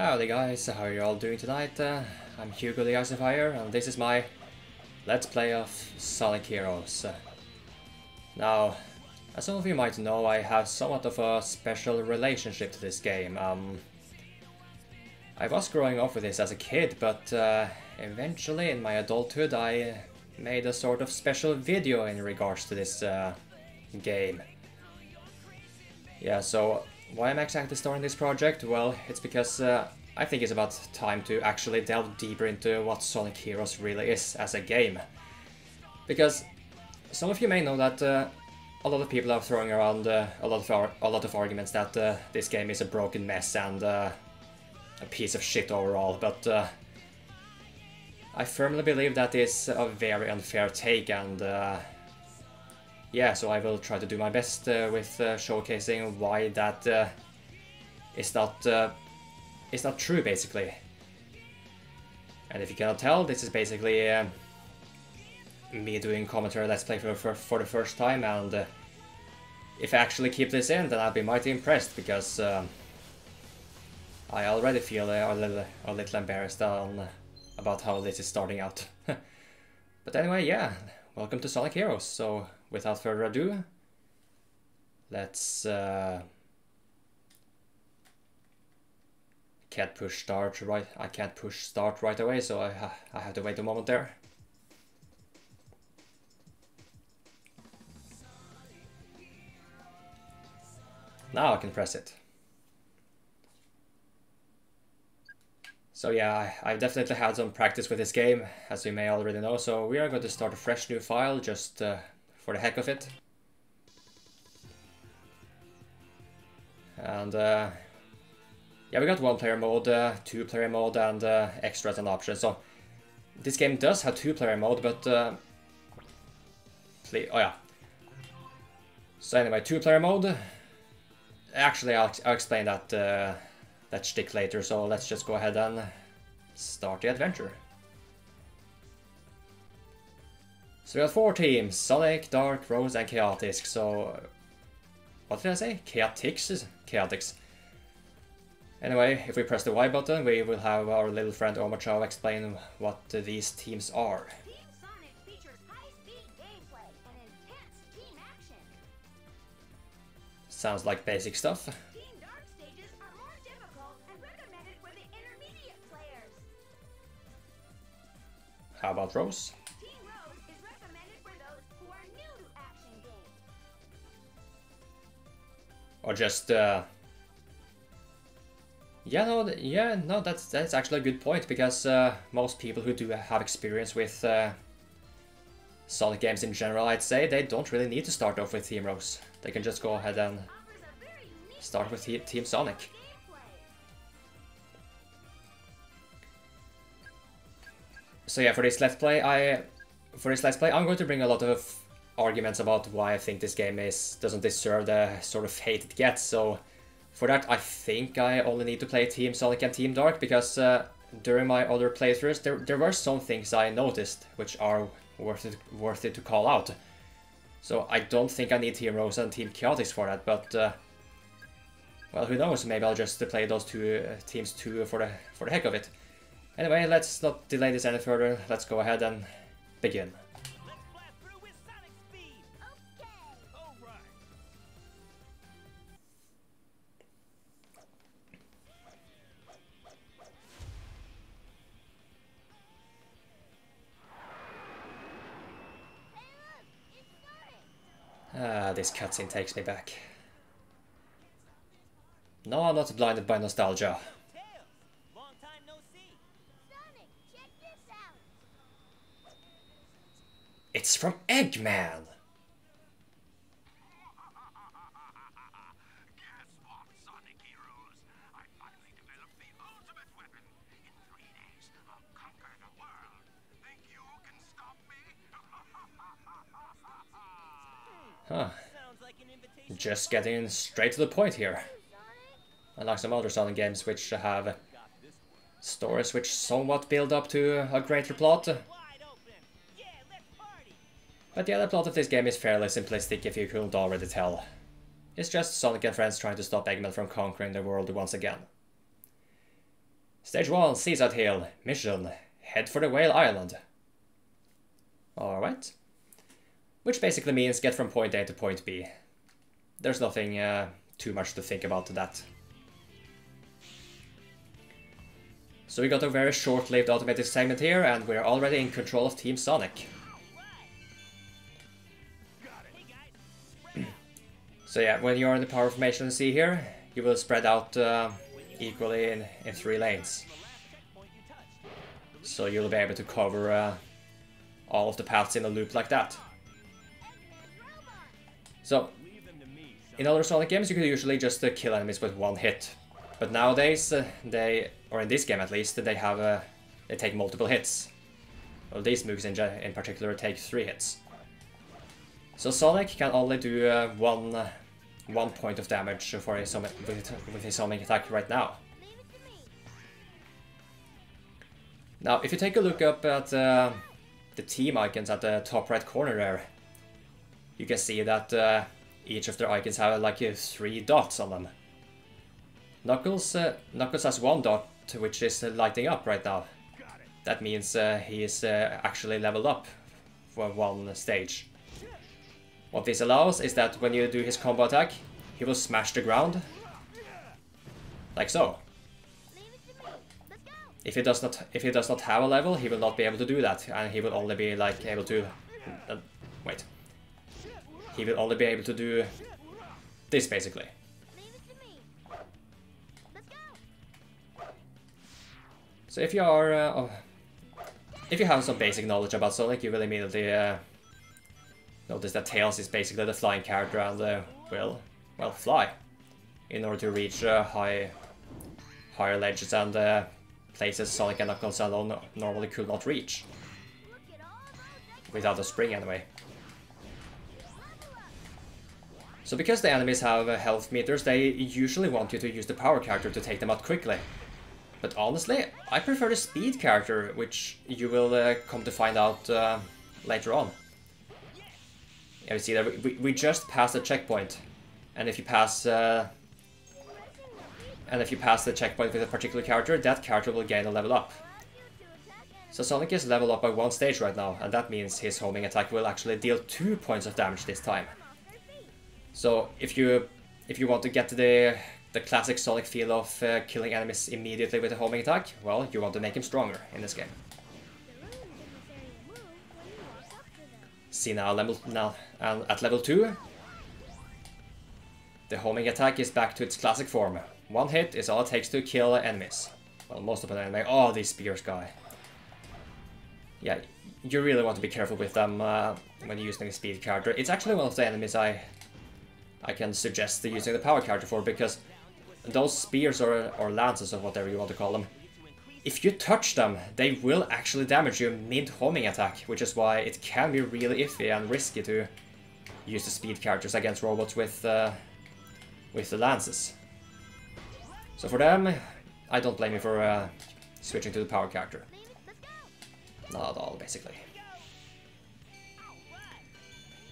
Howdy guys, how are you all doing tonight? I'm Hugo the Ice Fire, and this is my Let's Play of Sonic Heroes. Now, as some of you might know, I have somewhat of a special relationship to this game. I was growing up with this as a kid, but eventually in my adulthood I made a sort of special video in regards to this game. Yeah, so why am I exactly starting this project? Well, it's because I think it's about time to actually delve deeper into what Sonic Heroes really is as a game. Because some of you may know that a lot of people are throwing around a lot of arguments that this game is a broken mess and a piece of shit overall, but I firmly believe that is a very unfair take, and yeah, so I will try to do my best with showcasing why that is not true, basically. And if you cannot tell, this is basically me doing commentary Let's Play for the first time, and if I actually keep this in, then I'll be mighty impressed, because I already feel a little embarrassed about how this is starting out. But anyway, yeah, welcome to Sonic Heroes. So without further ado, let's can't push start right. I can't push start right away, so I have to wait a moment there. Now I can press it. So yeah, I've definitely had some practice with this game, as you may already know, so we are going to start a fresh new file just for the heck of it. And yeah, we got one-player mode, two-player mode, and extras and options. So this game does have two-player mode, but oh yeah. So anyway, two-player mode. Actually, I'll explain that shtick later. So let's just go ahead and start the adventure. So we got 4 teams: Sonic, Dark, Rose, and Chaotix. So what did I say? Chaotix? Chaotix. Anyway, if we press the Y button, we will have our little friend Omochao explain what these teams are. Team Sonic features high-speed gameplay and intense team action. Sounds like basic stuff. Team Dark stages are more difficult and recommended for the intermediate players. How about Rose? Team Rose is recommended for those who are new to action games. Or just no, that's actually a good point, because most people who do have experience with Sonic games in general, I'd say, they don't really need to start off with Team Rose. They can just go ahead and start with Team Sonic. So yeah, for this Let's Play, I'm going to bring a lot of arguments about why I think this game doesn't deserve the sort of hate it gets. So for that, I think I only need to play Team Sonic and Team Dark, because during my other playthroughs, there were some things I noticed which are worth it to call out. So I don't think I need Team Rose and Team Chaotix for that, but well, who knows? Maybe I'll just play those two teams too for the heck of it. Anyway, let's not delay this any further. Let's go ahead and begin. This cutscene takes me back. No, I'm not blinded by nostalgia. Long time no see. Sonic, check this out. It's from Eggman! Guess what, Sonic Heroes? I finally developed the ultimate weapon. In 3 days, I'll conquer the world. Think you can stop me? Huh. Sounds like an invitation. Just getting straight to the point here. Unlike some other Sonic games which have stories which somewhat build up to a greater plot. Wide open. Yeah, let's party. But yeah, the plot of this game is fairly simplistic if you couldn't already tell. It's just Sonic and friends trying to stop Eggman from conquering the world once again. Stage 1, Seaside Hill. Mission. Head for the Whale Island. Alright. Which basically means get from point A to point B. There's nothing too much to think about that. So we got a very short-lived automated segment here, and we're already in control of Team Sonic. So yeah, when you're in the power formation you see here, you will spread out equally in 3 lanes. So you'll be able to cover all of the paths in a loop like that. So, in other Sonic games you could usually just kill enemies with 1 hit. But nowadays, or in this game at least, they take multiple hits. Well, these moves in particular take 3 hits. So Sonic can only do one point of damage for with his homing attack right now. Now, if you take a look up at the team icons at the top right corner there, you can see that each of their icons have like 3 dots on them. Knuckles has 1 dot, which is lighting up right now. That means he is actually leveled up for 1 stage. What this allows is that when you do his combo attack, he will smash the ground, like so. If he does not have a level, he will not be able to do that, and he will only be like able to wait. He will only be able to do this basically. So if you are, if you have some basic knowledge about Sonic, you will immediately notice that Tails is basically the flying character and will fly in order to reach higher ledges and places Sonic and Knuckles alone normally could not reach. Without a spring anyway. So because the enemies have health meters, they usually want you to use the power character to take them out quickly. But honestly, I prefer the speed character, which you will come to find out later on. Yeah, we see that we just passed a checkpoint, and if you pass the checkpoint with a particular character, that character will gain a level up. So Sonic is leveled up by 1 stage right now, and that means his homing attack will actually deal 2 points of damage this time. So if you want to get to the classic Sonic feel of killing enemies immediately with a homing attack, well, you want to make him stronger in this game. See now, at level 2, the homing attack is back to its classic form. 1 hit is all it takes to kill enemies. Well, most of them anyway. Oh, these spears guy. Yeah, you really want to be careful with them when you're using a speed character. It's actually one of the enemies I can suggest using the power character for, because those spears or lances or whatever you want to call them, if you touch them, they will actually damage you mid-homing attack, which is why it can be really iffy and risky to use the speed characters against robots with the lances. So for them, I don't blame you for switching to the power character. Not at all, basically.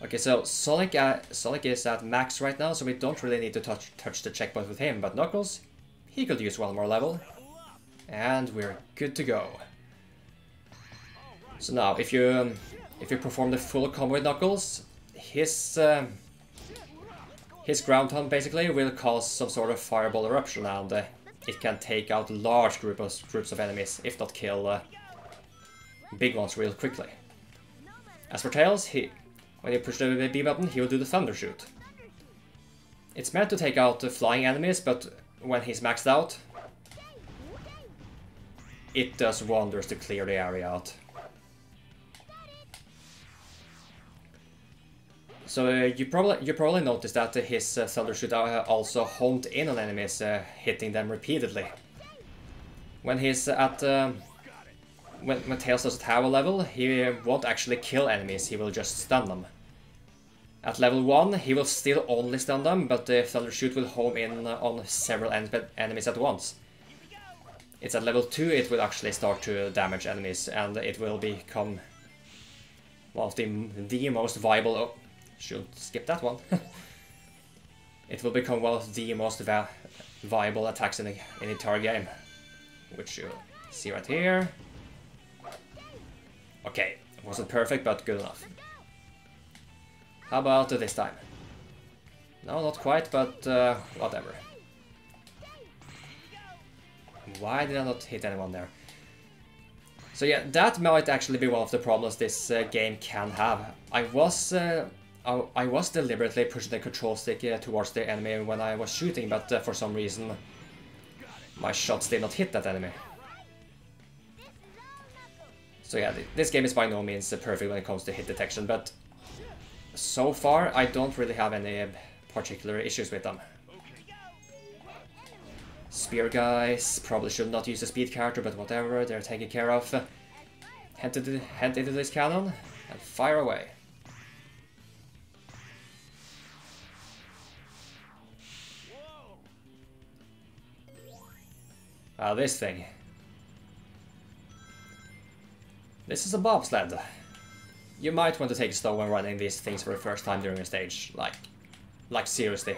Okay, so Sonic is at max right now, so we don't really need to touch the checkpoint with him, but Knuckles, he could use 1 more level. And we're good to go. So now, if you perform the full combo with Knuckles, his ground pound basically will cause some sort of fireball eruption, and it can take out large groups of enemies, if not kill big ones real quickly. As for Tails, when you push the B button, he will do the Thunder Shoot. It's meant to take out the flying enemies, but when he's maxed out, it does wonders to clear the area out. So you probably noticed that his Thunder Shoot also homed in on enemies, hitting them repeatedly. When he's at when Tails doesn't have a level, he won't actually kill enemies, he will just stun them. At level 1, he will still only stun them, but the Thunder Shoot will home in on several enemies at once. It's at level 2 it will actually start to damage enemies, and it will become one of the most viable... Oh, should skip that one. It will become one of the most viable attacks in the entire game. which you see right here. Okay, it wasn't perfect, but good enough. How about this time? No, not quite, but whatever. Why did I not hit anyone there? So yeah, that might actually be one of the problems this game can have. I was deliberately pushing the control stick towards the enemy when I was shooting, but for some reason my shots did not hit that enemy. So yeah, this game is by no means perfect when it comes to hit detection, but so far I don't really have any particular issues with them. Spear guys probably should not use a speed character, but whatever, they're taken care of. Head into this cannon and fire away. This thing. This is a bobsled. You might want to take it slow when running these things for the first time during a stage. Like seriously.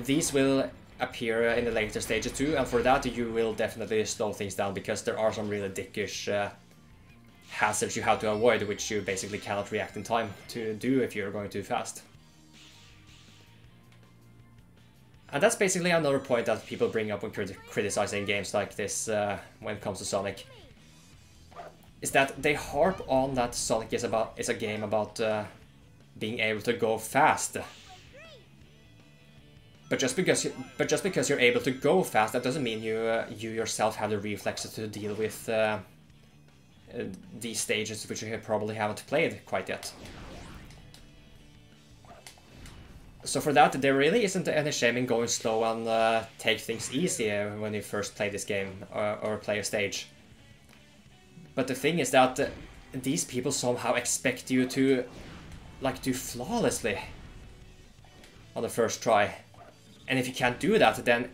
These will appear in the later stages too, and for that you will definitely slow things down, because there are some really dickish hazards you have to avoid, which you basically cannot react in time to do if you're going too fast. And that's basically another point that people bring up when criticizing games like this when it comes to Sonic, is that they harp on that Sonic is a game about being able to go fast. But just because you're able to go fast, that doesn't mean you yourself have the reflexes to deal with these stages, which you probably haven't played quite yet. So for that, there really isn't any shame in going slow and take things easy when you first play this game or play a stage. But the thing is that these people somehow expect you to do flawlessly on the first try. And if you can't do that, then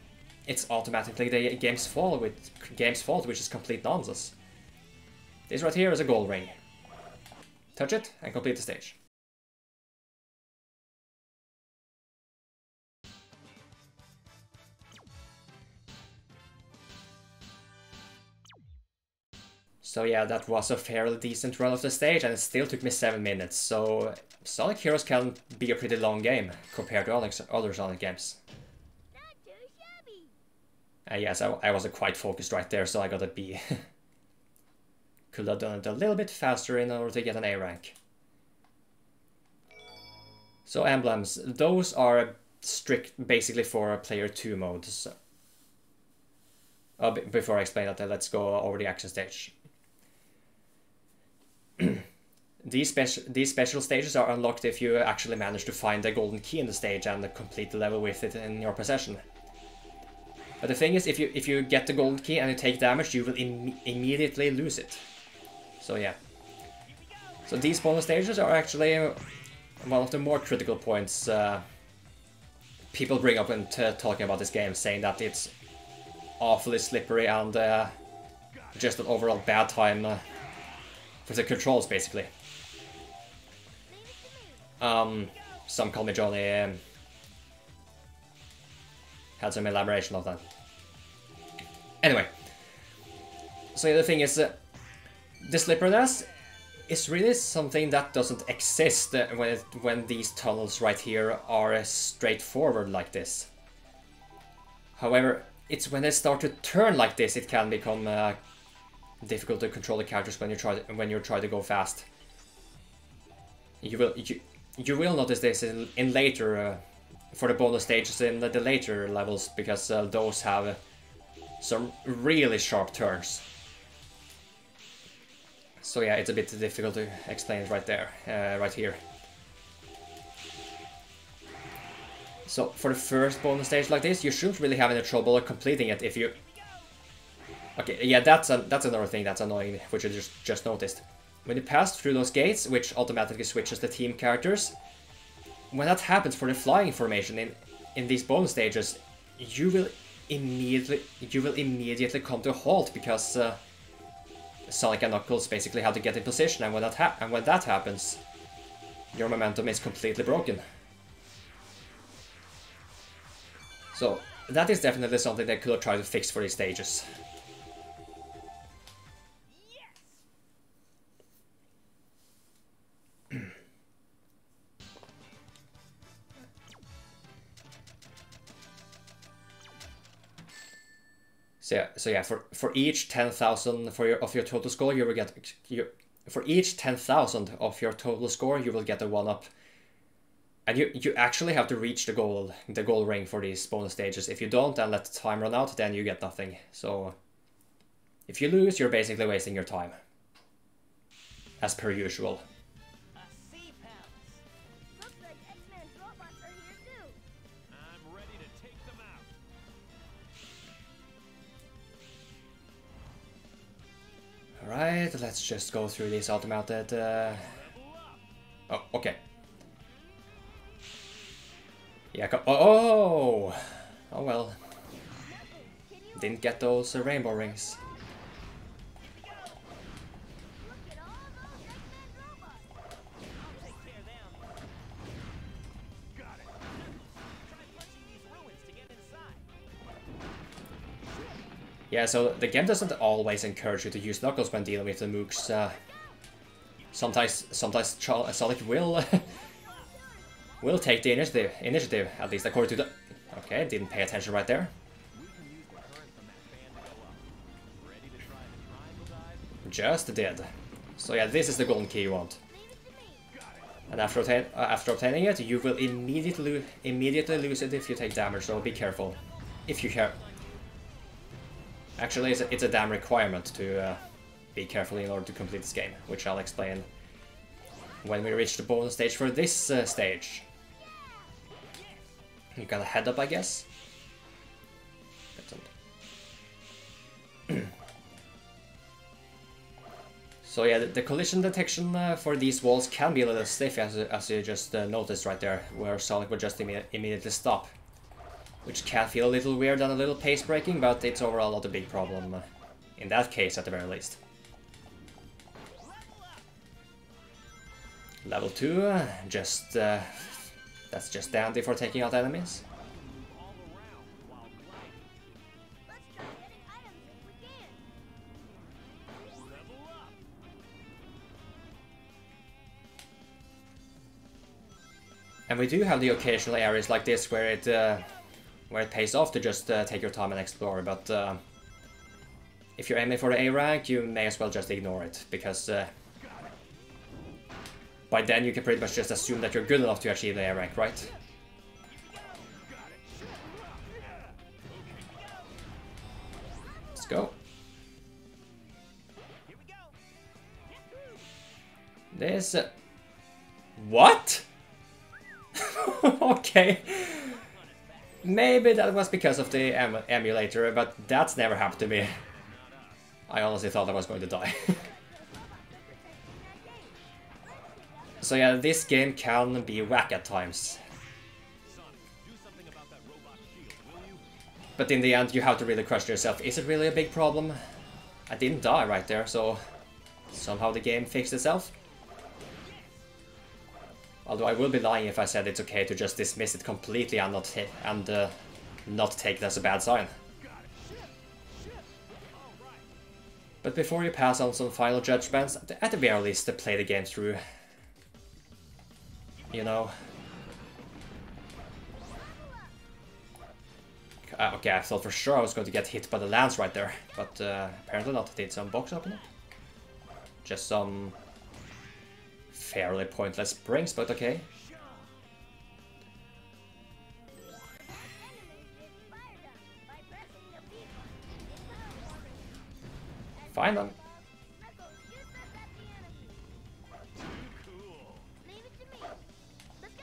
it's automatically the game's fault, which is complete nonsense. This right here is a gold ring. Touch it and complete the stage. So yeah, that was a fairly decent run of the stage, and it still took me 7 minutes, so Sonic Heroes can be a pretty long game compared to other Sonic games. Yes, I wasn't quite focused right there, so I got a B. Could have done it a little bit faster in order to get an A rank. So emblems, those are strict basically for player 2 modes. Before I explain that, let's go over the action stage. These special stages are unlocked if you actually manage to find the golden key in the stage and complete the level with it in your possession. But the thing is, if you get the golden key and you take damage, you will immediately lose it. So yeah. So these bonus stages are actually one of the more critical points people bring up when talking about this game, saying that it's awfully slippery and just an overall bad time with the controls, basically. Some call me Johnny. Had some elaboration of that. Anyway, so the thing is, the slipperiness is really something that doesn't exist when these tunnels right here are straightforward like this. However, it's when they start to turn like this, it can become difficult to control the characters when you try to go fast. You will notice this in later for the bonus stages in the later levels, because those have some really sharp turns. So yeah, it's a bit difficult to explain it right there, right here. So for the first bonus stage like this, you shouldn't really have any trouble completing it if you... Okay, yeah, that's another thing that's annoying, which I just noticed. When you pass through those gates, which automatically switches the team characters, when that happens for the flying formation in these bonus stages, you will immediately come to a halt, because Sonic and Knuckles basically have to get in position, and when that happens, your momentum is completely broken. So that is definitely something they could have tried to fix for these stages. So yeah, for each 10,000 of your total score, you will get for each 10,000 of your total score, you will get a 1-up. And you actually have to reach the goal ring for these bonus stages. If you don't and let the time run out, then you get nothing. So if you lose, you're basically wasting your time, as per usual. A sea palace. Looks like X-Men's robots are here too. I'm ready to take them out. Alright, let's just go through these automated... Oh, okay. Yeah, oh well. Didn't get those rainbow rings. Look at all those X-Men robots. I'll take care of them. Got it. Try punching these ruins to get inside. Yeah, so the game doesn't always encourage you to use knuckles when dealing with the mooks. Sometimes Sonic will will take the initiative, at least according to the... Okay, didn't pay attention right there. We can use the current from that fan to go up. Ready to try the triangle dive? Just did. So yeah, this is the golden key you want. Leave it to me. And after obtaining it, you will immediately lose it if you take damage, so be careful. If you care. Actually, it's a damn requirement to be careful in order to complete this game, which I'll explain when we reach the bonus stage for this stage. You got a head up, I guess? So yeah, the collision detection for these walls can be a little stiff, as you just noticed right there, where Sonic would just immediately stop. Which can feel a little weird and a little pace breaking, but it's overall not a big problem, in that case at the very least. Level 2, just that's just dandy for taking out enemies. All around while gliding. Let's try getting items if we can. Level up. And we do have the occasional areas like this where it pays off to just take your time and explore, but if you're aiming for the A rank, you may as well just ignore it, because by then you can pretty much just assume that you're good enough to achieve the A rank, right? Let's go. Here we go. This... What? Okay. Maybe that was because of the emulator, but that's never happened to me. I honestly thought I was going to die. So yeah, this game can be whack at times. Sonic, do something about that robot shield, will you? But in the end, you have to really question yourself, is it really a big problem? I didn't die right there, so somehow the game fixed itself. Although I will be lying if I said it's okay to just dismiss it completely and not take it as a bad sign. But before you pass on some final judgments, at the very least, play the game through. You know. Okay, I thought for sure I was going to get hit by the lance right there, but apparently not. Did some box opening? Just some fairly pointless springs, but okay. Fine then.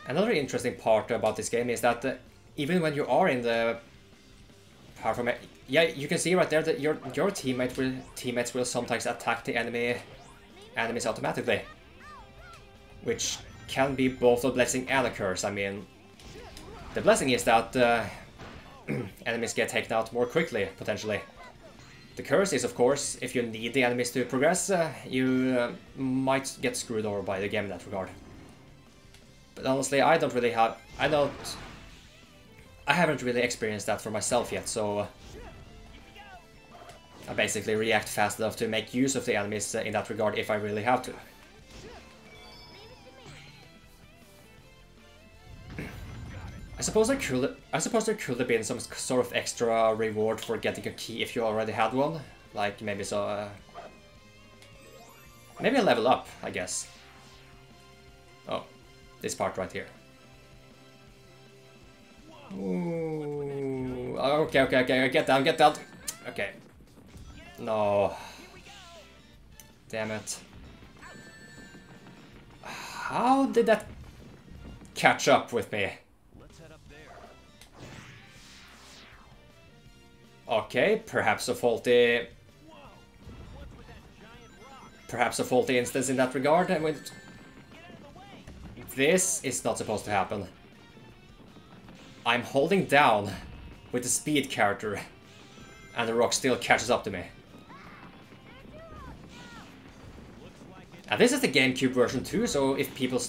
Another interesting part about this game is that even when you are in the power from, yeah, you can see right there that your teammates will sometimes attack the enemies automatically, which can be both a blessing and a curse. I mean, the blessing is that enemies get taken out more quickly, potentially. The curse is, of course, if you need the enemies to progress, you might get screwed over by the game in that regard. But honestly, I haven't really experienced that for myself yet, so I basically react fast enough to make use of the enemies in that regard if I really have to. I suppose there could have been some sort of extra reward for getting a key if you already had one. Like maybe maybe a level up, I guess. Oh, this part right here. Ooh. Okay. Get down. Okay. No. Damn it. How did that catch up with me? Let's head up there. Okay, perhaps a faulty... What's with that giant rock? Perhaps a faulty instance in that regard. I mean, Get out of the way. this is not supposed to happen. I'm holding down with the speed character, and the rock still catches up to me. And this is the GameCube version too, so if people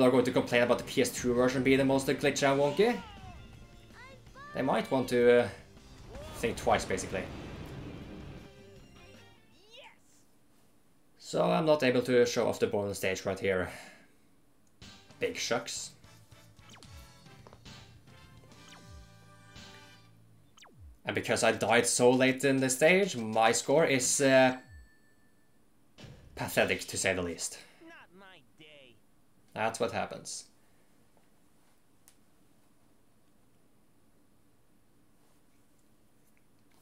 are going to complain about the PS2 version being the most glitchy and wonky, they might want to think twice, basically. So I'm not able to show off the bonus stage right here. Big shucks. And because I died so late in the stage, my score is pathetic, to say the least. Not my day. That's what happens.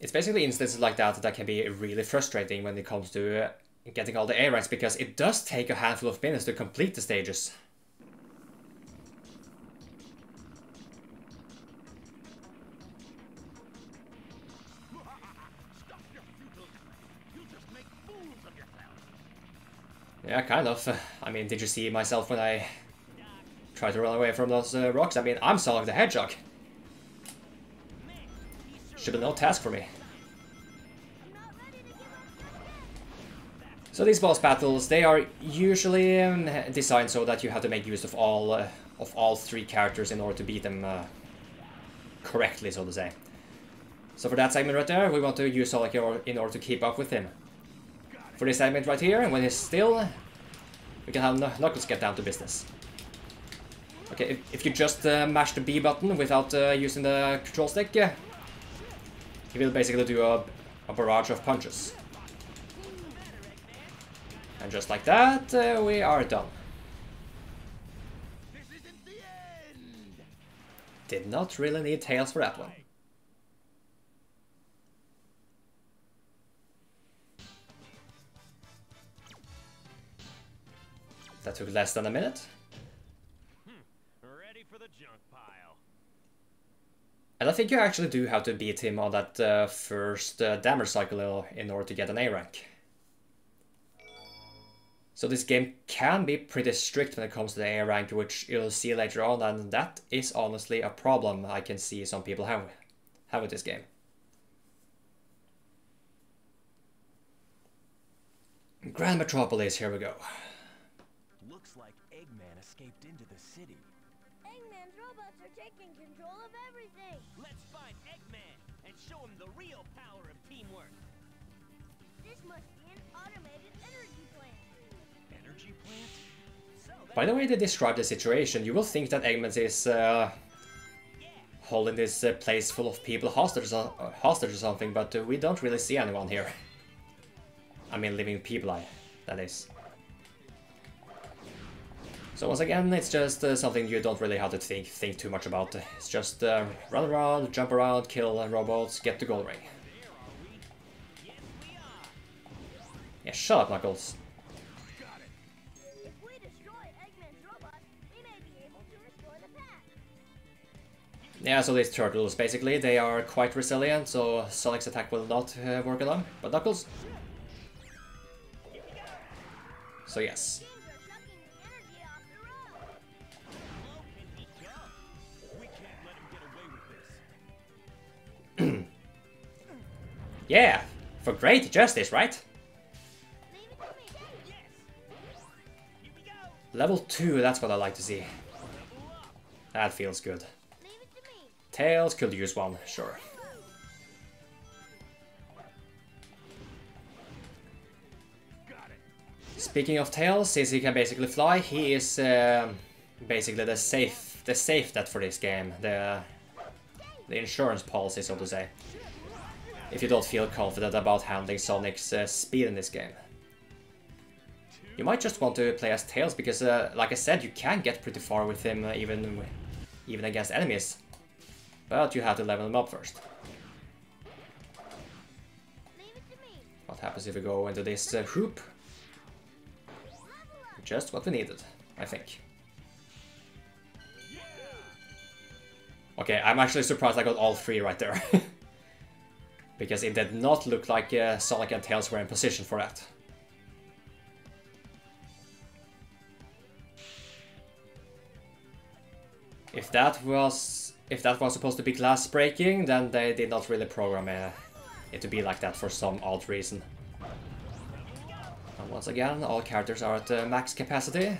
It's basically instances like that can be really frustrating when it comes to getting all the A ranks, because it does take a handful of minutes to complete the stages. Yeah, kind of. I mean, did you see myself when I tried to run away from those rocks? I mean, I'm Sonic the Hedgehog. Should be no task for me. So these boss battles, they are usually designed so that you have to make use of all three characters in order to beat them correctly, so to say. So for that segment right there, we want to use Sonic in order to keep up with him. For this segment right here, when he's still, we can have Knuckles get down to business. Okay, if you just mash the B button without using the control stick, he will basically do a barrage of punches. And just like that, we are done. Did not really need Tails for that one. That took less than a minute. Ready for the junk pile. And I think you actually do have to beat him on that first damage cycle in order to get an A rank. So this game can be pretty strict when it comes to the A rank, which you'll see later on, and that is honestly a problem I can see some people have with this game. Grand Metropolis, here we go. Looks like Eggman escaped into the city. Eggman's robots are taking control of everything. Let's find Eggman and show him the real power of teamwork. This must be an automated energy plant. Energy plant? So By the way they describe the situation, you will think that Eggman is holding this place full of people hostage or something, but we don't really see anyone here. I mean, living people, that is. So once again, it's just something you don't really have to think too much about. It's just run around, jump around, kill robots, get the gold ring. Yeah, shut up, Knuckles. If we destroy Eggman's robots, we may be able to restore the past. Yeah, so these turtles, basically, they are quite resilient, so Sonic's attack will not work on them. But Knuckles? So yes. Things are sucking the energy off the road. low can he go? We can't let him get away with this. Yeah, for great justice, right? Leave it to me. Yes. Here we go. Level 2, that's what I like to see. That feels good. Leave it to me. Tails could use one, sure. Speaking of Tails, since he can basically fly, he is basically the safe the safe net for this game, the insurance policy, so to say, if you don't feel confident about handling Sonic's speed in this game. You might just want to play as Tails because, like I said, you can get pretty far with him even against enemies, but you have to level him up first. What happens if we go into this hoop? Just what we needed, I think. Okay, I'm actually surprised I got all three right there. Because it did not look like Sonic and Tails were in position for that. If that was supposed to be glass breaking, then they did not really program it to be like that for some odd reason. And once again, all characters are at max capacity.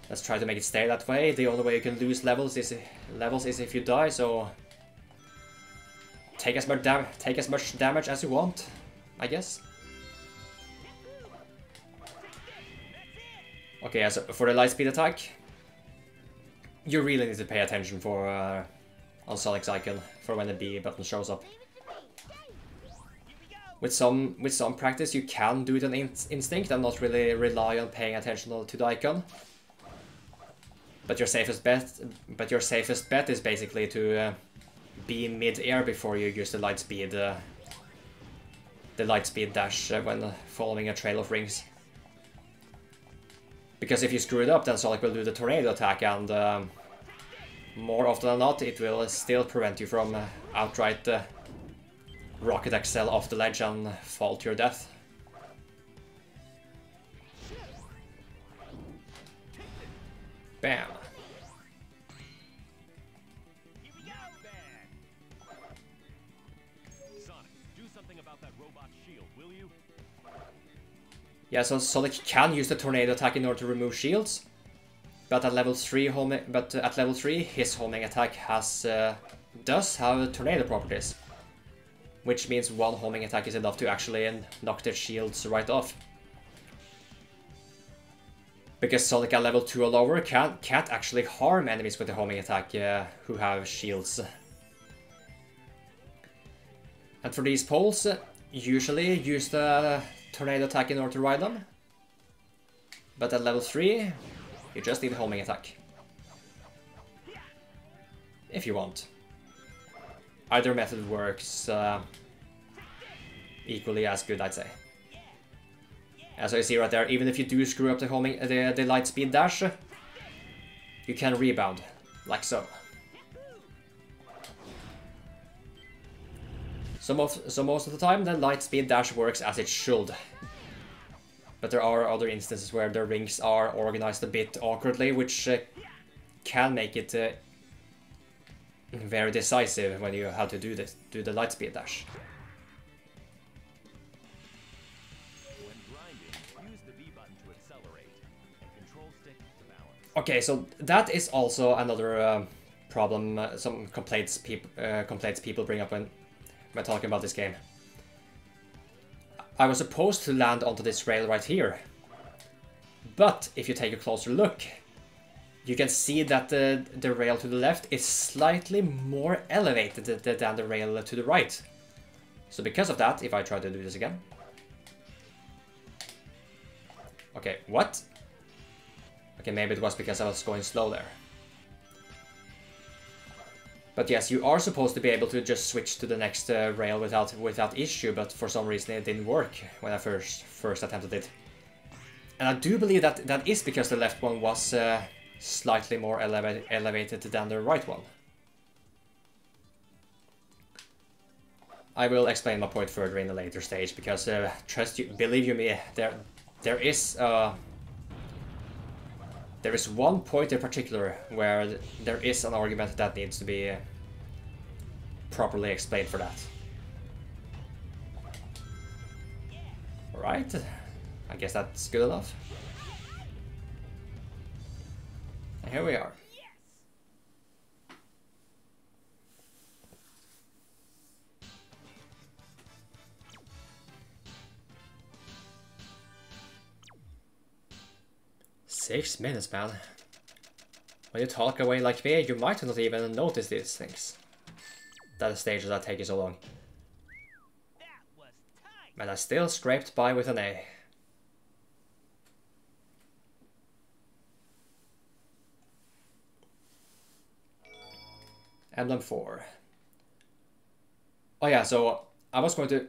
Let's try to make it stay that way. The only way you can lose levels is if you die, so take as much damage as you want, I guess. Okay, so for the light speed attack, you really need to pay attention for on Sonic's icon for when the B button shows up. With some practice, you can do it on instinct and not really rely on paying attention to the icon. But your safest bet is basically to be mid-air before you use the light speed dash when following a trail of rings. Because if you screw it up, then Sonic will do the tornado attack, and more often than not, it will still prevent you from outright rocket excel off the ledge and fall to your death. Bam. Here we go, then. Sonic, do something about that robot shield, will you? Yeah, so Sonic can use the tornado attack in order to remove shields, but at level 3, his homing attack does have tornado properties, which means one homing attack is enough to actually knock the shields right off. Because Sonic at level 2 or lower can't actually harm enemies with the homing attack who have shields. And for these poles, usually use the tornado attack in order to ride them. But at level 3, you just need a homing attack. If you want. Either method works equally as good, I'd say. As you see right there, even if you do screw up the light speed dash, you can rebound, like so. So most of the time, the light speed dash works as it should. But there are other instances where the rings are organized a bit awkwardly, which can make it very decisive when you have to do the light speed dash. Okay, so that is also another problem, some complaints people bring up when talking about this game. I was supposed to land onto this rail right here, but if you take a closer look, you can see that the rail to the left is slightly more elevated than the rail to the right. So because of that, if I try to do this again... Okay, what? Okay, maybe it was because I was going slow there. But yes, you are supposed to be able to just switch to the next rail without issue, but for some reason it didn't work when I first attempted it. And I do believe that is because the left one was slightly more elevated than the right one. I will explain my point further in a later stage, because believe you me, there is one point in particular where there is an argument that needs to be properly explained for that. Alright, I guess that's good enough. And here we are. Yes. 6 minutes, man. When you talk away like me, you might not even notice these things. That the stages that take you so long. That was tight. And I still scraped by with an A. Emblem 4. Oh yeah, so I was going to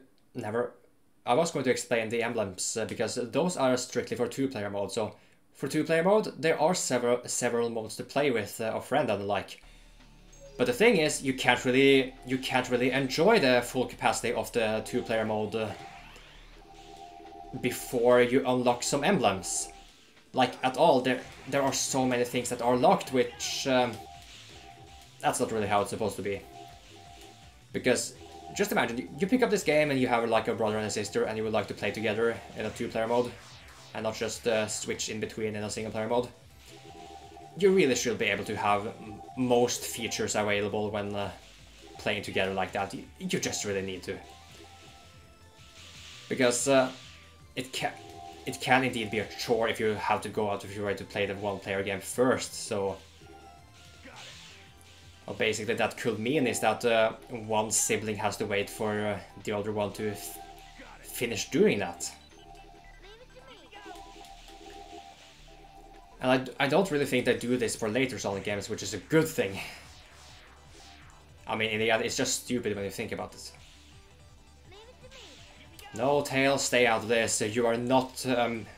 explain the emblems because those are strictly for 2-player mode. So for 2-player mode, there are several modes to play with a friend and the like. But the thing is, you can't really enjoy the full capacity of the 2-player mode before you unlock some emblems. Like at all, there are so many things that are locked, which that's not really how it's supposed to be. Because just imagine, you pick up this game and you have like a brother and a sister and you would like to play together in a 2-player mode and not just switch in between in a single-player mode. You really should be able to have most features available when playing together like that. You just really need to. Because it can indeed be a chore if you have to go out of your way to play the 1-player game first, so... Well, basically that could mean is that one sibling has to wait for the other one to finish doing that. And I don't really think they do this for later Sonic games, which is a good thing. I mean, in the end, it's just stupid when you think about it. No, Tails, stay out of this. You are not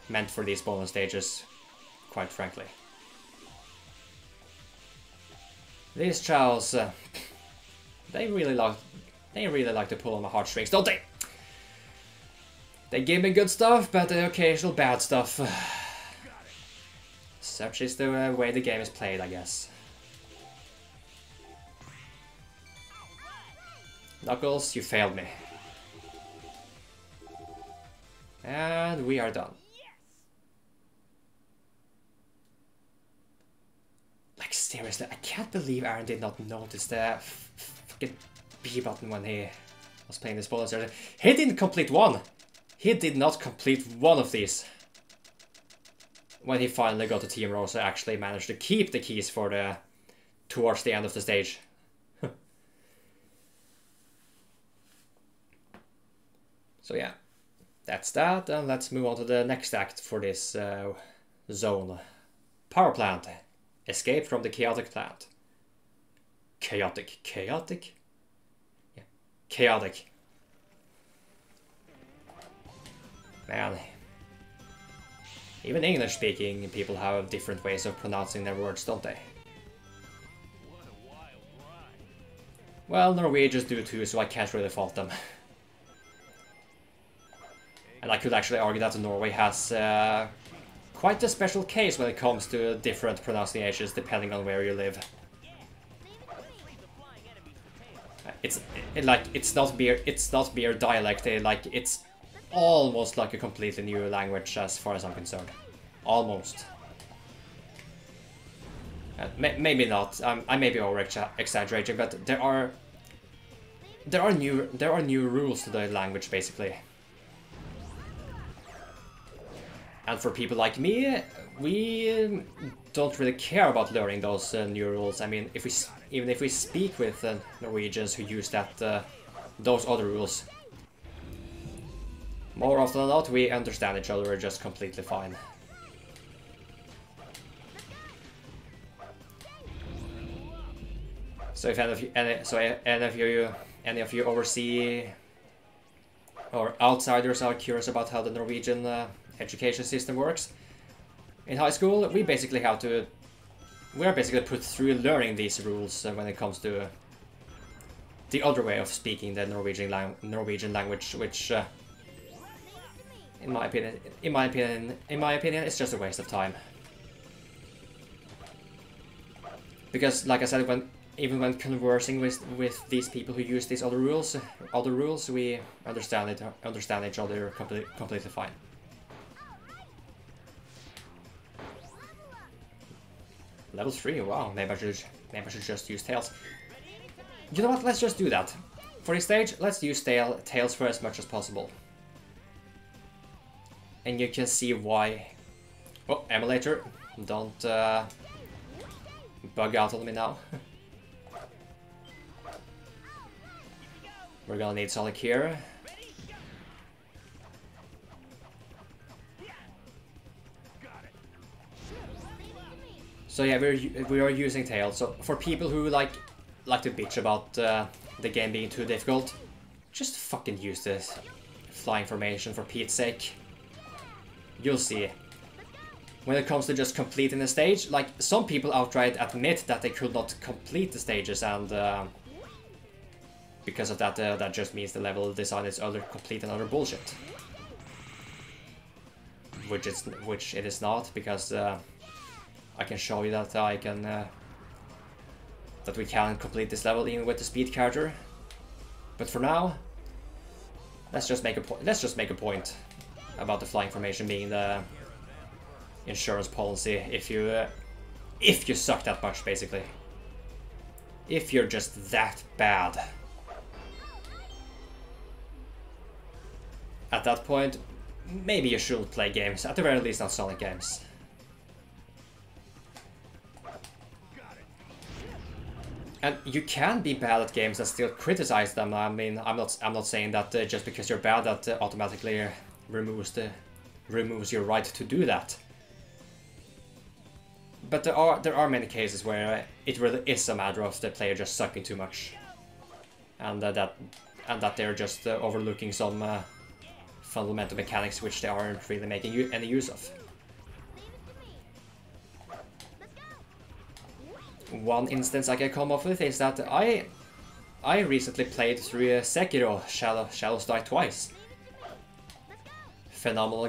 meant for these bonus stages, quite frankly. These chows, they really like to pull on my heartstrings, don't they? They give me good stuff, but the occasional bad stuff. Such is the way the game is played, I guess. Knuckles, you failed me. And we are done. Like, seriously, I can't believe Aaron did not notice the fucking B button when he was playing this bonus. He didn't complete one! He did not complete one of these. When he finally got to Team Rosa, actually managed to keep the keys for towards the end of the stage. So yeah, that's that, and let's move on to the next act for this zone. Power plant. Escape from the chaotic plant. Chaotic. Yeah, chaotic. Man. Even English-speaking people have different ways of pronouncing their words, don't they? What a wild ride. Well, Norwegians do too, so I can't really fault them. And I could actually argue that Norway has quite a special case when it comes to different pronunciations depending on where you live. It's not mere dialect. It's almost like a completely new language as far as I'm concerned. Almost. Maybe not. I may be over-exaggerating, but there are new rules to the language basically. And for people like me, we don't really care about learning those new rules. I mean, even if we speak with Norwegians who use those other rules, more often than not, we understand each other just completely fine. So if any of you oversee or outsiders are curious about how the Norwegian education system works, in high school we are basically put through learning these rules when it comes to the other way of speaking the Norwegian language, which in my opinion, it's just a waste of time. Because, like I said, even when conversing with these people who use these other rules, we understand each other completely fine. Level 3, wow, maybe I should just use Tails. You know what, let's just do that. For this stage, let's use Tails for as much as possible. And you can see why... Oh, emulator, don't bug out on me now. We're gonna need Sonic here. So yeah, we are using Tails. So for people who like to bitch about the game being too difficult, just fucking use this flying formation for Pete's sake. You'll see. When it comes to just completing the stage, like some people outright admit that they could not complete the stages, and because of that, that just means the level design is utter complete and utter bullshit. Which it is not, because I can show you that that we can complete this level even with the speed character. But for now, let's just make a point about the flying formation being the insurance policy if you suck that much, basically. If you're just that bad. At that point, maybe you shouldn't play games, at the very least not Sonic games. And you can be bad at games and still criticize them. I mean, I'm not saying that just because you're bad that automatically removes your right to do that. But there are many cases where it really is a matter of the player just sucking too much, and that they're just overlooking some fundamental mechanics which they aren't really making any use of. One instance I can come up with is that I recently played through Sekiro: Shadows Die Twice. Phenomenal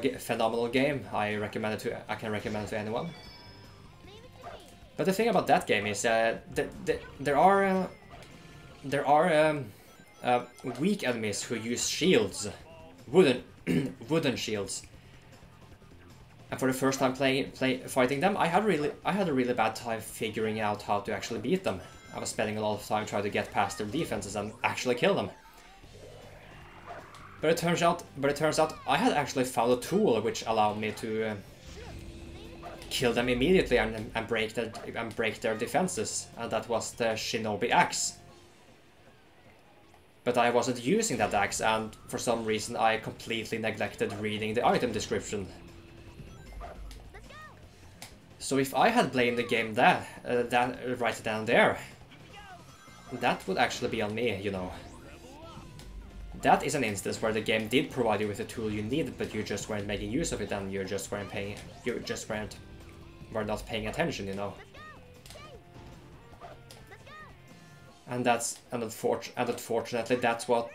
game. I can recommend it to anyone. But the thing about that game is there are weak enemies who use shields, wooden shields. And for the first time fighting them, I had a really bad time figuring out how to actually beat them. I was spending a lot of time trying to get past their defenses and actually kill them. But it turns out I had actually found a tool which allowed me to kill them immediately and break their defenses, and that was the Shinobi Axe. But I wasn't using that axe, and for some reason I completely neglected reading the item description. So if I had blamed the game that right down there, that would actually be on me, you know. That is an instance where the game did provide you with the tool you needed, but you just weren't making use of it, and you were not paying attention, you know. And unfortunately that's what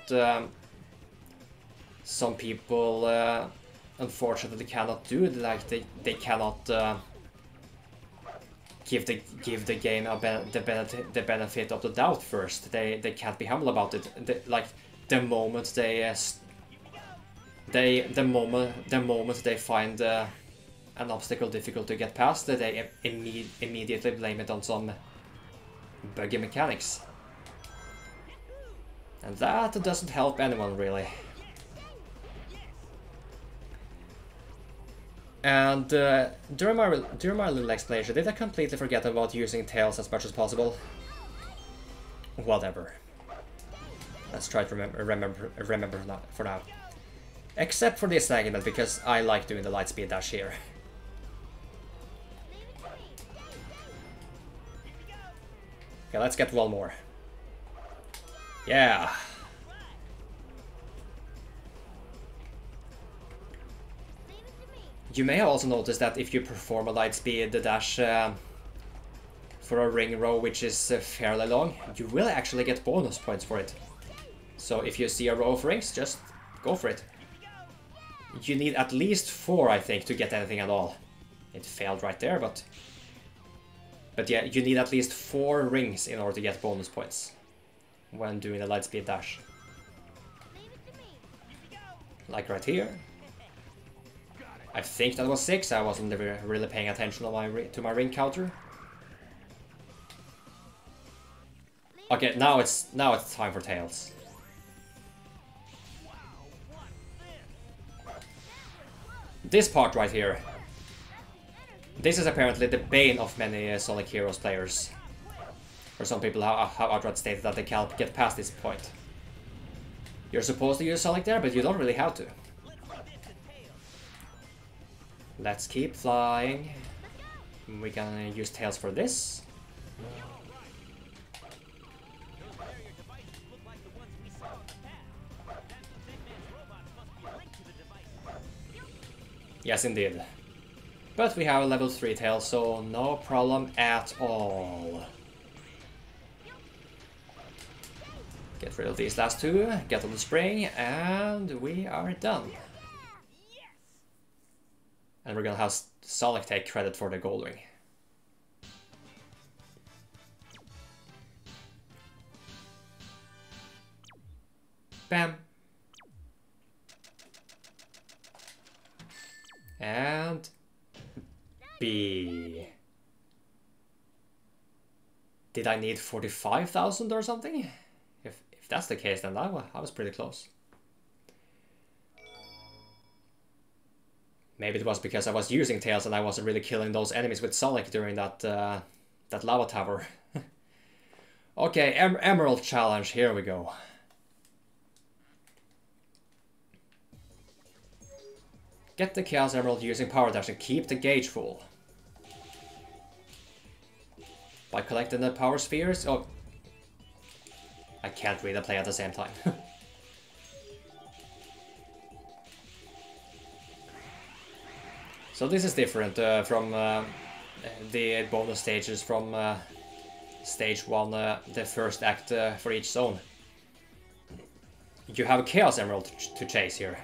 some people unfortunately cannot do. Like they cannot give the game the benefit of the doubt first. They can't be humble about it. Like the moment they find an obstacle difficult to get past, they immediately blame it on some buggy mechanics. And that doesn't help anyone, really. And during my little explanation, did I completely forget about using Tails as much as possible? Whatever. Let's try to remember for now. Except for this segment, because I like doing the lightspeed dash here. Okay, let's get one more. Yeah. You may have also noticed that if you perform a lightspeed dash for a ring row which is fairly long, you will actually get bonus points for it. So if you see a row of rings, just go for it. You need at least 4, I think, to get anything at all. It failed right there, but yeah, you need at least 4 rings in order to get bonus points when doing a lightspeed dash. Like right here. I think that was 6. I wasn't really paying attention to my ring counter. Okay, now it's time for Tails. This part right here. This is apparently the bane of many Sonic Heroes players. Or some people have outright stated that they can't get past this point. You're supposed to use Sonic there, but you don't really have to. Let's keep flying. We can use Tails for this. Yes, indeed. But we have a level 3 Tails, so no problem at all. Get rid of these last two, get on the spring, and we are done. And we're gonna have Sonic take credit for the gold ring. Bam. And B. Did I need 45,000 or something? If that's the case, then I was pretty close. Maybe it was because I was using Tails and I wasn't really killing those enemies with Sonic during that that lava tower. Okay, Emerald Challenge, here we go. Get the Chaos Emerald using Power Dash and keep the gauge full. By collecting the Power Spheres... Oh, I can't read and play at the same time. So this is different from the bonus stages from stage 1, the first act for each zone. You have a Chaos Emerald to chase here.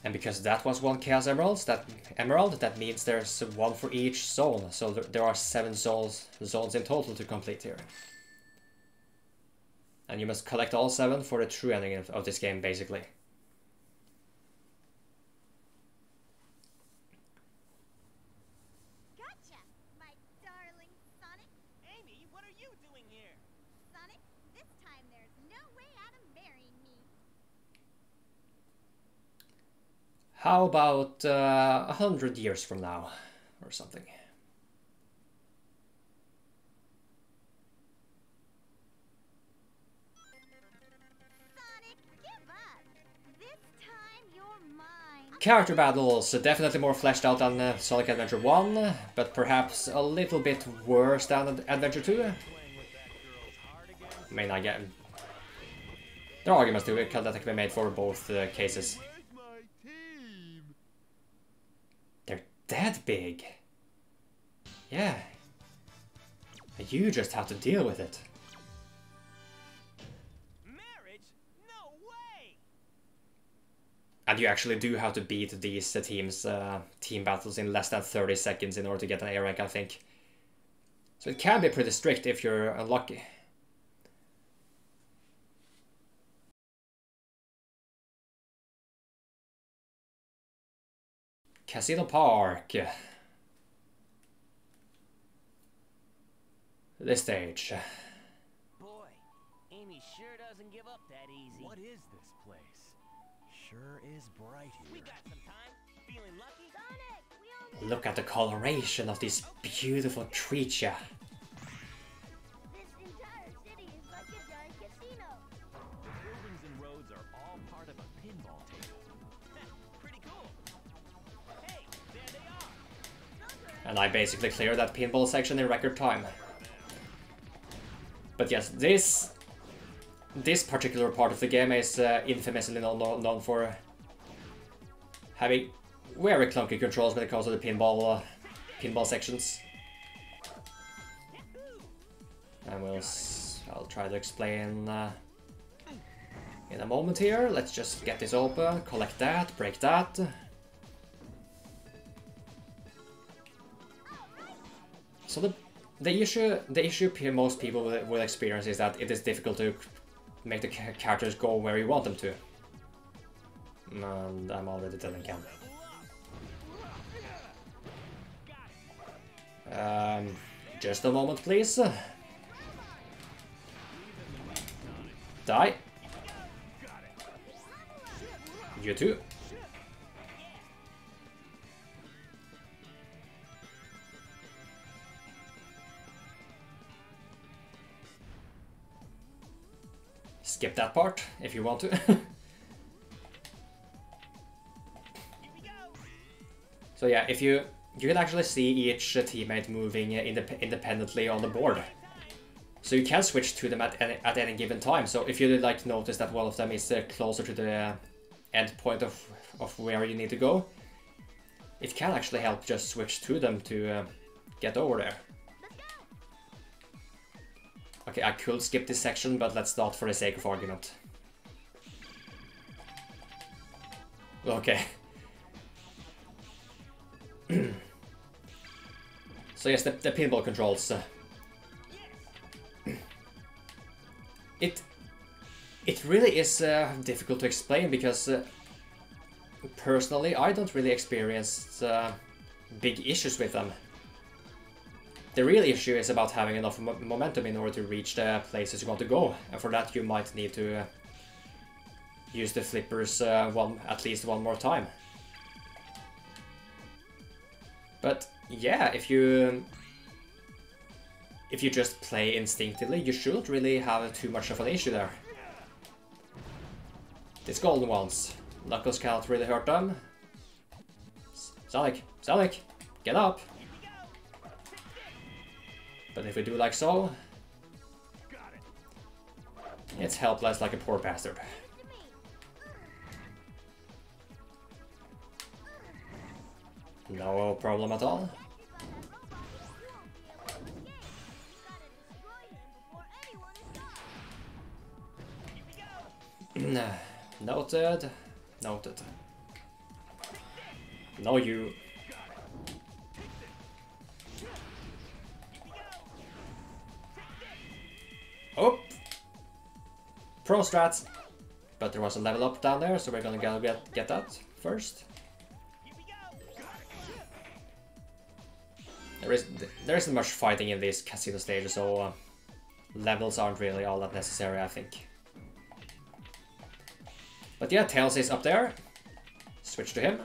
And because that was one Chaos Emerald, that means there's one for each zone. So there are 7 zones in total to complete here. And you must collect all 7 for the true ending of this game, basically. Gotcha, my darling Sonic. Amy, what are you doing here? Sonic, this time there's no way out of marrying me. How about 100 years from now, or something? Character battles, definitely more fleshed out than Sonic Adventure 1, but perhaps a little bit worse than Adventure 2. I mean, there are arguments to it that can be made for both cases. They're that big. Yeah. You just have to deal with it. And you actually do have to beat these team battles in less than 30 seconds in order to get an A rank, I think. So it can be pretty strict if you're unlucky. Casino Park. This stage. Boy, Amy sure doesn't give up that easy. What is this place? Sure is bright here. We got some time. Feeling lucky? Sonic, we all Look at the coloration of this beautiful creature. This entire city is like a giant casino. The buildings and roads are all part of a pinball table. Pretty cool. Hey, there they are. And I basically cleared that pinball section in record time. But yes, this particular part of the game is infamously known for having very clunky controls when it comes to the pinball sections. And I'll try to explain in a moment here. Let's just get this open, collect that, break that. So the issue most people will experience is that it is difficult to make the characters go where you want them to. And I'm already telling Cam. Just a moment, please. Die. You too. skip that part if you want to. So yeah, if you can actually see each teammate moving independently on the board. So you can switch to them at any given time. So if you like notice that one of them is closer to the end point of where you need to go, it can actually help just switch to them to get over there. Okay, I could skip this section, but let's not for the sake of argument. Okay. So yes, the pinball controls. It really is difficult to explain because personally I don't really experience big issues with them. The real issue is about having enough momentum in order to reach the places you want to go, and for that you might need to use the flippers at least one more time. But yeah, if you just play instinctively, you shouldn't really have too much of an issue there. These golden ones, Knuckles cannot really hurt them. Sonic, get up! But if we do like so, it's helpless like a poor bastard. No problem at all. Noted. Noted. No, you. Oh! Pro strats! But there was a level up down there, so we're gonna get that first. There isn't much fighting in these casino stages, so levels aren't really all that necessary, I think. But yeah, Tails is up there. Switch to him.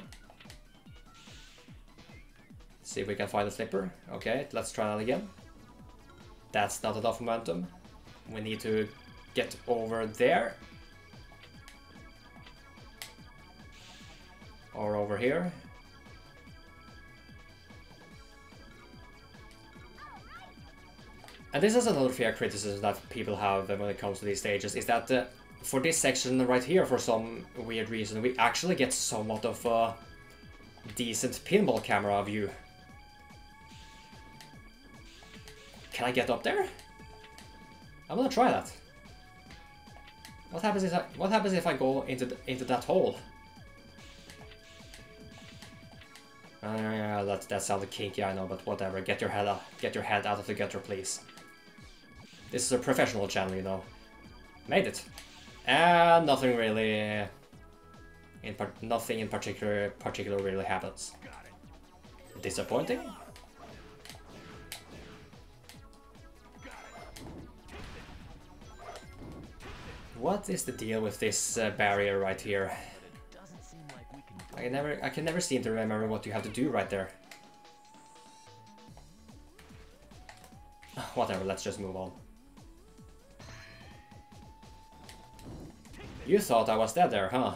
See if we can find the flipper. Okay, let's try that again. That's not enough momentum. We need to get over there. Or over here. And this is another fair criticism that people have when it comes to these stages, is that for this section right here, for some weird reason, we actually get somewhat of a decent pinball camera view. Can I get up there? I'm gonna try that. What happens if I go into that hole? That sounded kinky, I know, but whatever. Get your head out of the gutter, please. This is a professional channel, you know. Made it. And nothing really... nothing in particular really happens. Disappointing? What is the deal with this barrier right here? I can never seem to remember what you have to do right there. Whatever, let's just move on. You thought I was dead there, huh?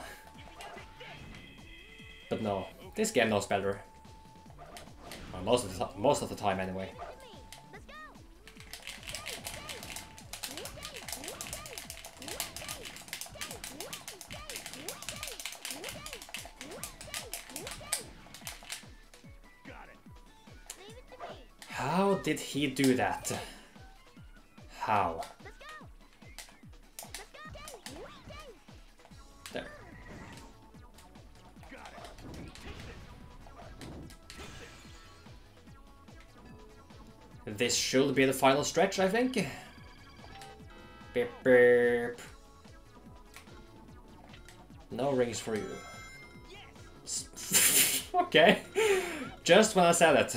But no, this game knows better. Well, most of the time, anyway. How did he do that? How? There. This should be the final stretch, I think. Beep, beep. No rings for you. Okay. Just when I said it.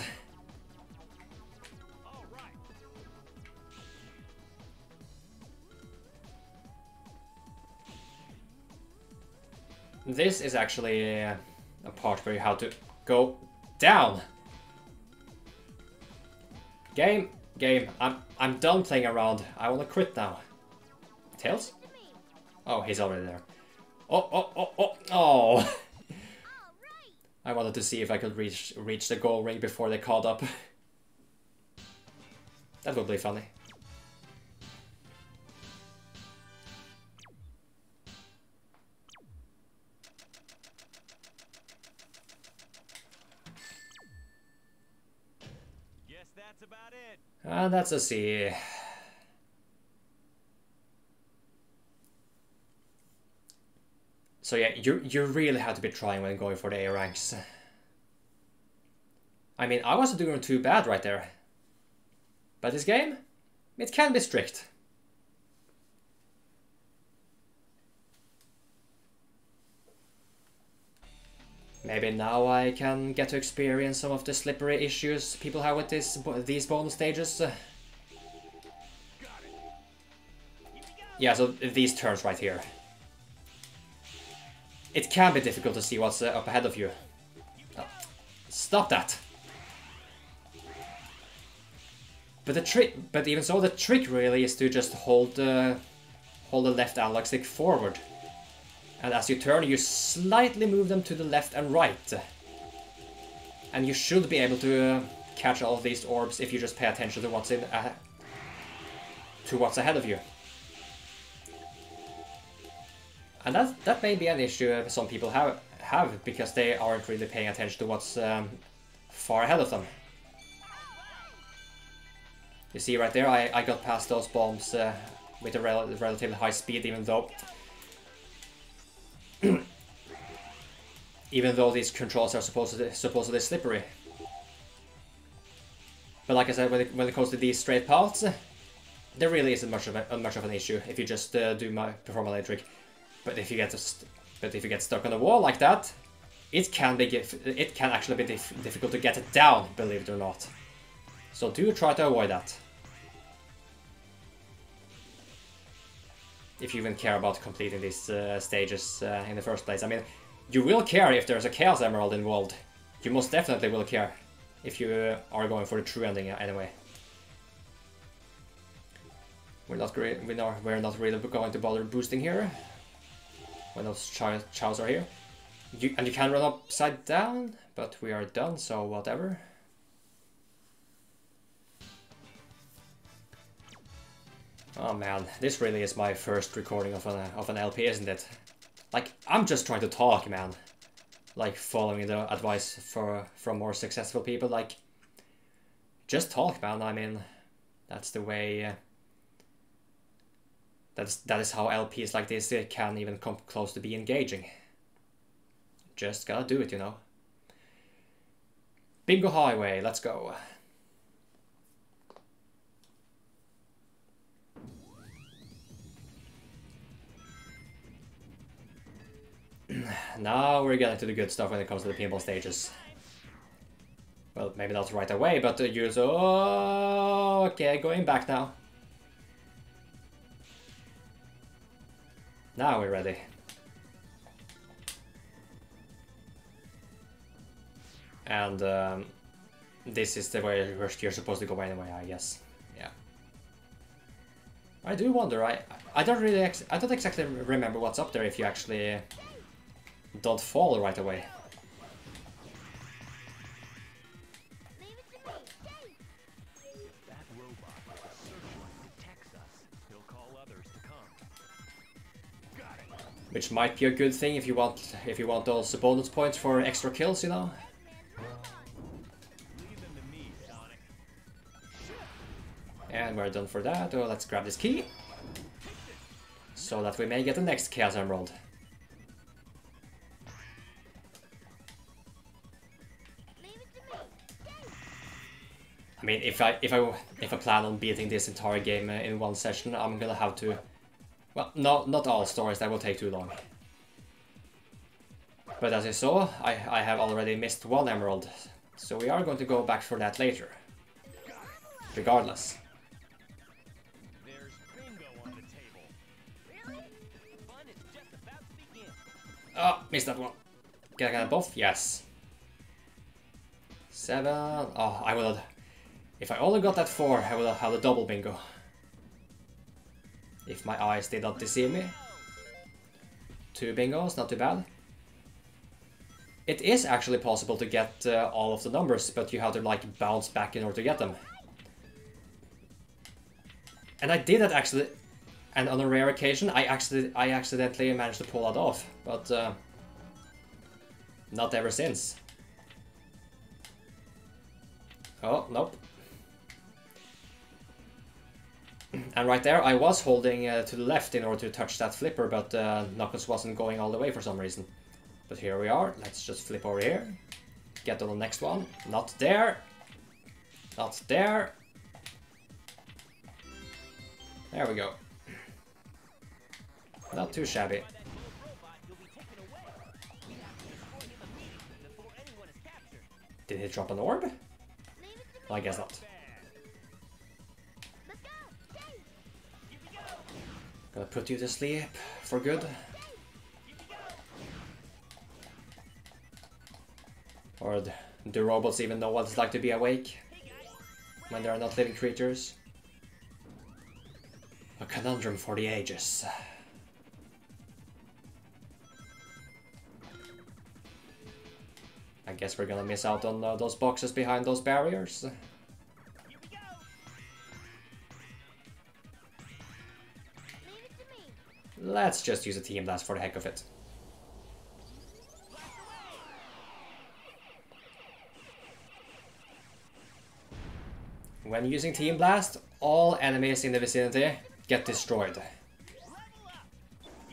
This is actually a part where you have to go down. Game, I'm done playing around. I wanna quit now. Tails? Oh, he's already there. Oh, oh, oh, oh, oh! I wanted to see if I could reach the goal ring before they caught up. That would be funny. Guess that's about it. And that's a C. So yeah, you really have to be trying when going for the A ranks. I mean, I wasn't doing too bad right there. But this game, it can be strict. Maybe now I can get to experience some of the slippery issues people have with these bonus stages. Yeah, so these turns right here. It can be difficult to see what's up ahead of you. Oh, stop that! But even so, the trick really is to just hold the left analog stick forward. And as you turn, you slightly move them to the left and right. And you should be able to catch all of these orbs if you just pay attention to what's ahead of you. And that may be an issue some people have because they aren't really paying attention to what's far ahead of them. You see right there, I got past those bombs with a relatively high speed, even though these controls are supposedly slippery. But like I said, when it comes to these straight paths, there really isn't much of an issue if you just perform a lane trick. But if you get stuck on a wall like that, it can actually be difficult to get it down, believe it or not. So do try to avoid that. If you even care about completing these stages in the first place. I mean, you will care if there's a Chaos Emerald involved. You most definitely will care if you are going for the true ending anyway. We're not really going to bother boosting here when those chows are here. And you can run upside down, but we are done, so whatever. Oh man, this really is my first recording of an LP, isn't it? Like, I'm just trying to talk, man. Like, following the advice from more successful people, like, just talk, man. I mean, that's the way. That is how LPs like this can even come close to be engaging. Just gotta do it, you know. Bingo Highway, let's go. Now we're getting to the good stuff when it comes to the pinball stages. Well, maybe not right away, but use... Oh, okay, going back now. Now we're ready. And this is the way you're supposed to go anyway, I guess. Yeah. I do wonder. I don't exactly remember what's up there if you actually don't fall right away. That robot with a searchlight detects us. He'll call others to come. Got it. Which might be a good thing if you want those bonus points for extra kills, you know. Leave them to me, Sonic. And we're done for that. Oh, let's grab this key so that we may get the next Chaos Emerald. I mean, if I plan on beating this entire game in one session, I'm gonna have to. Well, not all stories, that will take too long. But as you saw, I have already missed one emerald, so we are going to go back for that later. Regardless. There's bingo on the table. Really? The fun is just about to begin. Oh, missed that one. Can I get both? Yes. 7. Oh, I would have. If I only got that 4, I would have had a double bingo. If my eyes did not deceive me. 2 bingos, not too bad. It is actually possible to get all of the numbers, but you have to like bounce back in order to get them. And I did that actually, and on a rare occasion I accidentally managed to pull that off, but not ever since. Oh, nope. And right there, I was holding to the left in order to touch that flipper, but Knuckles wasn't going all the way for some reason. But here we are. Let's just flip over here. Get on the next one. Not there. Not there. There we go. Not too shabby. Did he drop an orb? Well, I guess not. Gonna put you to sleep for good. Or do robots even know what it's like to be awake when they are not living creatures? A conundrum for the ages. I guess we're gonna miss out on those boxes behind those barriers. Let's just use a Team Blast for the heck of it. When using Team Blast, all enemies in the vicinity get destroyed.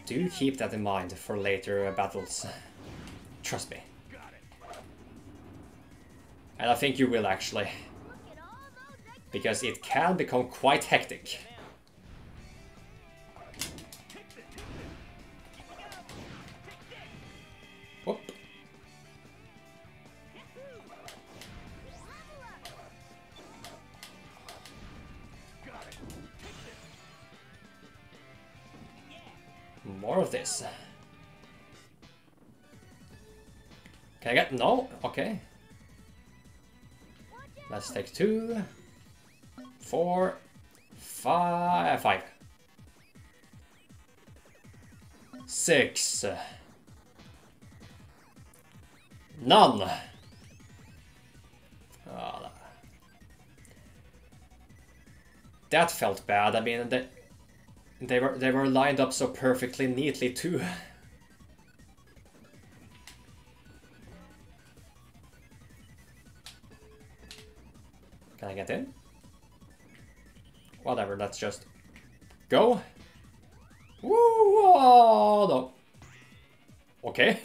Do keep that in mind for later battles. Trust me. And I think you will actually. Because it can become quite hectic. Whoop. More of this. Can I get... No? Okay. Let's take 2, 4, 5, 6. None. Oh, that felt bad. I mean, they were lined up so perfectly neatly too. Can I get in? Whatever, let's just go. Woo! Oh, no. Okay.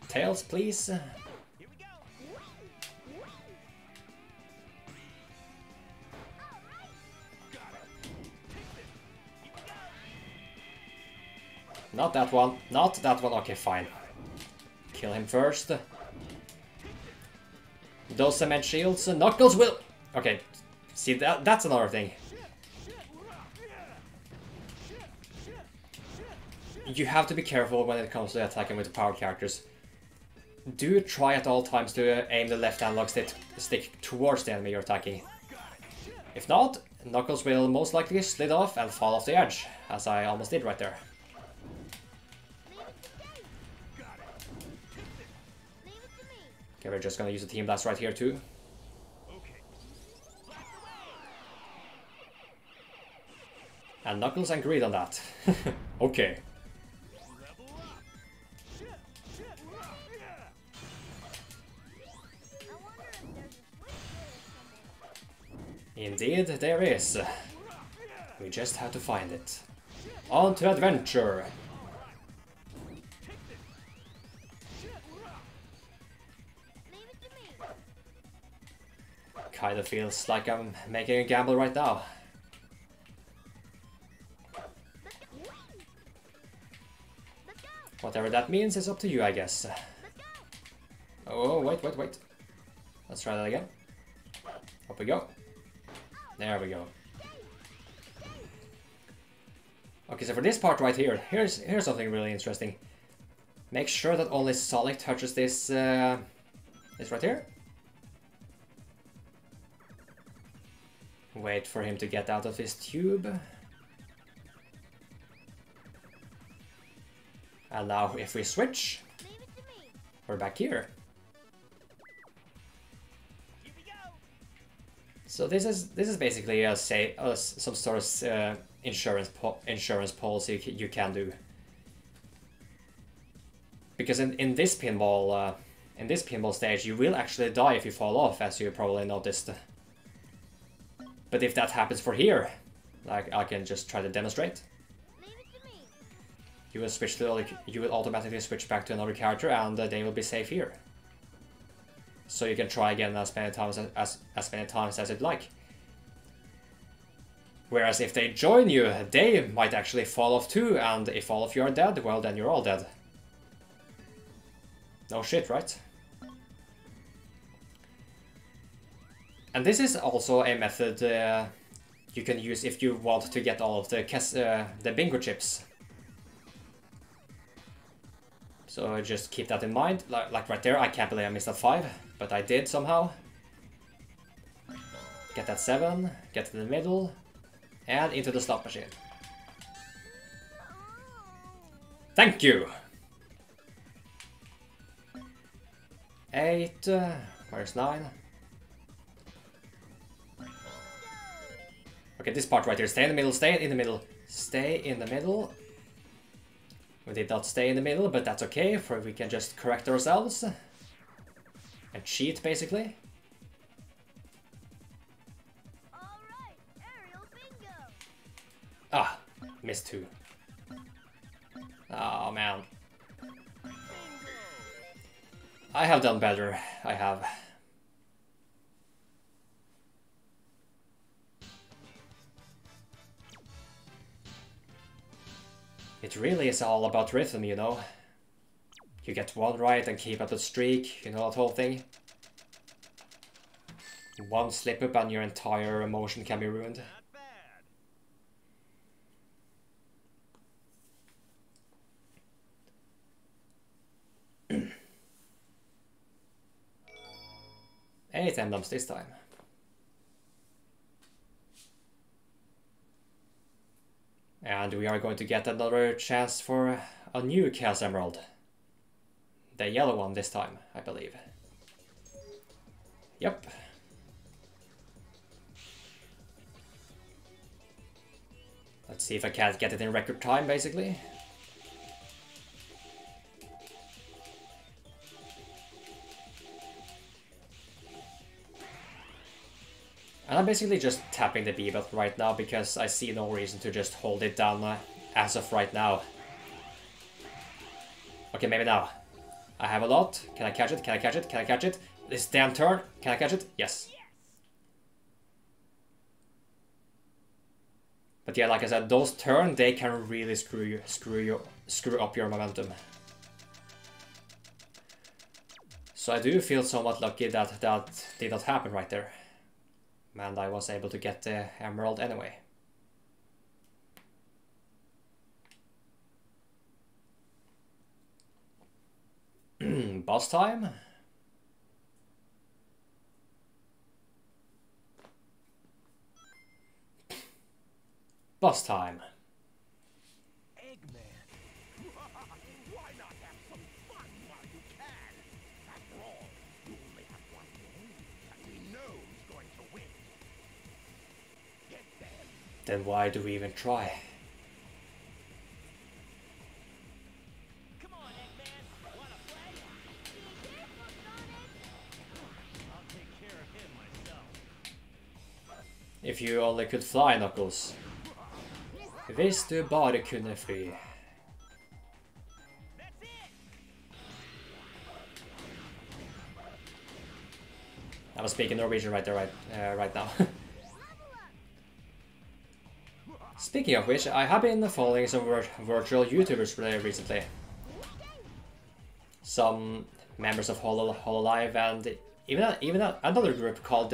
Tails, please. Not that one. Not that one. Okay, fine. Kill him first. Those cement shields. Knuckles will... Okay. See, that's another thing. You have to be careful when it comes to attacking with the powered characters. Do try at all times to aim the left analog stick towards the enemy you're attacking. If not, Knuckles will most likely slid off and fall off the edge, as I almost did right there. Okay, we're just gonna use a Team Blast right here too. And Knuckles agreed on that. Okay. Indeed, there is. We just have to find it. On to adventure! Kinda feels like I'm making a gamble right now. Whatever that means is up to you, I guess. Oh, wait. Let's try that again. Up we go. There we go. Okay, so for this part right here, here's something really interesting. Make sure that only Sonic touches this right here. Wait for him to get out of his tube. And now if we switch, Leave it to me. we're back here. Here we go. So this is basically a some sort of insurance policy you can do. Because in this pinball stage, you will actually die if you fall off, as you probably noticed. But if that happens for here, like I can just try to demonstrate, Leave it to me. you will automatically switch back to another character, and they will be safe here. So you can try again as many times as you'd like. Whereas if they join you, they might actually fall off too, and if all of you are dead, well then you're all dead. No shit, right? And this is also a method you can use if you want to get all of the bingo chips. So just keep that in mind. Like right there, I can't believe I missed that 5, but I did somehow. Get that 7, get to the middle, and into the slot machine. Thank you! 8, where's 9? Okay, this part right here, stay in the middle, stay in the middle, stay in the middle. We did not stay in the middle, but that's okay, for we can just correct ourselves. And cheat, basically. Alright, aerial bingo. Ah, missed 2. Oh man. I have done better, I have. It really is all about rhythm, you know. You get one right and keep up the streak, you know that whole thing. One slip up and your entire emotion can be ruined. Not bad. 8 emblems this time. And we are going to get another chance for a new Chaos Emerald. The yellow one this time, I believe. Yep. Let's see if I can't get it in record time, basically. And I'm basically just tapping the B button right now because I see no reason to just hold it down as of right now. Okay, maybe now. I have a lot. Can I catch it? Can I catch it? Can I catch it? This damn turn. Can I catch it? Yes. But yeah, like I said, those turns, they can really screw up your momentum. So I do feel somewhat lucky that that did not happen right there. And I was able to get the emerald anyway. Boss time? Boss time. Eggman. Why not have some fun while you can? After all, you only have one game, and we know who's going to win. Get them. Then why do we even try? Come on, Eggman. Wanna play? Be careful, Sonic. I'll take care of him myself. If you only could fly, Knuckles. Hvis du bare kunne fly. That's it. I was speaking Norwegian right there, right now. Speaking of which, I have been following some virtual YouTubers recently. Some members of Hololive and even another group called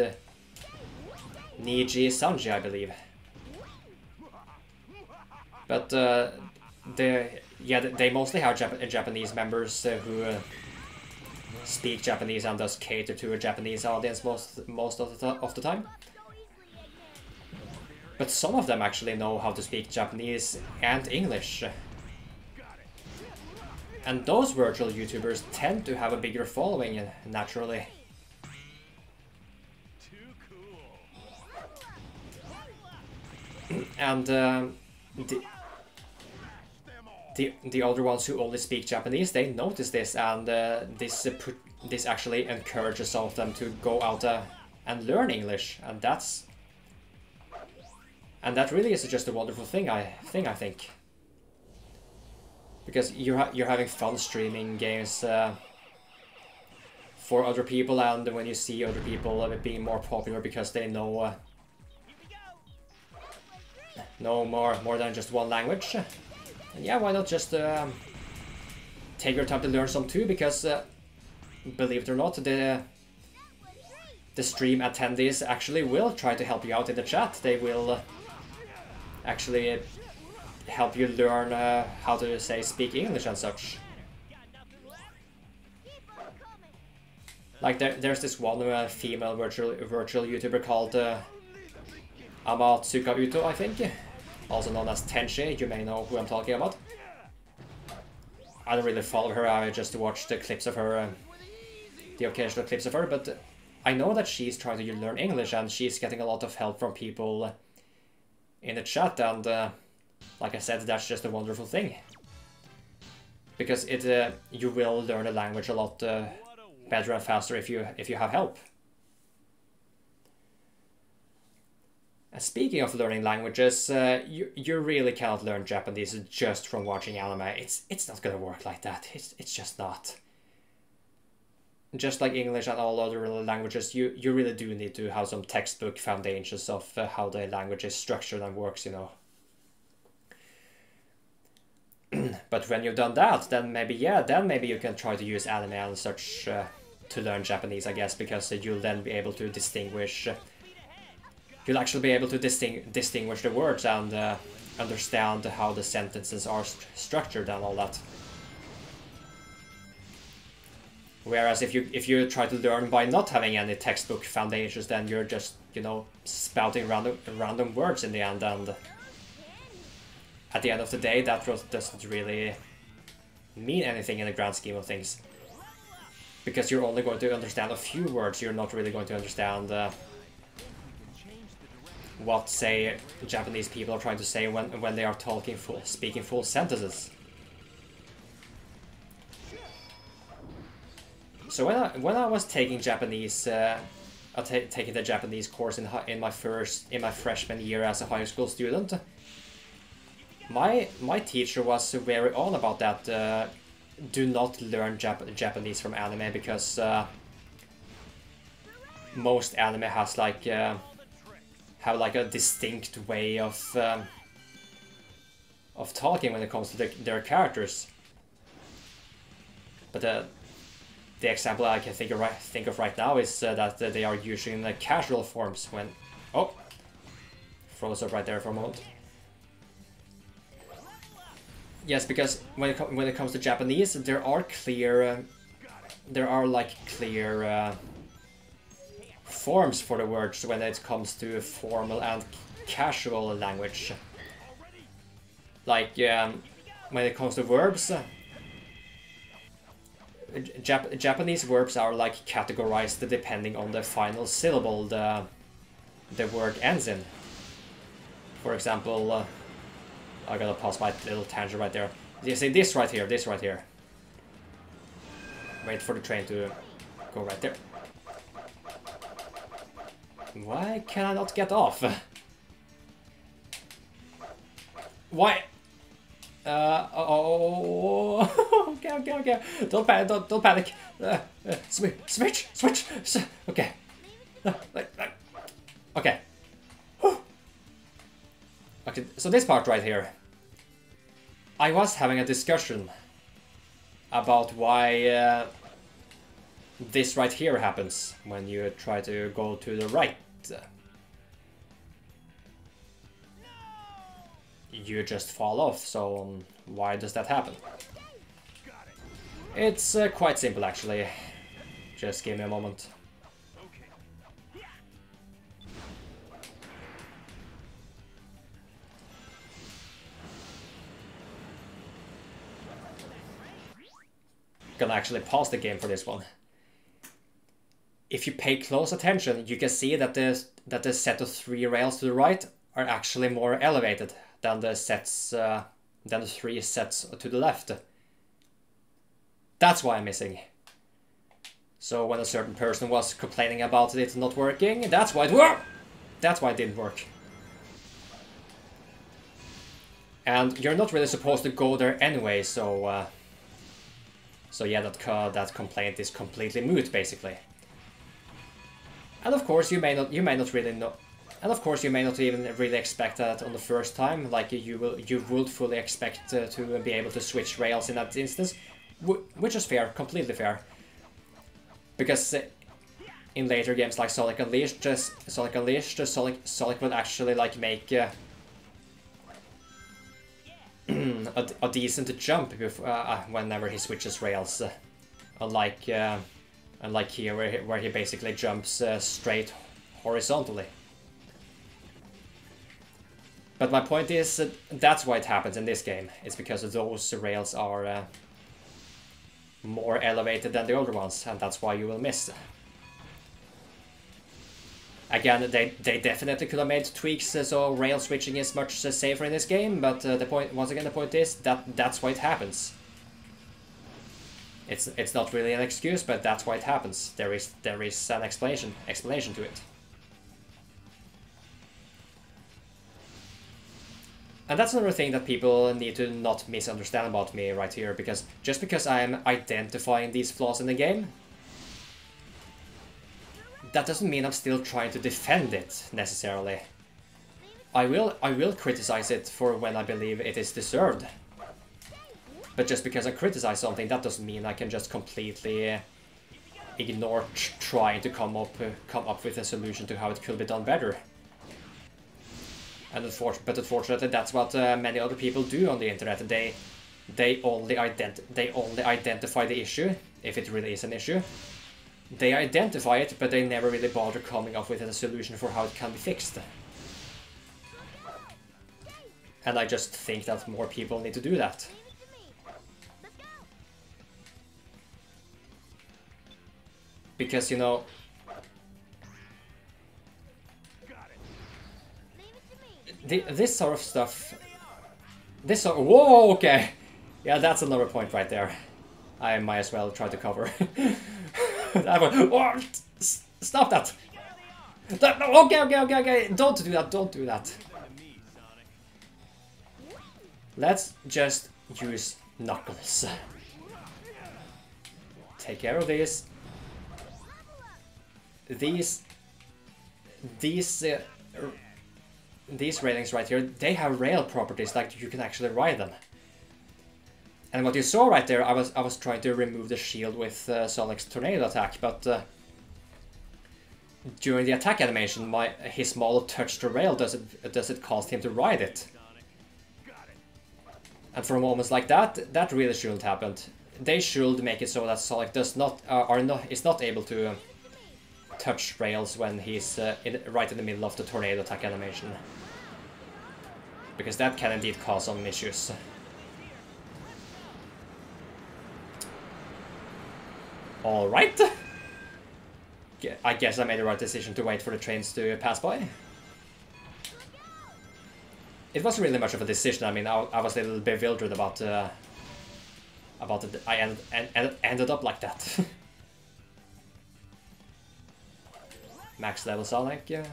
Niji Sanji, I believe. But they mostly have Japanese members who speak Japanese and thus cater to a Japanese audience most of the time. So easily, Eggman. But some of them actually know how to speak Japanese and English. And those virtual YouTubers tend to have a bigger following, naturally. And the other ones who only speak Japanese, they notice this, and this actually encourages some of them to go out and learn English, and that really is just a wonderful thing. I think, because you're having fun streaming games for other people, and when you see other people being more popular because they know more than just one language. And yeah, why not just take your time to learn some too, because believe it or not, the stream attendees actually will try to help you out in the chat. They will actually help you learn how to speak English and such. Like there's this one female virtual YouTuber called Amatsuka Uto, I think, also known as Tenshi. You may know who I'm talking about. I don't really follow her, I just watch the clips of her, the occasional clips of her, but I know that she's trying to learn English, and she's getting a lot of help from people in the chat, and like I said, that's just a wonderful thing. Because you will learn a language a lot better and faster if you have help. And speaking of learning languages, you really cannot learn Japanese just from watching anime. It's not gonna work like that. It's just not. Just like English and all other languages, you really do need to have some textbook foundations of how the language is structured and works, you know. But when you've done that, then maybe you can try to use anime and such to learn Japanese, I guess, because you'll then be able to distinguish. You'll actually be able to distinguish the words and understand how the sentences are structured and all that. Whereas if you try to learn by not having any textbook foundations, then you're just, you know, spouting random words in the end, and at the end of the day, that doesn't really mean anything in the grand scheme of things. Because you're only going to understand a few words, you're not really going to understand what, say, Japanese people are trying to say when they are speaking full sentences. So when I was taking Japanese, taking the Japanese course in my freshman year as a high school student, my teacher was very on about that. Do not learn Japanese from anime, because most anime has have like a distinct way of talking when it comes to their characters. But the example I can think of right now is that they are usually in the casual forms when... Oh! Froze up right there for a moment. Yes, because when it comes to Japanese, there are clear... clear forms for the words when it comes to formal and casual language. Like, when it comes to verbs... Japanese verbs are like categorized depending on the final syllable the word ends in. For example, I gotta pause my little tangent right there. You see this right here, this right here. Wait for the train to go right there. Why can I not get off? Why? Oh, okay. Don't panic. Switch. Okay. Okay. Okay, so this part right here. I was having a discussion about why this right here happens when you try to go to the right. You just fall off, so why does that happen? It's quite simple, actually. Just give me a moment. gonna actually pause the game for this one. If you pay close attention, you can see that the set of 3 rails to the right are actually more elevated than the 3 sets to the left. That's why I'm missing. So when a certain person was complaining about it not working, that's why it worked. That's why it didn't work. And you're not really supposed to go there anyway, so yeah, that complaint is completely moot, basically. And of course, you may not really know. And of course, you may not even really expect that on the first time. Like you would fully expect to be able to switch rails in that instance, which is fair, completely fair. Because in later games like Sonic Unleashed, Sonic would actually like make a decent jump whenever he switches rails, unlike here where he basically jumps straight horizontally. But my point is that's why it happens in this game. It's because those rails are more elevated than the other ones, and that's why you will miss. Again, they definitely could have made tweaks so rail switching is much safer in this game, but the point is that that's why it happens. It's not really an excuse, but that's why it happens. There is an explanation to it. And that's another thing that people need to not misunderstand about me right here, because just because I'm identifying these flaws in the game, that doesn't mean I'm still trying to defend it, necessarily. I will criticize it for when I believe it is deserved. But just because I criticize something, that doesn't mean I can just completely ignore trying to come up with a solution to how it could be done better. And unfortunately, that's what many other people do on the internet. They only identify the issue, if it really is an issue. They identify it, but they never really bother coming up with a solution for how it can be fixed. And I just think that more people need to do that. Because, you know, this sort of stuff... Whoa, okay! Yeah, that's another point right there. I might as well try to cover. Oh, stop that! No, okay. Don't do that. Let's just use Knuckles. Take care of this. These railings right here, they have rail properties, like you can actually ride them. And what you saw right there, I was trying to remove the shield with Sonic's tornado attack, but during the attack animation, his model touched the rail. Does it cost him to ride it? And for moments like that, that really shouldn't happen. They should make it so that Sonic is not able to touch rails when he's right in the middle of the tornado attack animation, because that can indeed cause some issues. Alright. I guess I made the right decision to wait for the trains to pass by. It wasn't really much of a decision. I mean, I was a little bewildered about it. I ended up like that. Max level Sonic, yeah.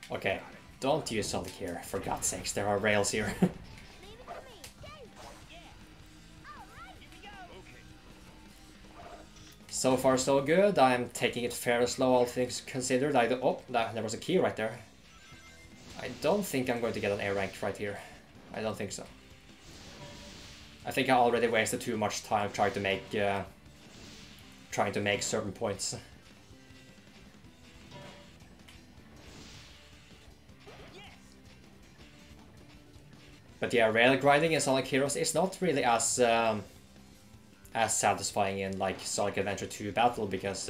Okay, don't use Sonic here, for God's sakes, there are rails here. So far so good, I'm taking it fairly slow, all things considered. Oh, there was a key right there. I don't think I'm going to get an A rank right here. I don't think so. I think I already wasted too much time trying to make certain points. But yeah, rail grinding in Sonic Heroes is not really as satisfying in like Sonic Adventure 2 Battle, because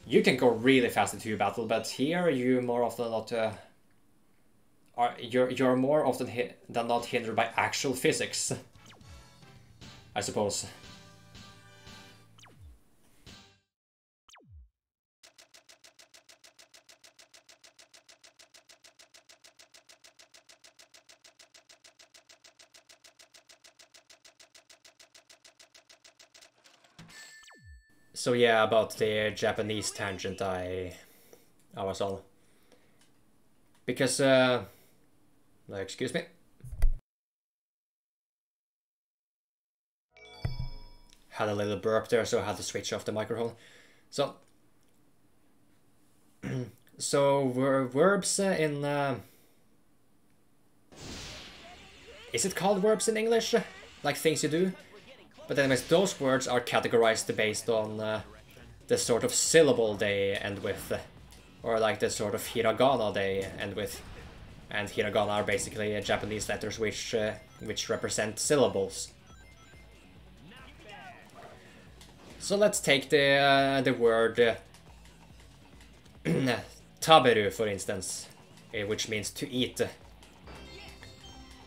you can go really fast in 2 Battle, but here you more often than not you're more often than not hindered by actual physics, I suppose. So yeah, about the Japanese tangent I was on. Because, excuse me. Had a little burp there, so I had to switch off the microphone. So, verbs in... is it called verbs in English? Like things you do? But anyways, those words are categorized based on the sort of syllable they end with. Or like the sort of hiragana they end with. And hiragana are basically Japanese letters which represent syllables. So let's take the word taberu, for instance, which means to eat.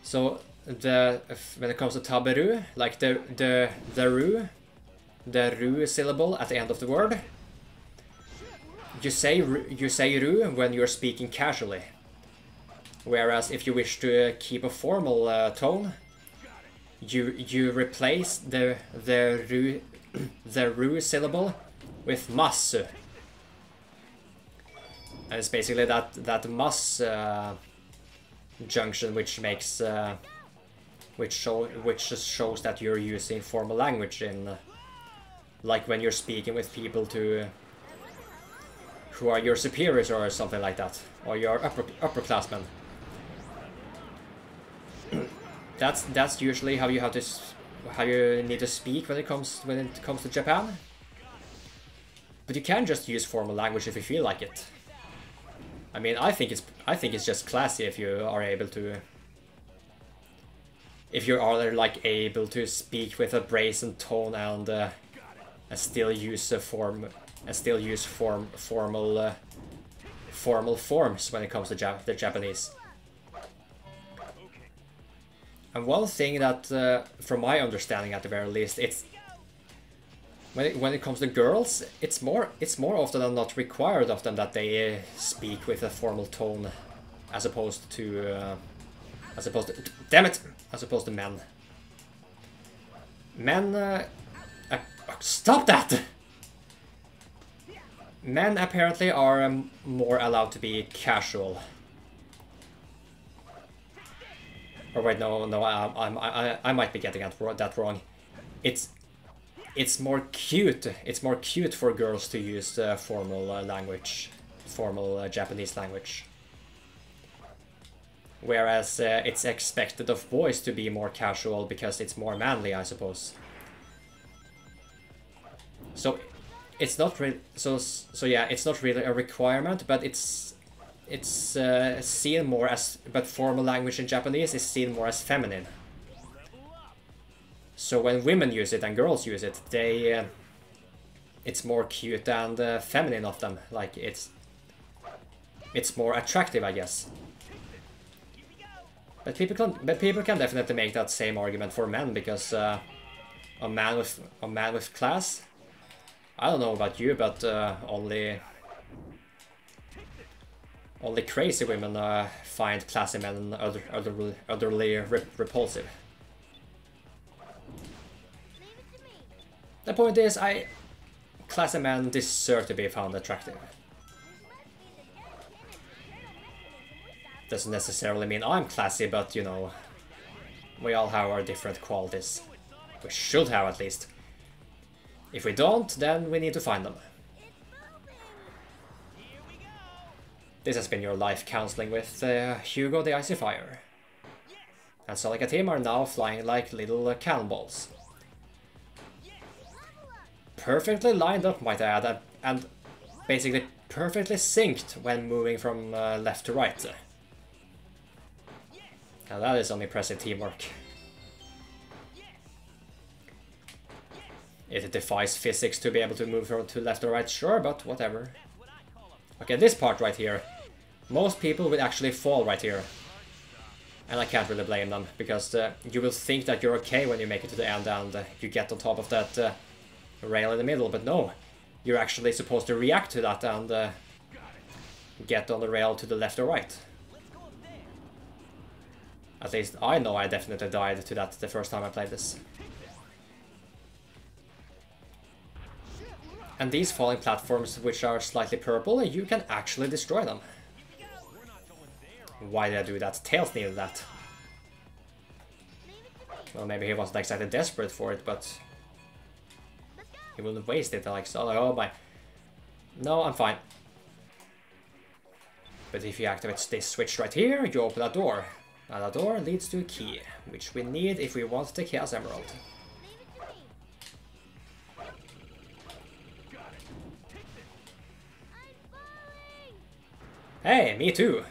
So when it comes to taberu, like the ru syllable at the end of the word, you say ru when you're speaking casually. Whereas if you wish to keep a formal tone, you replace the ru syllable with masu. And it's basically that mas junction which makes which just shows that you're using formal language in like when you're speaking with people who are your superiors or something like that, or your upperclassmen. That's usually how you need to speak when it comes to Japan. But you can just use formal language if you feel like it. I mean, I think it's just classy if you are able to. If you are like able to speak with a brazen tone and still use formal forms when it comes to the Japanese. And one thing that, from my understanding at the very least, it's when it comes to girls, it's more often than not required of them that they speak with a formal tone, as opposed to men. Men, stop that! Men apparently are more allowed to be casual. Or wait, no, I might be getting that wrong. It's more cute. It's more cute for girls to use formal language, formal Japanese language. Whereas it's expected of boys to be more casual because it's more manly, I suppose. So it's not really so yeah, it's not really a requirement, but it's seen more as, but formal language in Japanese is seen more as feminine. So when women use it and girls use it, it's more cute and feminine of them. Like it's more attractive, I guess. But people can definitely make that same argument for men, because a man with class. I don't know about you, but only crazy women find classy men utterly repulsive. The point is, classy men deserve to be found attractive. Doesn't necessarily mean I'm classy, but you know, we all have our different qualities. We should have, at least. If we don't, then we need to find them. This has been your life counseling with Hugo the Icy Fire. And Sonic and Tim are now flying like little cannonballs. Perfectly lined up, might I add, and basically perfectly synced when moving from left to right. Now that is some impressive teamwork. It defies physics to be able to move from to left or right, sure, but whatever. Okay, this part right here. Most people would actually fall right here. And I can't really blame them, because you will think that you're okay when you make it to the end and you get on top of that rail in the middle, but no. You're actually supposed to react to that and get on the rail to the left or right. At least I know I definitely died to that the first time I played this. And these falling platforms, which are slightly purple, you can actually destroy them. Why did I do that? Tails needed that. Well, maybe he wasn't exactly desperate for it, but he wouldn't waste it like so. Like, oh my. No, I'm fine. But if you activate this switch right here, you open a door. And that door leads to a key, which we need if we want the Chaos Emerald. Hey, me too.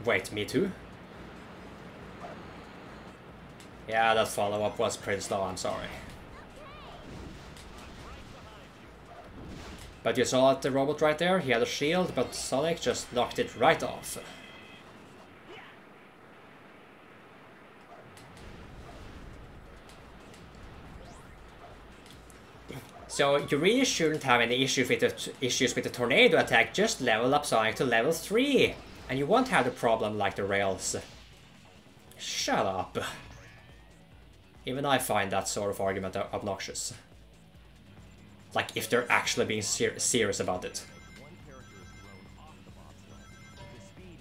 Wait, me too? Yeah, that follow-up was pretty slow, I'm sorry. But you saw the robot right there, he had a shield, but Sonic just knocked it right off. So you really shouldn't have any issues with the tornado attack, just level up Sonic to level 3. And you won't have the problem like the rails. Shut up. Even I find that sort of argument obnoxious. Like, if they're actually being serious about it.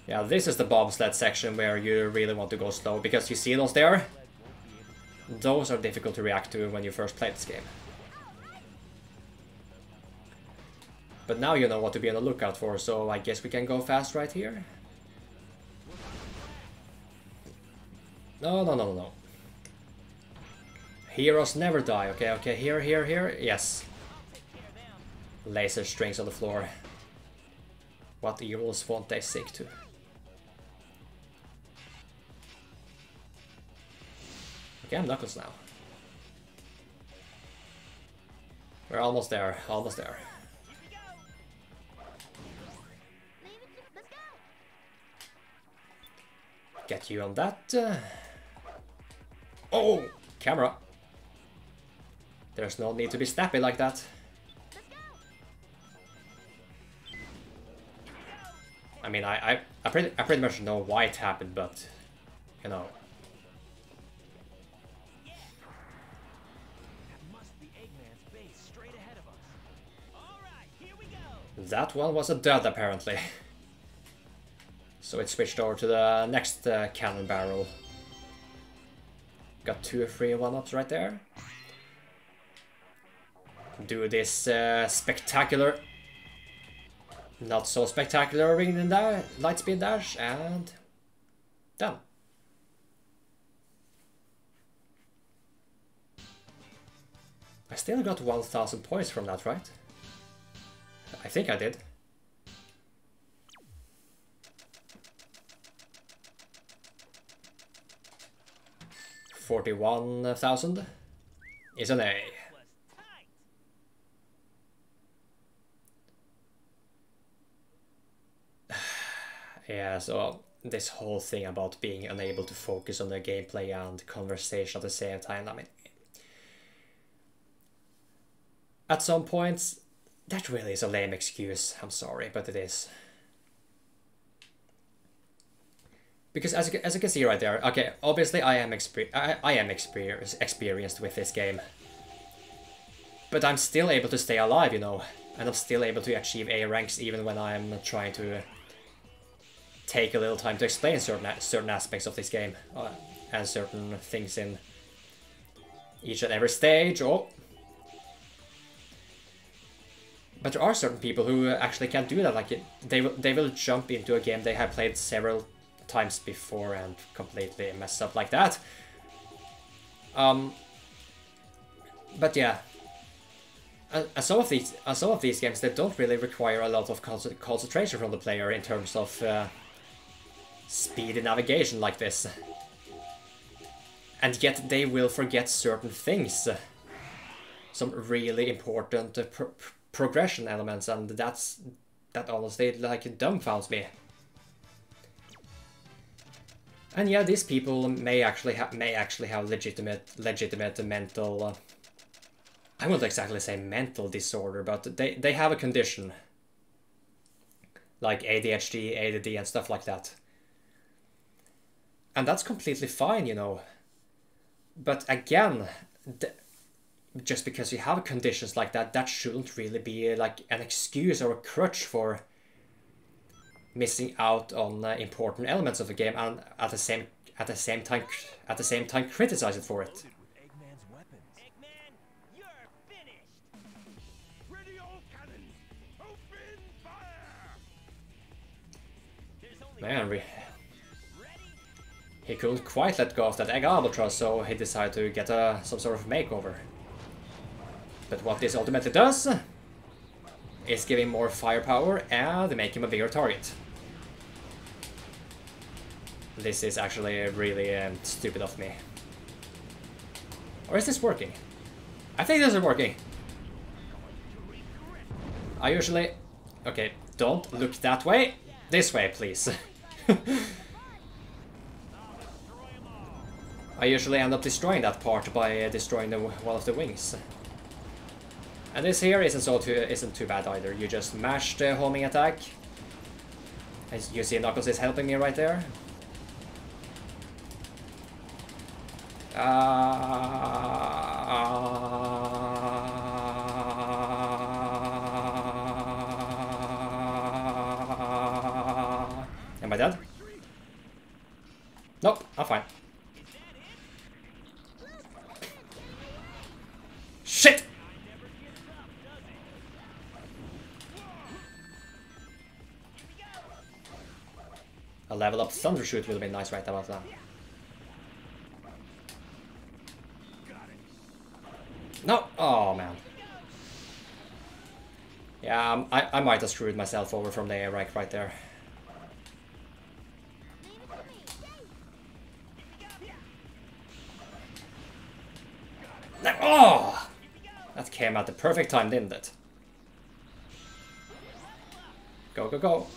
Yeah, this is the Bobsled section where you really want to go slow, because you see those there? Those are difficult to react to when you first play this game. But now you know what to be on the lookout for, so I guess we can go fast right here. No. Heroes never die. Okay, here. Yes. Laser strings on the floor. What evils won't they seek to? Okay, I'm Knuckles now. We're almost there, Get you on that. Oh, camera. There's no need to be snappy like that. I mean, I pretty much know why it happened, but you know. That one was a dud, apparently. So it switched over to the next cannon barrel. Got 2 free 1-ups right there. Do this spectacular, not so spectacular ring in there, light speed dash, and done. I still got 1000 points from that, right? I think I did. $41,000 is an A. Yeah, so this whole thing about being unable to focus on the gameplay and conversation at the same time, I mean, at some points, that really is a lame excuse. I'm sorry, but it is. Because as you can see right there, okay, obviously I am experienced with this game. But I'm still able to stay alive, you know, and I'm still able to achieve A ranks even when I'm trying to take a little time to explain certain aspects of this game and certain things in each and every stage. Oh. But there are certain people who actually can't do that. Like they will jump into a game they have played several times before and completely mess up like that. But yeah, some of these games, they don't really require a lot of concentration from the player in terms of speedy navigation like this, and yet they will forget certain things, some really important progression elements, and that's that honestly like dumbfounds me. And yeah, these people may actually have legitimate mental. I won't exactly say mental disorder, but they have a condition like ADHD, ADD, and stuff like that. And that's completely fine, you know. But again, just because you have conditions like that, that shouldn't really be like an excuse or a crutch for missing out on important elements of the game, and at the same time criticize it for it. Eggman, you're finished. Ready all cannons! Open fire! There's only Man, ready. he couldn't quite let go of that egg albatross, so he decided to get some sort of makeover. But what this ultimately does is give him more firepower and make him a bigger target. This is actually really stupid of me. Or is this working? I think this is working. I usually... Okay, don't look that way. This way, please. I usually end up destroying that part by destroying one of the wings. And this here isn't too bad either. You just mash the homing attack. As you see, Knuckles is helping me right there. Am I dead? Nope, I'm fine. Shit! A level up Thunder Shoot would have been nice right about now. No! Oh, man. Yeah, I might have screwed myself over from the air right there. Oh! That came at the perfect time, didn't it? Go, go, go.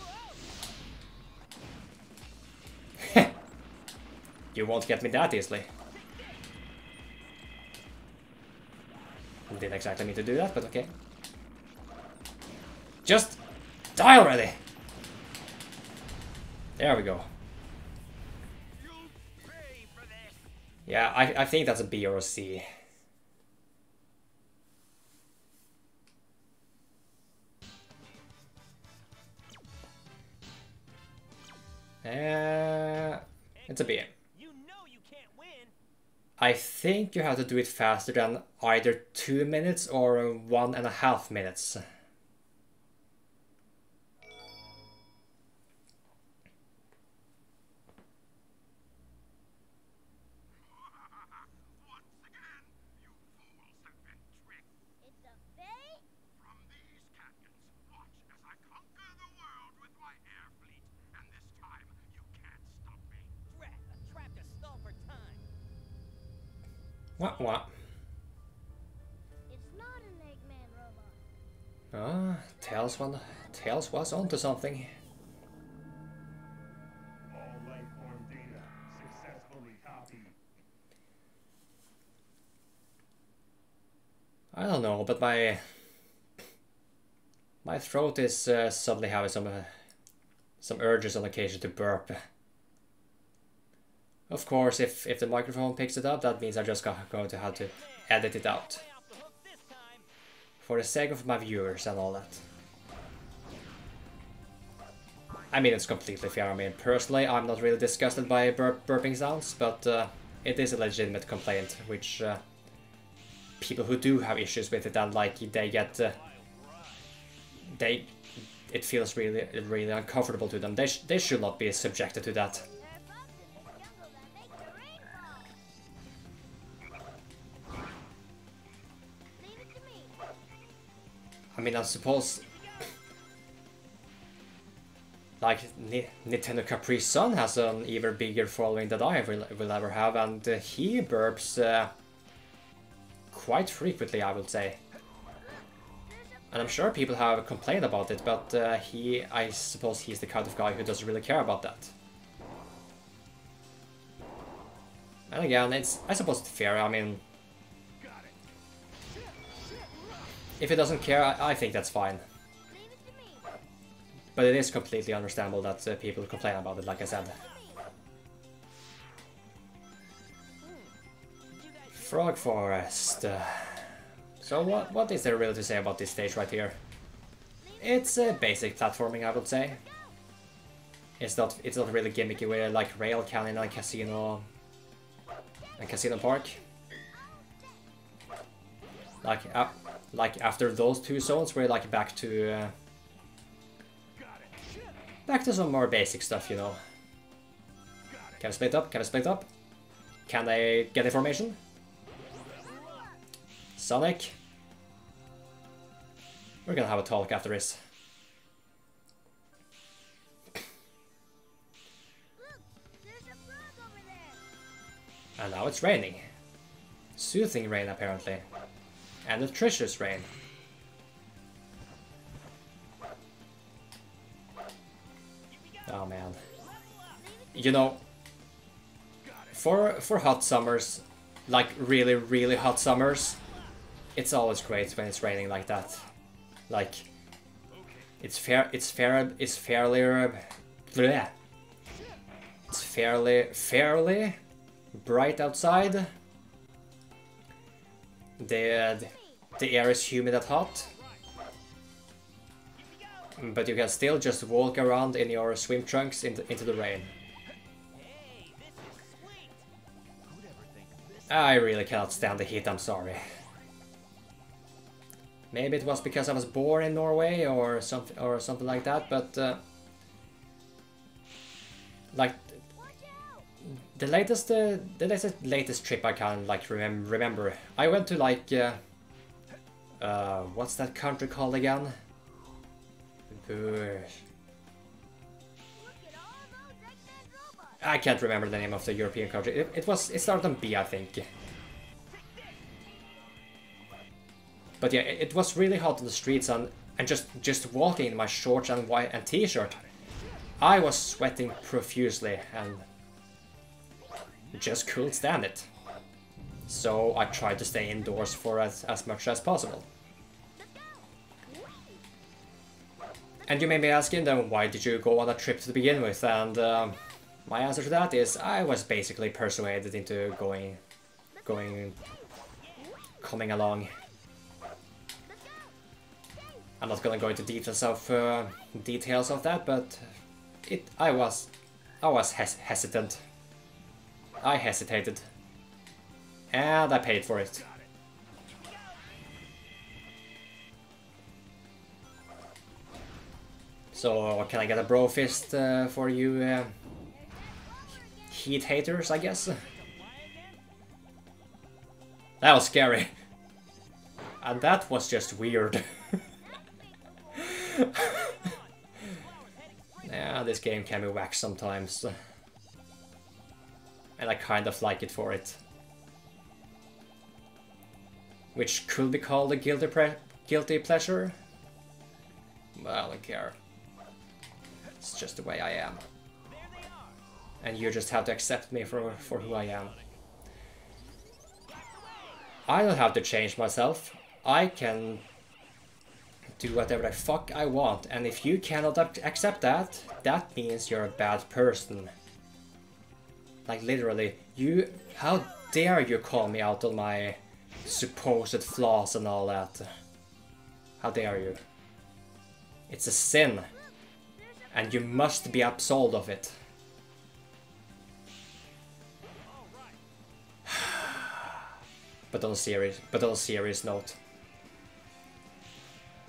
You won't get me that easily. Didn't exactly mean to do that, but okay. Just die already! There we go. Yeah, I think that's a B or a C. It's a B. You know you can't win. I think you have to do it faster than either 2 minutes or 1.5 minutes. Once again, you fools have been tricked. It's a bait? From these canyons, watch as I conquer the world with my air fleet. And this time, you can't stop me. Drat, a trap to stall for time. What? What? It's not an Eggman robot. Ah, Tails was onto something. All life form data successfully copied. I don't know, but my throat is suddenly having some urges on occasion to burp. Of course, if the microphone picks it up, that means I'm just going to have to edit it out. Way off the hook this time. For the sake of my viewers and all that. I mean, it's completely fair. I mean, personally, I'm not really disgusted by burping sounds, but it is a legitimate complaint, which people who do have issues with it and like they get... it feels really uncomfortable to them. They should not be subjected to that. There are bugs in this jungle that make the rainbow. Leave it to me. I mean, I suppose... Like, Nintendo Capri Sun has an even bigger following than I will ever have, and he burps quite frequently, I would say. And I'm sure people have complained about it, but I suppose he's the kind of guy who doesn't really care about that. And again, I suppose it's fair. I mean, if he doesn't care, I think that's fine. But it is completely understandable that people complain about it, like I said. Frog Forest. So what is there really to say about this stage right here? It's a basic platforming, I would say. It's not really gimmicky with like Rail Canyon and Casino Park. Like after those two zones, we're like back to some more basic stuff, you know. Can I split up? Can I split up? Can I get information? Sonic. We're gonna have a talk after this. And now it's raining. Soothing rain, apparently. And nutritious rain. Oh man. You know, for hot summers, like really, really hot summers, it's always great when it's raining like that. Like, it's fairly bright outside. The air is humid and hot, but you can still just walk around in your swim trunks into the rain. I really cannot stand the heat, I'm sorry. Maybe it was because I was born in Norway or something like that, but like the latest trip I can like remember, I went to like what's that country called again? I can't remember the name of the European country. It started on B, I think. But yeah, it was really hot on the streets, and just walking in my shorts and t-shirt, I was sweating profusely and just couldn't stand it. So I tried to stay indoors for as much as possible. And you may be asking, then why did you go on a trip to begin with? And my answer to that is I was basically persuaded into coming along. I'm not gonna go into details of that, but I was hesitant. I hesitated, and I paid for it. So can I get a bro fist for you heat haters, I guess? That was scary. And that was just weird. Yeah, this game can be whack sometimes. And I kind of like it for it. Which could be called a guilty pleasure. But I don't care. It's just the way I am. And you just have to accept me for who I am. I don't have to change myself. I can do whatever the fuck I want, and if you cannot accept that, that means you're a bad person. Like literally, how dare you call me out on my supposed flaws and all that? How dare you? It's a sin, and you must be absolved of it. But on a serious note,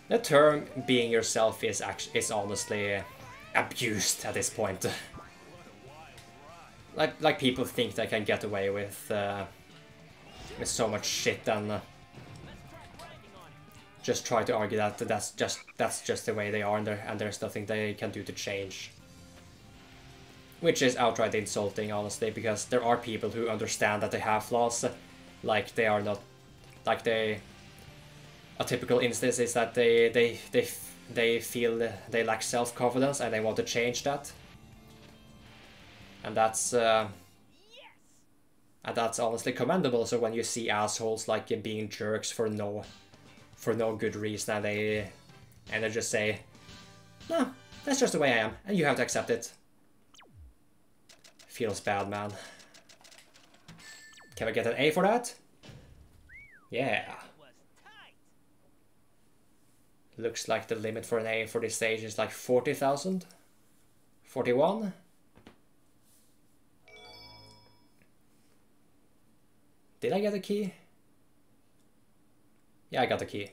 the term "being yourself" is honestly abused at this point. Like people think they can get away with so much shit and just try to argue that that's just the way they are, and there's nothing they can do to change. Which is outright insulting, honestly, because there are people who understand that they have flaws, like they are not, like they a typical instance is that they feel they lack self-confidence and they want to change that. And that's honestly commendable. So when you see assholes like being jerks for no good reason, and they just say, no, that's just the way I am, and you have to accept it. Feels bad, man. Can I get an A for that? Yeah. Looks like the limit for an A for this stage is like 40,000. 41. Did I get a key? Yeah, I got a key.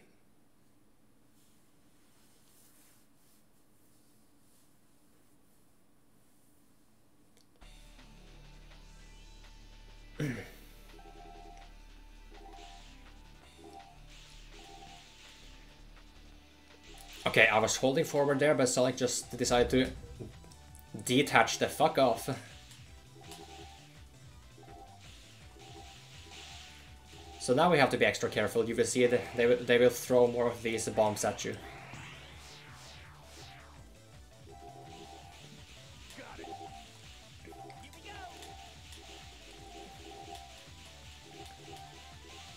Okay, I was holding forward there, but Sonic just decided to detach the fuck off. So now we have to be extra careful. You will see they will throw more of these bombs at you.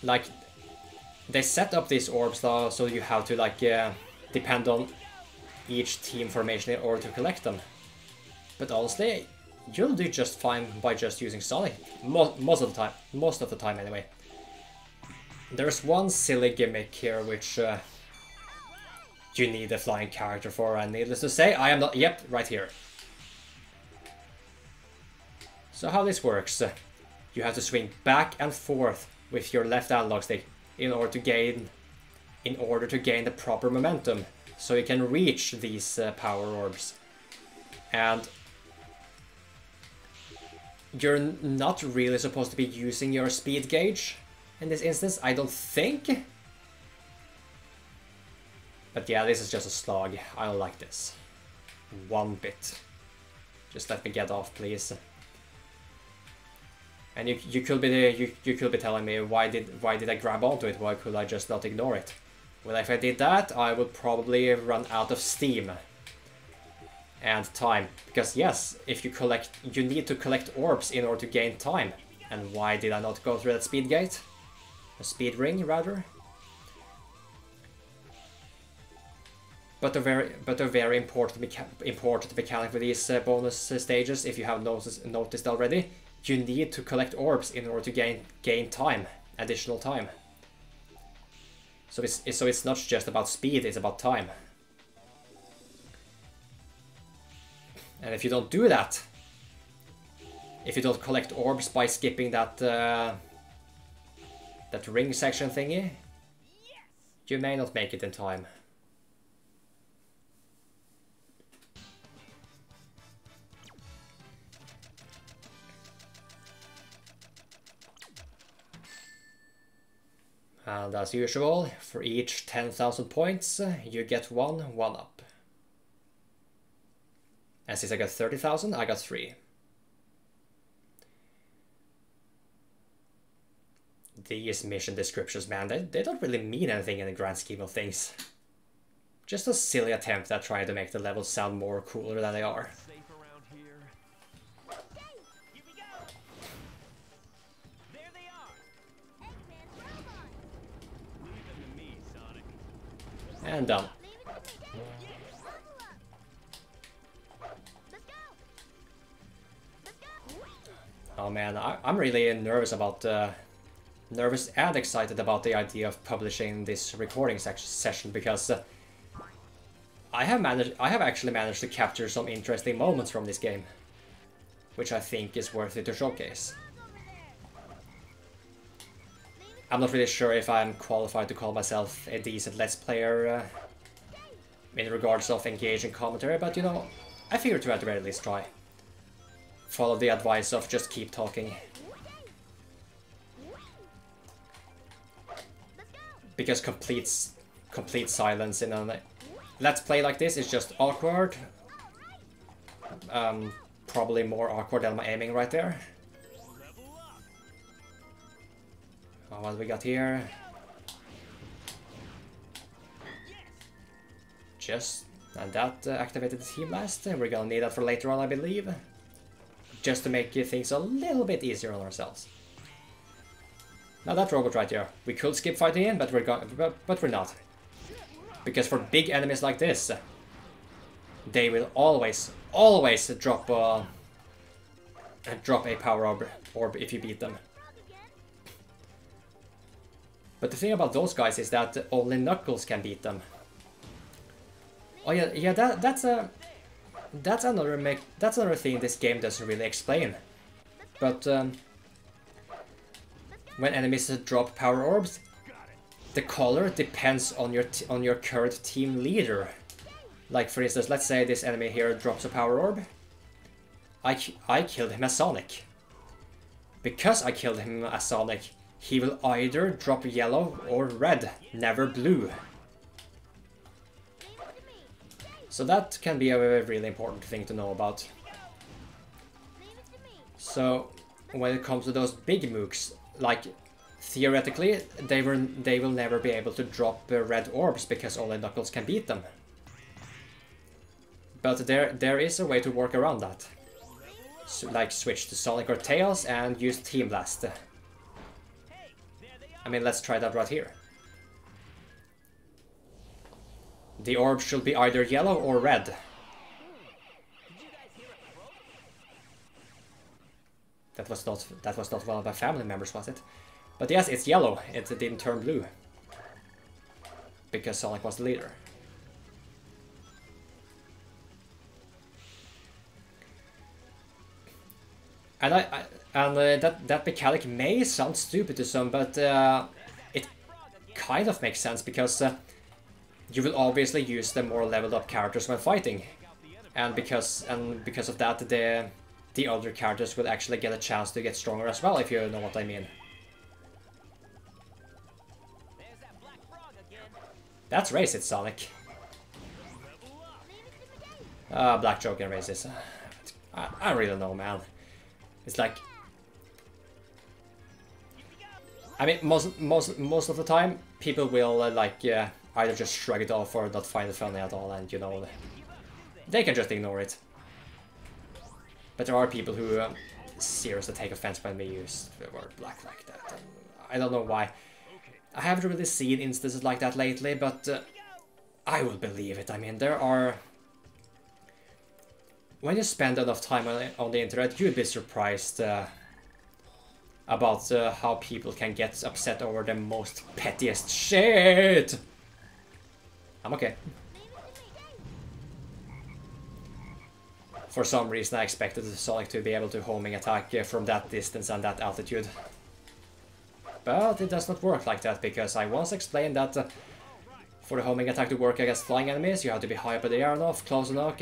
Like, they set up these orbs though, so you have to like depend on each team formation in order to collect them. But honestly, you'll do just fine by just using Sonic most of the time anyway. There's one silly gimmick here which you need a flying character for, and needless to say, I am not. Yep, right here. So how this works, you have to swing back and forth with your left analog stick in order to gain the proper momentum, so you can reach these power orbs. And you're not really supposed to be using your speed gauge in this instance, I don't think. But yeah, this is just a slog. I don't like this one bit. Just let me get off, please. And you could be telling me, why did I grab onto it? Why could I just not ignore it? Well, if I did that, I would probably run out of steam and time. Because yes, if you need to collect orbs in order to gain time. And why did I not go through that speed gate? A speed ring, rather. But a very important mechanic for these bonus stages, if you have noticed already, you need to collect orbs in order to gain time, additional time. So it's not just about speed, it's about time. And if you don't do that, if you don't collect orbs by skipping that that ring section thingy, you may not make it in time. And as usual, for each 10,000 points, you get one 1-up. And since I got 30,000, I got 3. These mission descriptions, man, they don't really mean anything in the grand scheme of things. Just a silly attempt at trying to make the levels sound more cooler than they are. And done. Oh man, I'm really nervous and excited about the idea of publishing this recording session, because I have actually managed to capture some interesting moments from this game, which I think is worth it to showcase. I'm not really sure if I'm qualified to call myself a decent Let's Player in regards of engaging commentary, but you know, I figured to at the very least try. Follow the advice of just keep talking. Because complete silence in a Let's Play like this is just awkward. Probably more awkward than my aiming right there. Oh, what do we got here? And that activated the Team Blast. We're gonna need that for later on, I believe. Just to make things a little bit easier on ourselves. Now that robot right there. We could skip fighting in, but we're not. Because for big enemies like this, they will always drop a power orb if you beat them. But the thing about those guys is that only Knuckles can beat them. Oh yeah, that's another thing this game doesn't really explain. But when enemies drop power orbs, the color depends on your current team leader. Like for instance, let's say this enemy here drops a power orb. I killed him as Sonic. Because I killed him as Sonic, he will either drop yellow or red, never blue. So that can be a really important thing to know about. So when it comes to those big mooks, like theoretically they will never be able to drop red orbs because only Knuckles can beat them. But there is a way to work around that. So, like switch to Sonic or Tails and use Team Blast. I mean, let's try that right here. The orb should be either yellow or red. That was not one of my family members, was it? But yes, it's yellow. It didn't turn blue. Because Sonic was the leader. And that mechanic may sound stupid to some, but it kind of makes sense because you will obviously use the more leveled up characters when fighting, and because of that, the other characters will actually get a chance to get stronger as well, if you know what I mean. That's racist, Sonic. Black joke and racist. I really don't know, man. It's like, I mean, most of the time, people will either just shrug it off or not find it funny at all, and you know, they can just ignore it. But there are people who seriously take offense when we use the word black like that. And I don't know why. I haven't really seen instances like that lately, but I will believe it. I mean, there are... When you spend enough time on the internet, you'd be surprised about how people can get upset over the most pettiest shit. I'm okay. For some reason I expected Sonic to be able to homing attack from that distance and that altitude. But it does not work like that, because I once explained that for the homing attack to work against flying enemies, you have to be high up in the air enough, close enough,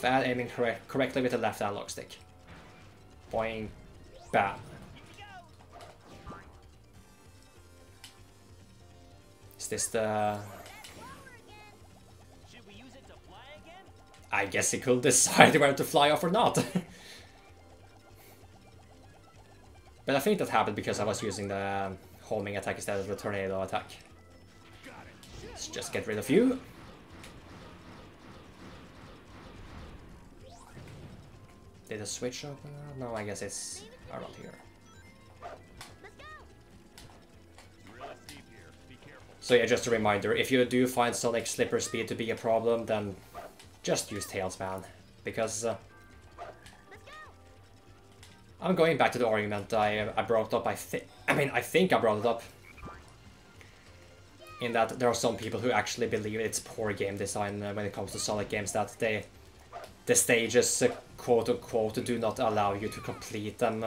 and aiming correctly with the left analog stick. Boing. Bam. Is this the... I guess he could decide where to fly off or not. But I think that happened because I was using the homing attack instead of the tornado attack. Let's just get rid of you. Did the switch open? No, I guess it's around here. So yeah, just a reminder, if you do find Sonic's slipper speed to be a problem, then just use Tails, man. Because I'm going back to the argument I brought up. I think I brought it up. In that there are some people who actually believe it's poor game design when it comes to Sonic games, that the stages, quote unquote, do not allow you to complete them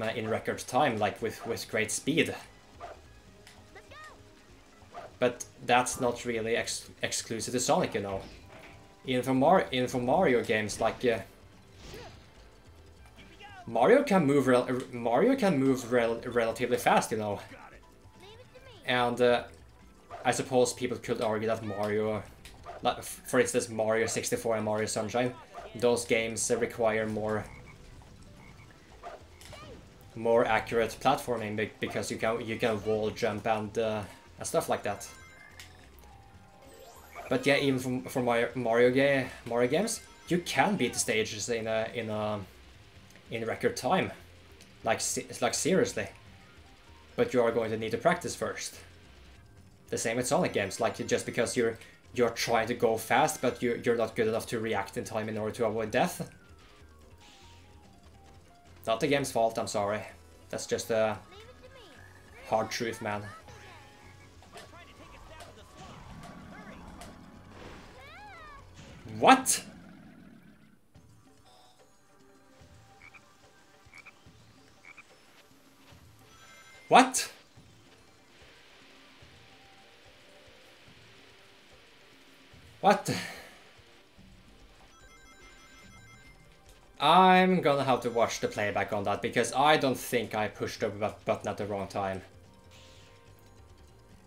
in record time, like with great speed. But that's not really exclusive to Sonic, you know. Even for Mario games, like Mario can move relatively fast, you know. And I suppose people could argue that Mario, like for instance Mario 64 and Mario Sunshine, those games require more accurate platforming because you can wall jump and stuff like that. But yeah, even for Mario games, you can beat the stages in record time, like seriously. But you are going to need to practice first. The same with Sonic games, like just because you're trying to go fast, but you're not good enough to react in time in order to avoid death. Not the game's fault, I'm sorry. That's just a hard truth, man. What? What? What? I'm gonna have to watch the playback on that, because I don't think I pushed the button at the wrong time.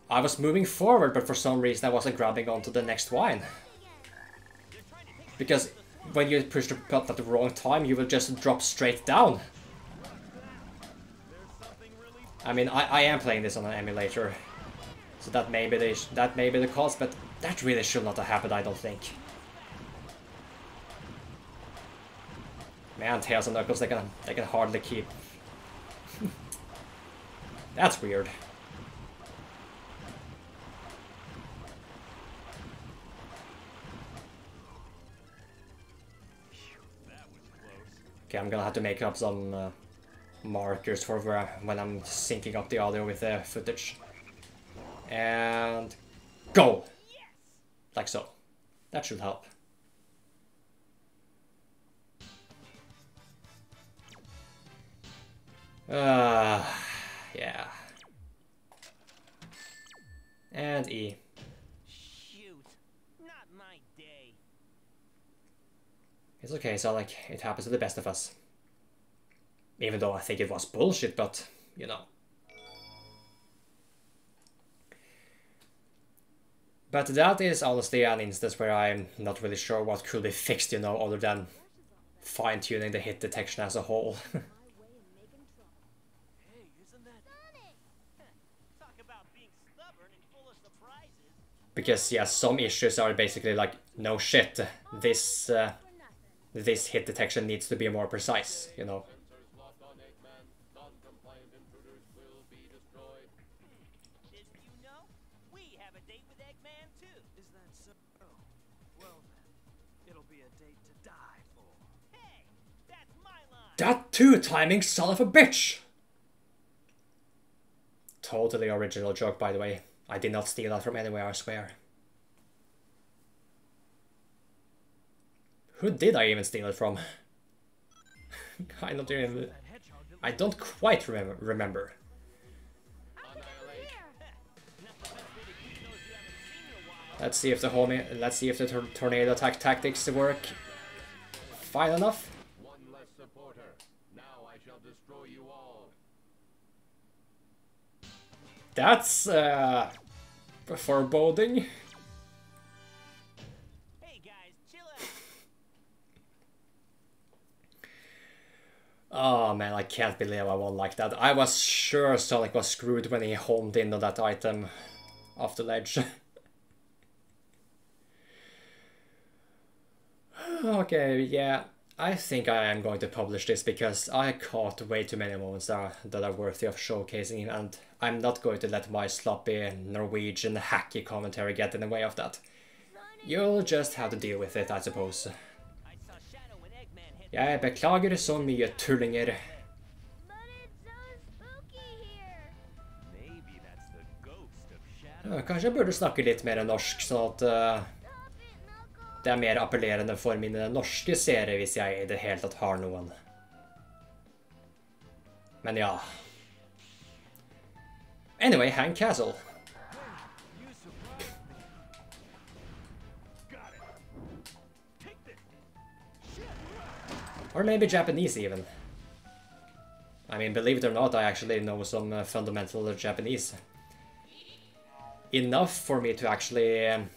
I was moving forward, but for some reason I wasn't grabbing onto the next vine. Because when you push the button at the wrong time, you will just drop straight down. I mean, I am playing this on an emulator, so that may be the cause, but that really should not have happened, I don't think. Man, Tails and Knuckles, they can hardly keep. That's weird. Okay, I'm gonna have to make up some markers for when I'm syncing up the audio with the footage. And go! Like so. That should help. Yeah. And E. Shoot, not my day. It's okay, Sonic. It happens to the best of us. Even though I think it was bullshit, but, you know. But that is honestly an instance where I'm not really sure what could be fixed, you know, other than fine-tuning the hit detection as a whole. Hey, isn't that talk about being stubborn and full of surprises? Because, yeah, some issues are basically like, no shit, this hit detection needs to be more precise, you know. Did you know? We have a date with Eggman too. Is that so? Well then, it'll be a date to die for. Hey, that's my line. That two-timing son of a bitch! Totally original joke, by the way. I did not steal that from anywhere, I swear. Who did I even steal it from? I don't quite remember. Let's see if the tornado attack tactics work fine enough. One less supporter. Now I shall destroy you all. That's foreboding. Hey guys, chill out. Oh man, I can't believe I won like that. I was sure Sonic was screwed when he homed in on that item off the ledge. Okay, yeah, I think I am going to publish this because I caught way too many moments that are worthy of showcasing, and I'm not going to let my sloppy Norwegian hacky commentary get in the way of that. You'll just have to deal with it, I suppose. I saw Shadow when Eggman hit. Jeg beklager så mye, tullinger. But it's so spooky here. Maybe that's the ghost of Shadow. Ja, kanskje jeg burde snakke litt mer norsk, sånn at Stop it, Knuckles. det er mer appellerende for mine norske seere hvis jeg i det hele tatt har noen. Men ja. Anyway, Hank Castle. You surprised me. Got it. Take this. Shit. Or maybe Japanese even. I mean, believe it or not, I actually know some fundamental Japanese. Enough for me to actually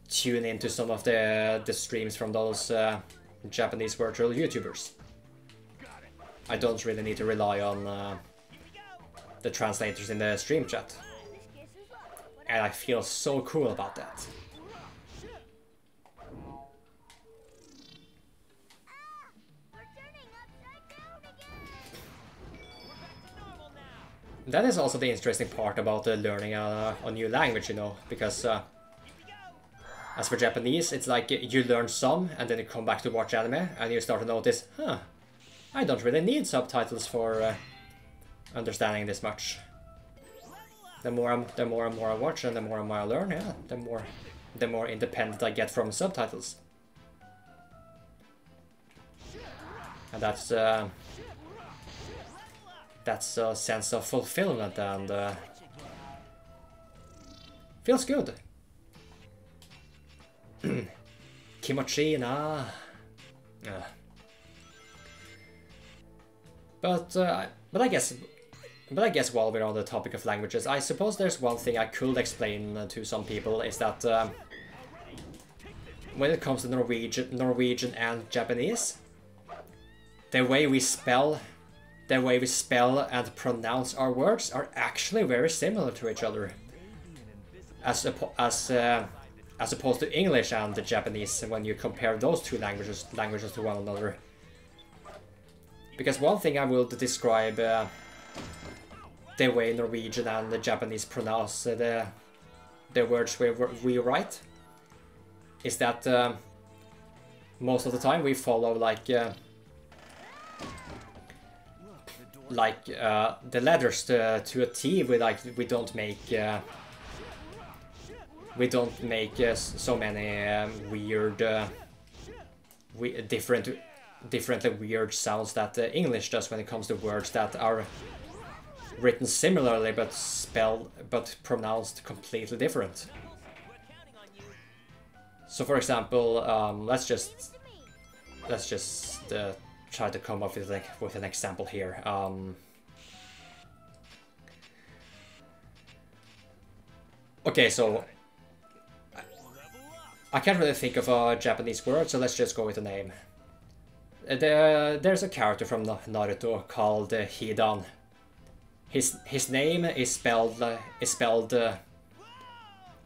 tune into some of the streams from those Japanese virtual YouTubers. I don't really need to rely on the translators in the stream chat. This kisses up. And I feel so cool about that. that is also the interesting part about learning a new language, you know, because as for Japanese, it's like you learn some, and then you come back to watch anime, and you start to notice, huh, I don't really need subtitles for understanding this much. The more and more I watch, and the more and more I learn, yeah, the more independent I get from subtitles. And that's a sense of fulfillment, and feels good. Kimochi na. But I guess while we're on the topic of languages, I suppose there's one thing I could explain to some people, is that when it comes to Norwegian and Japanese, the way we spell and pronounce our words are actually very similar to each other, as opposed to English and the Japanese when you compare those two languages to one another. Because one thing I will describe the way Norwegian and the Japanese pronounce the words we write is that most of the time we follow like the letters to a T. We don't make so many differently weird sounds that English does when it comes to words that are written similarly but pronounced completely different. So, for example, let's just try to come up with an example here. Okay, so I can't really think of a Japanese word, so let's just go with a name. There's a character from Naruto called Hidan. His name is spelled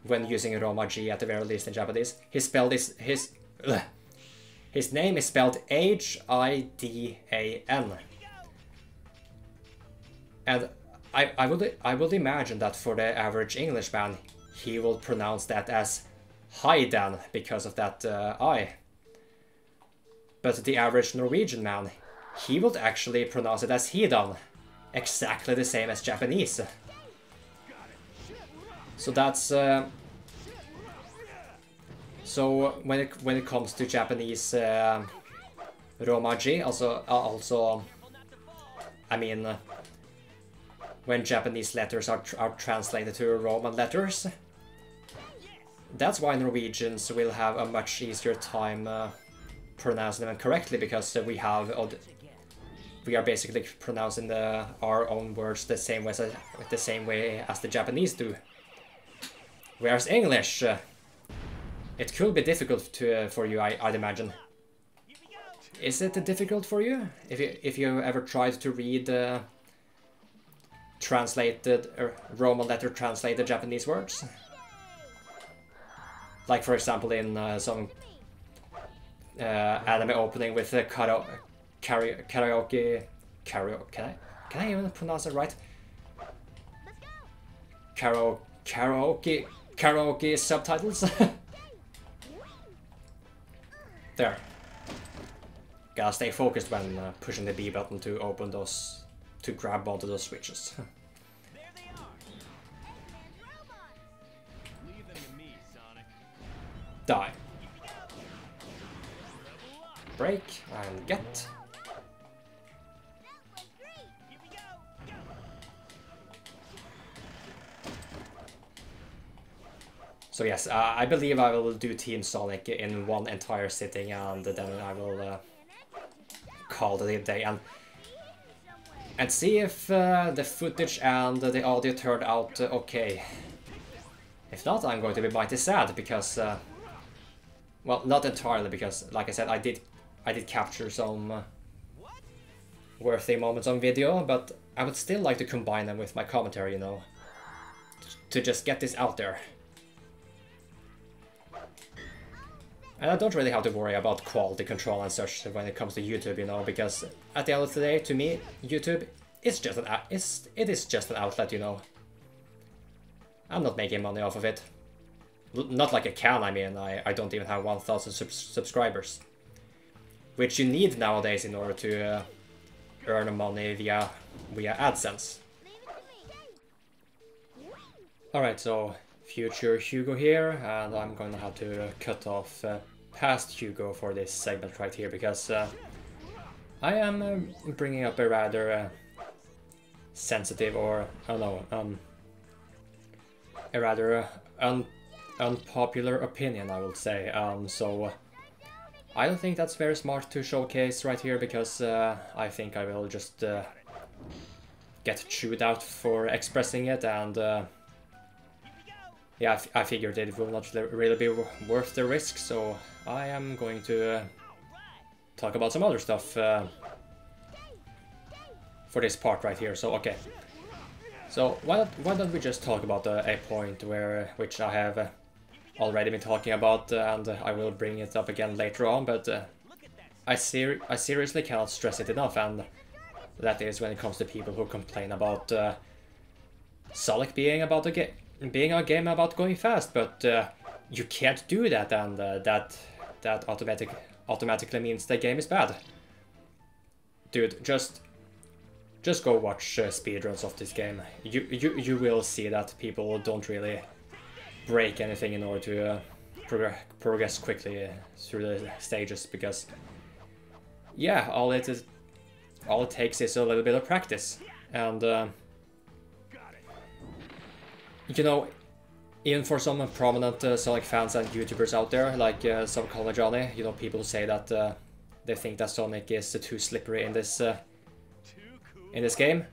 when using Romaji at the very least in Japanese. His name is spelled Hidan. And I would imagine that for the average Englishman, he will pronounce that as Hidan because of that I. But the average Norwegian man, he would actually pronounce it as Hidan, exactly the same as Japanese. So that's so when it comes to Japanese Romaji, also I mean when Japanese letters are translated to Roman letters, that's why Norwegians will have a much easier time pronouncing them correctly, because we are basically pronouncing our own words the same way as the Japanese do. Whereas English, it could be difficult for you, I'd imagine. Is it difficult for you if you ever tried to read Roman letter translated Japanese words? Like, for example, in some anime opening with karaoke. Can I even pronounce it right? Karaoke subtitles. There. Gotta stay focused when pushing the B button to open those, to grab onto those switches. There they are. Leave them to me, Sonic. Die. Break and get. That was great. Here we go. Go. So yes, I believe I will do Team Sonic in one entire sitting, and then I will call it a day and see if the footage and the audio turned out okay. If not, I'm going to be mighty sad because, well, not entirely, because, like I said, I did capture some worthy moments on video, but I would still like to combine them with my commentary, you know, to just get this out there. And I don't really have to worry about quality control and such when it comes to YouTube, you know, because at the end of the day, to me, YouTube it's just it is just an outlet, you know. I'm not making money off of it. Not like I can, I mean, I don't even have 1,000 subscribers. Which you need nowadays in order to earn money via AdSense. Alright, so future Hugo here, and I'm gonna have to cut off past Hugo for this segment right here, because I am bringing up a rather sensitive, or I don't know, a rather unpopular opinion, I would say. So I don't think that's very smart to showcase right here, because I think I will just get chewed out for expressing it, and yeah, I figured it will not really be worth the risk, so I am going to talk about some other stuff for this part right here. So okay, so why don't we just talk about a point which I have already been talking about, and I will bring it up again later on, but I seriously cannot stress it enough, and that is when it comes to people who complain about Sonic being a game about going fast, but you can't do that, and that automatically means the game is bad. Dude, just go watch speedruns of this game. You will see that people don't really break anything in order to progress quickly through the stages, because yeah, all it takes is a little bit of practice, and you know, even for some prominent Sonic fans and YouTubers out there, like some Call Me Johnny, you know, people say that they think that Sonic is too slippery in this game.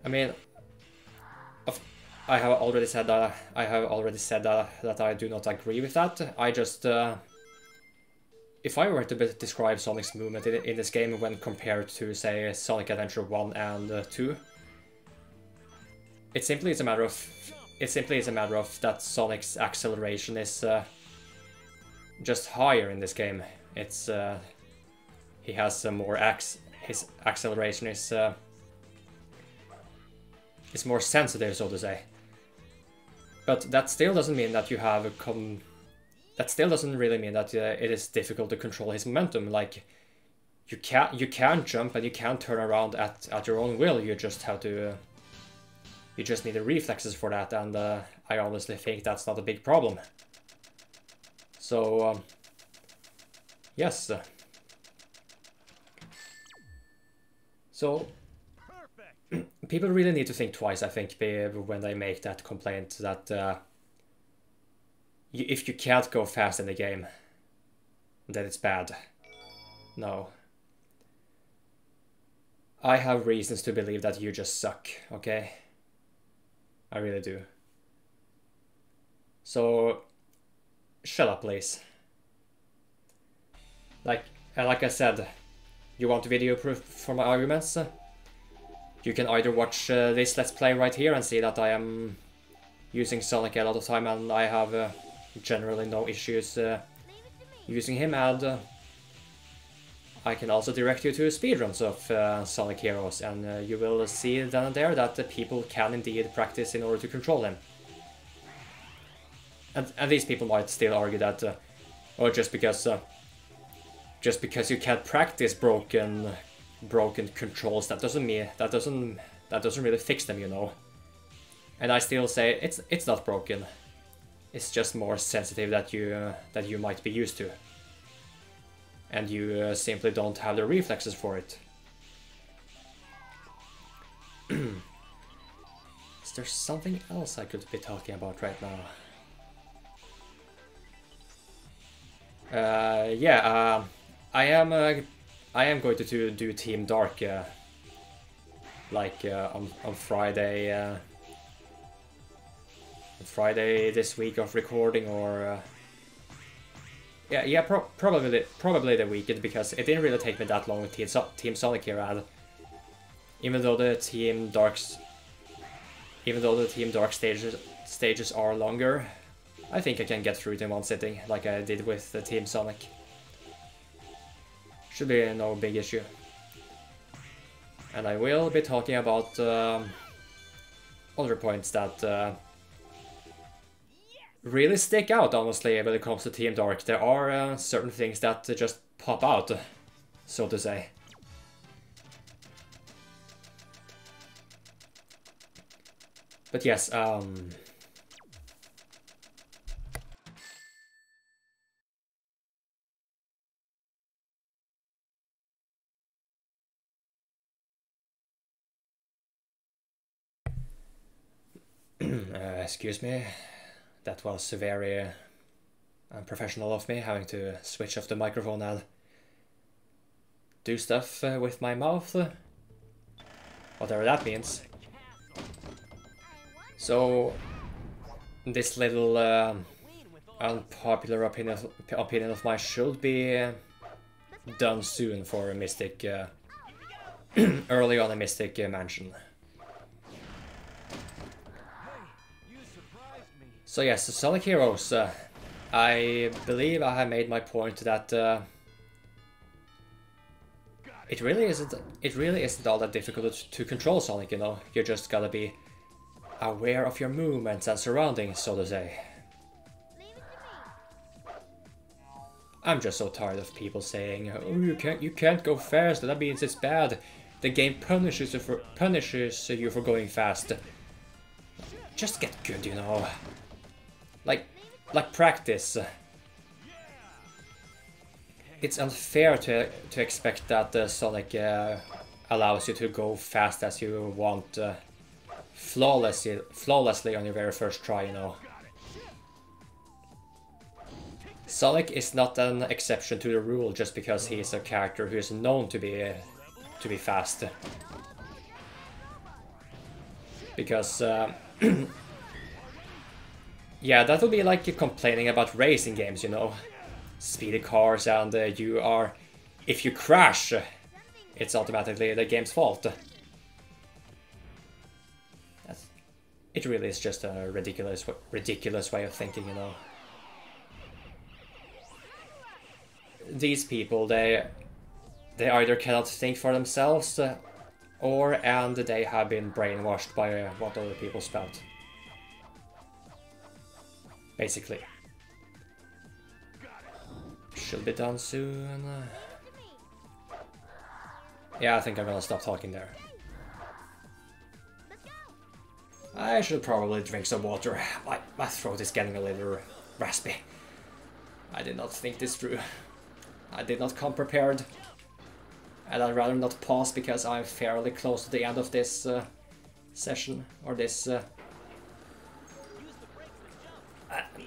I mean, I have already said that I do not agree with that. I just, if I were to describe Sonic's movement in this game when compared to, say, Sonic Adventure 1 and 2, it simply is a matter of that Sonic's acceleration is just higher in this game. It's he has more his acceleration is more sensitive, so to say. But that still doesn't mean that you have that still doesn't really mean that it is difficult to control his momentum. Like, you can jump and you can turn around at your own will. You just have to. You just need the reflexes for that, and I honestly think that's not a big problem. So yes. So people really need to think twice, I think, when they make that complaint that if you can't go fast in the game, then it's bad. No. I have reasons to believe that you just suck, okay? I really do. So, shut up, please. Like I said, you want video proof for my arguments? You can either watch this Let's Play right here and see that I am using Sonic a lot of time, and I have generally no issues using him, and I can also direct you to speedruns of Sonic Heroes, and you will see then and there that people can indeed practice in order to control him. And these people might still argue that, or just because you can't practice broken controls, that doesn't really fix them, you know. And I still say it's not broken. It's just more sensitive that you might be used to. And you simply don't have the reflexes for it. Is there something else I could be talking about right now? Yeah, I am going to do Team Dark like on Friday. Friday this week of recording, or yeah, probably the weekend, because it didn't really take me that long with Team Sonic here, and even though the Team Dark stages are longer, I think I can get through it in one sitting, like I did with the Team Sonic. Should be no big issue. And I will be talking about other points that really stick out, honestly, when it comes to Team Dark. There are certain things that just pop out, so to say. But yes, excuse me, that was very unprofessional of me, having to switch off the microphone and do stuff with my mouth, whatever that means. So, this little unpopular opinion of mine should be done soon for Mystic, early on a Mystic Mansion. So yes, Sonic Heroes. I believe I have made my point that it really isn't all that difficult to control Sonic. You know, you just gotta be aware of your movements and surroundings, so to say. I'm just so tired of people saying, "Oh, you can't go fast. That means it's bad. The game punishes you for going fast." Just get good, you know. Like practice. It's unfair to expect that Sonic allows you to go fast as you want, flawlessly on your very first try, you know. Sonic is not an exception to the rule just because he is a character who is known to be fast. Because yeah, that would be like complaining about racing games, you know. Speedy cars, and if you crash, it's automatically the game's fault. It really is just a ridiculous way of thinking, you know. These people, they either cannot think for themselves, and they have been brainwashed by what other people spout. Basically. Should be done soon. Yeah, I think I'm gonna stop talking there. I should probably drink some water. My throat is getting a little raspy. I did not think this through. I did not come prepared. And I'd rather not pause because I'm fairly close to the end of this session, or this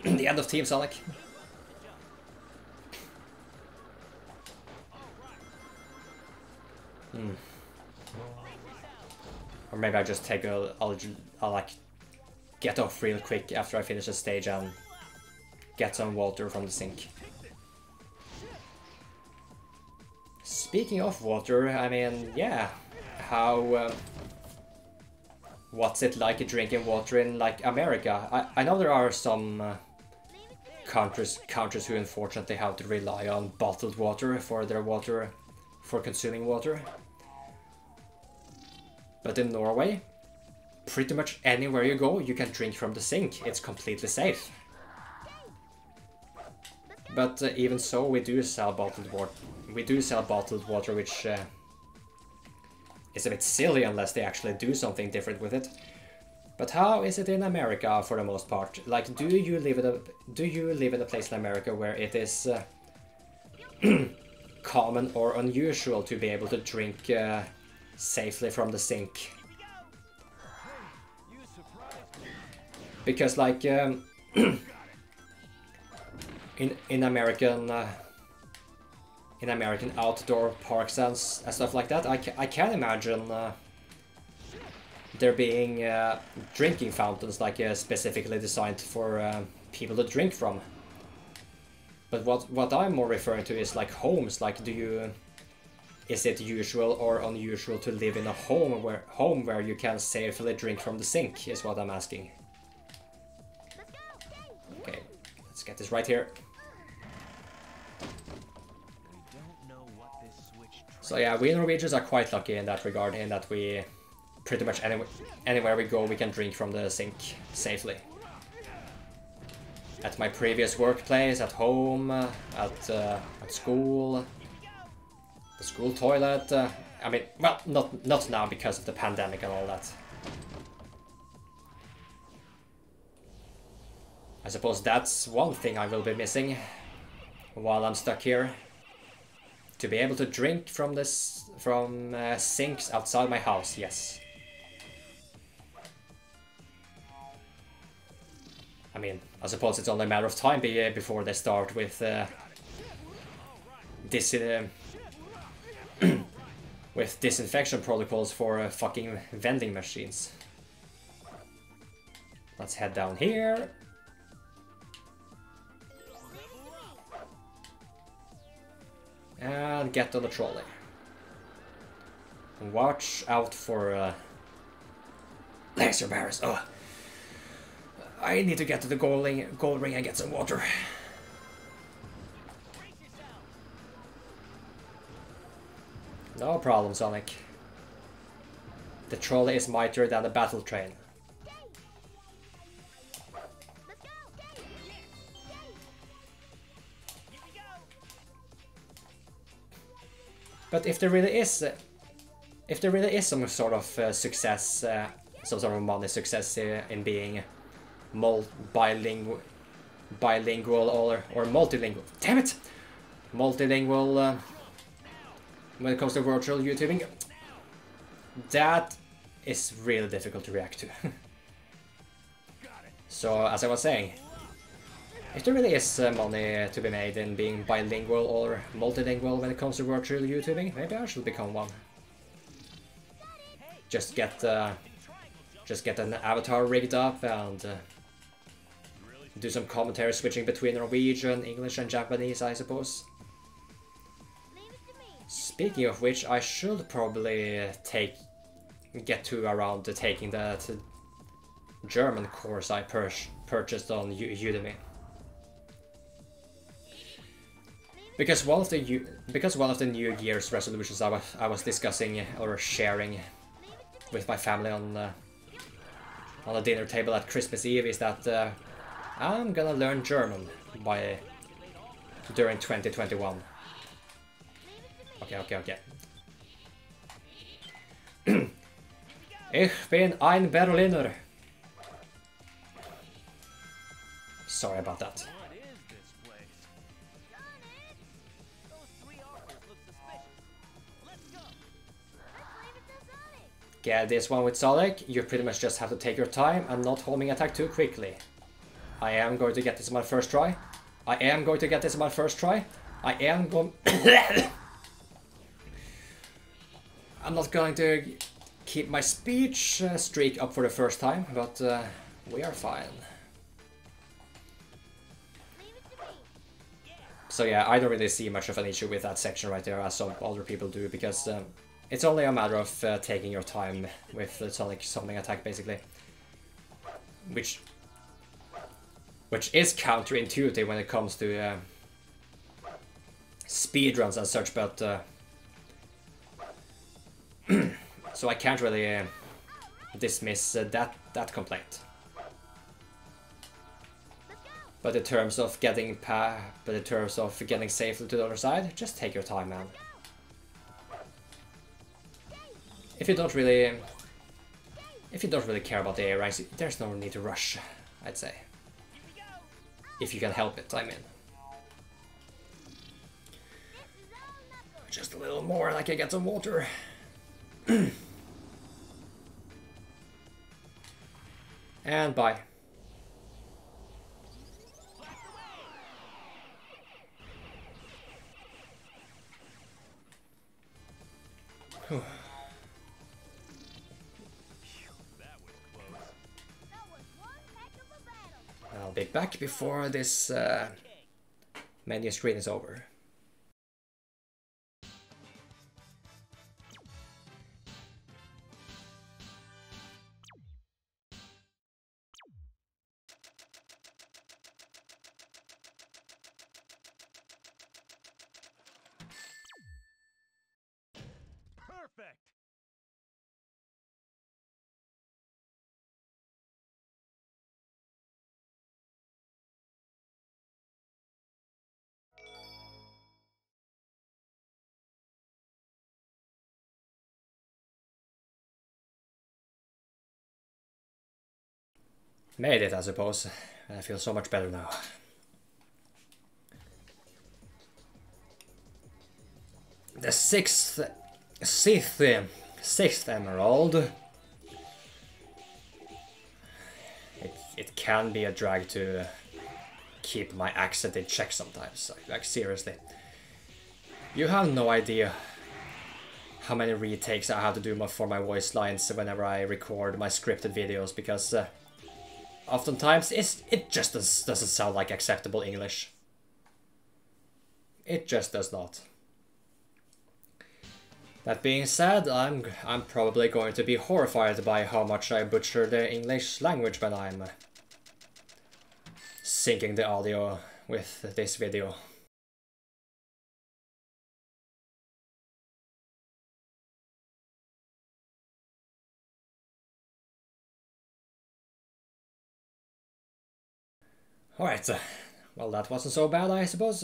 the end of Team Sonic. Or maybe I just take I'll like get off real quick after I finish the stage and get some water from the sink. Speaking of water, I mean, yeah, what's it like drinking water in like America? I know there are some countries who unfortunately have to rely on bottled water for their water, for consuming water. But in Norway, pretty much anywhere you go, you can drink from the sink. It's completely safe. But even so, we do sell bottled water. We do sell bottled water, which is a bit silly unless they actually do something different with it. But how is it in America for the most part? Like, do you live in a place in America where it is common or unusual to be able to drink safely from the sink? Because like in American outdoor parks and stuff like that, I can imagine there being drinking fountains like specifically designed for people to drink from. But what I'm more referring to is like homes. Like, is it usual or unusual to live in a home where you can safely drink from the sink? Is what I'm asking. Okay, let's get this right here. We don't know what this switch So yeah, we Norwegians are quite lucky in that regard, in that we pretty much anywhere we go we can drink from the sink safely. At my previous workplace, at home, at school, the school toilet. I mean, well, not now because of the pandemic and all that. I suppose that's one thing I will be missing while I'm stuck here. To be able to drink from sinks outside my house, yes. I mean, I suppose it's only a matter of time before they start with with disinfection protocols for fucking vending machines. Let's head down here. And get on the trolley. And watch out for laser bearers. Oh, I need to get to the gold ring and get some water. No problem, Sonic. The trolley is mightier than the battle train. But if there really is some sort of success, some sort of money success in being bilingual or multilingual, damn it, multilingual when it comes to virtual YouTubing, that is really difficult to react to. So as I was saying, if there really is money to be made in being bilingual or multilingual when it comes to virtual YouTubing, maybe I should become one. Just get an avatar rigged up and do some commentary switching between Norwegian, English and Japanese, I suppose. Speaking of which, I should probably get to around to taking that German course I purchased on Udemy. Because one of the New Year's resolutions I was discussing or sharing with my family on a dinner table at Christmas Eve is that I'm gonna learn German during 2021. Okay. Ich bin ein Berliner. Sorry about that. Get this one with Sonic, you pretty much just have to take your time and not homing attack too quickly. I am going to get this in my first try. I am I'm not going to keep my speech streak up for the first time, but we are fine. So yeah, I don't really see much of an issue with that section right there, as some other people do, because it's only a matter of taking your time with the Sonic homing attack, basically. Which is counterintuitive when it comes to speedruns and such, but so I can't really dismiss that complaint. But in terms of getting safely to the other side, just take your time, man. If you don't really care about the air ranks, there's no need to rush, I'd say. If you can help it, I mean. Just a little more and I can get some water. And bye. I'll be back before this menu screen is over. Made it, I suppose. I feel so much better now. The sixth emerald. It can be a drag to keep my accent in check sometimes. Like seriously. You have no idea how many retakes I have to do for my voice lines whenever I record my scripted videos, because oftentimes it just doesn't sound like acceptable English. It just does not. That being said, I'm probably going to be horrified by how much I butcher the English language when I'm syncing the audio with this video. Alright, well that wasn't so bad, I suppose.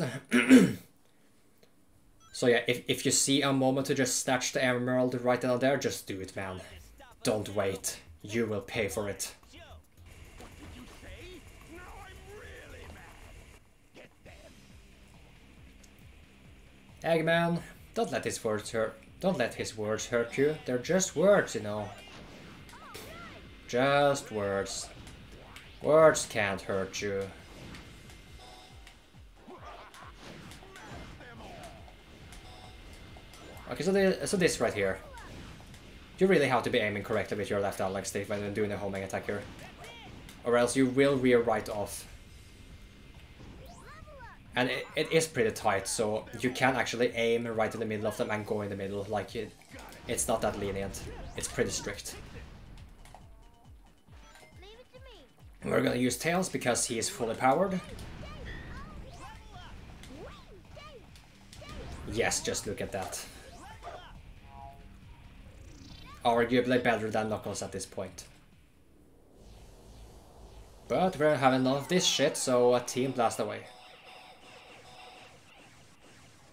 So yeah, if you see a moment to just snatch the emerald right then and there, just do it, man. Don't wait. You will pay for it. What did you say? Now I'm really mad. Get them. Eggman, don't let his words hurt you. They're just words, you know. Just words. Words can't hurt you. Okay, so this right here. You really have to be aiming correctly with your left analog stick when you're doing a homing attack here. Or else you will rear right off. And it is pretty tight, so you can actually aim right in the middle of them and go in the middle. Like, it's not that lenient. It's pretty strict. We're gonna use Tails because he is fully powered. Yes, just look at that. Arguably better than Knuckles at this point. But we're having none of this shit, so a team blast away.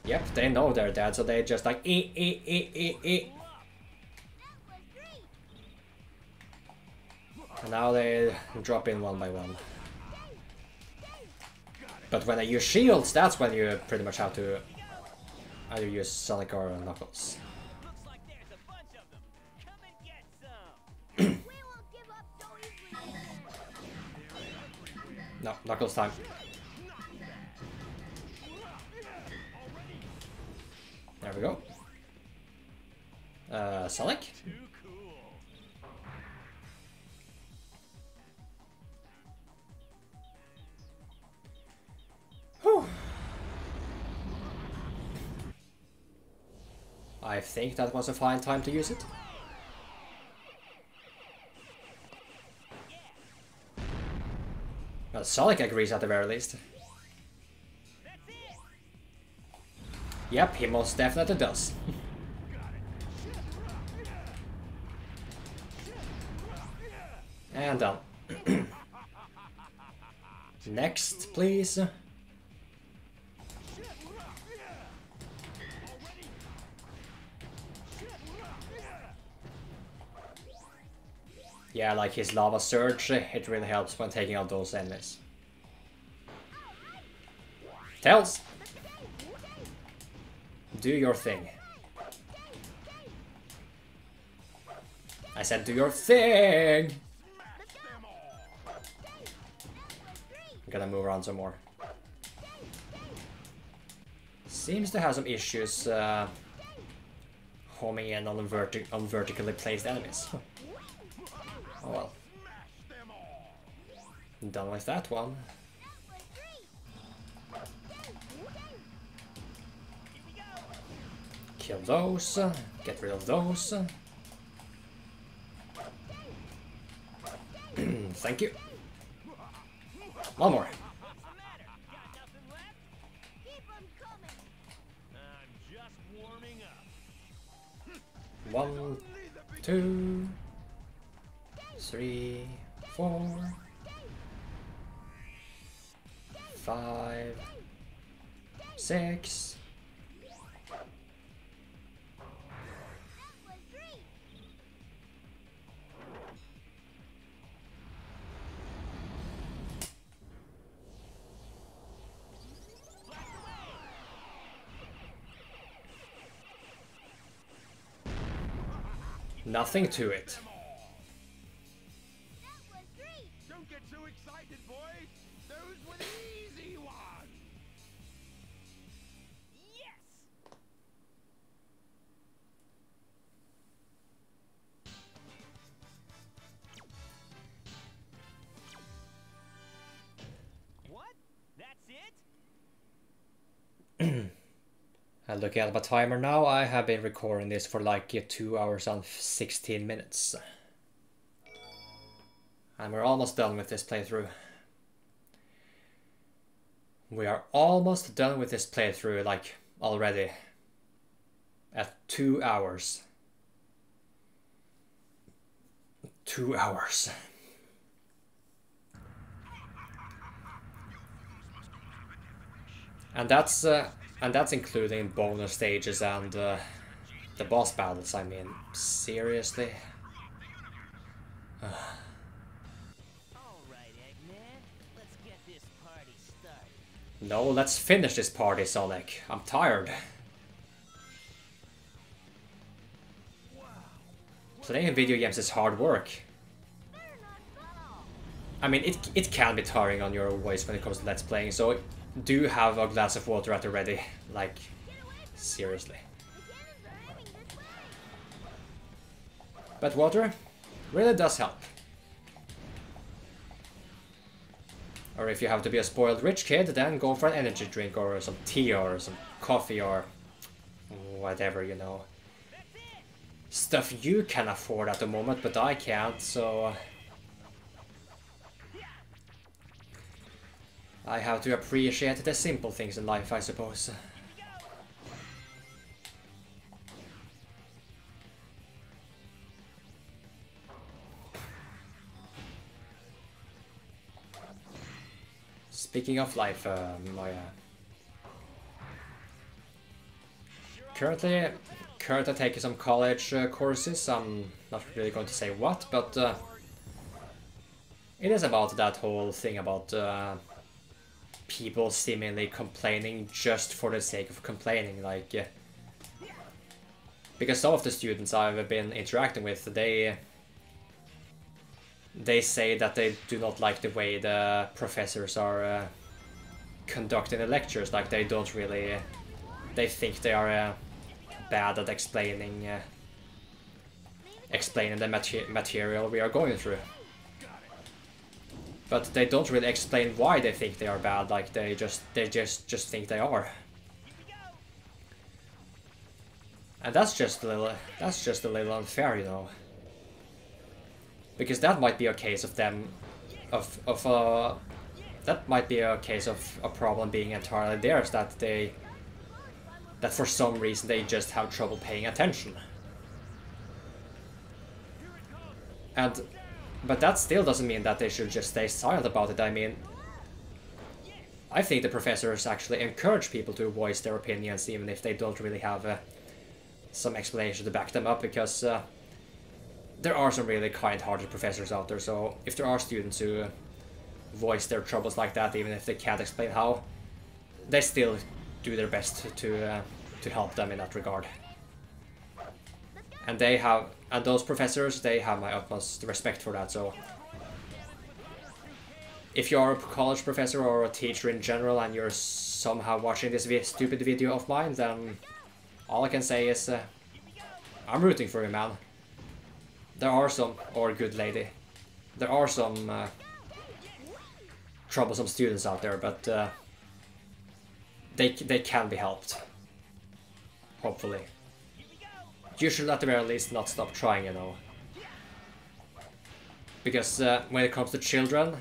Yep, they know they're dead, so they just like And now they drop in one by one. But when I use shields, that's when you pretty much have to either use Sonic or Knuckles. Looks like there's a bunch of them. Come and get some. We won't give up so easily. No, Knuckles time. There we go. Sonic? Too cool. Whew. I think that was a fine time to use it. Well, Sonic agrees at the very least. That's it. Yep, he most definitely does. And done. Next, please. Yeah, like his lava surge, it really helps when taking out those enemies. Tails! Do your thing. I said do your thing! I'm gonna move around some more. Seems to have some issues homing in on vertically placed enemies. Oh well. Done with that one. Kill those. Get rid of those. Thank you. One more. What's the matter? Got nothing left? Keep 'em coming. I'm just warming up. 1, 2, 3, 4, 5, 6. That was great. Nothing to it. That was great. Don't get too excited, boys. Those were the easy ones. Yes! What? That's it? And looking at my timer now, I have been recording this for like 2 hours and 16 minutes. And we're almost done with this playthrough. We are almost done with this playthrough, like, already. At 2 hours. 2 hours. And that's including bonus stages and the boss battles. I mean, seriously. All right, Eggman. Let's get this party started. No, let's finish this party, Sonic. I'm tired. Playing video games is hard work. I mean, it can be tiring on your voice when it comes to Let's Playing, so do have a glass of water at the ready. Like, seriously. But water really does help. Or if you have to be a spoiled rich kid, then go for an energy drink or some tea or some coffee or whatever, you know. Stuff you can afford at the moment, but I can't, so I have to appreciate the simple things in life, I suppose. Speaking of life, currently taking some college courses. I'm not really going to say what, but it is about that whole thing about people seemingly complaining just for the sake of complaining, like because some of the students I've been interacting with, they say that they do not like the way the professors are conducting the lectures. Like, they don't really, they think they are bad at explaining the material we are going through. But they don't really explain why they think they are bad. Like, they just think they are. And that's just a little unfair, you know. Because that might be a case of them, that might be a case of a problem being entirely theirs, that for some reason they just have trouble paying attention. But that still doesn't mean that they should just stay silent about it. I mean, I think the professors actually encourage people to voice their opinions even if they don't really have some explanation to back them up, because there are some really kind-hearted professors out there, so if there are students who voice their troubles like that, even if they can't explain how, they still do their best to help them in that regard. And those professors, they have my utmost respect for that, so if you're a college professor or a teacher in general and you're somehow watching this stupid video of mine, then all I can say is I'm rooting for you, man. There are some, or good lady, there are some troublesome students out there, but they can be helped. Hopefully. You should at the very least not stop trying, you know. Because when it comes to children,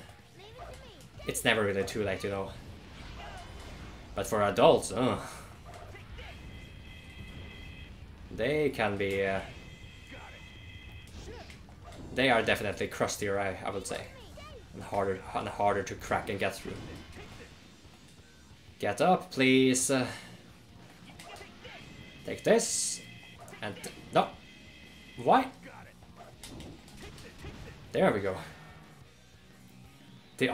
it's never really too late, you know. But for adults, they can be... they are definitely crustier, I would say. And harder to crack and get through. Get up, please. Take this. And... no! Why? There we go. The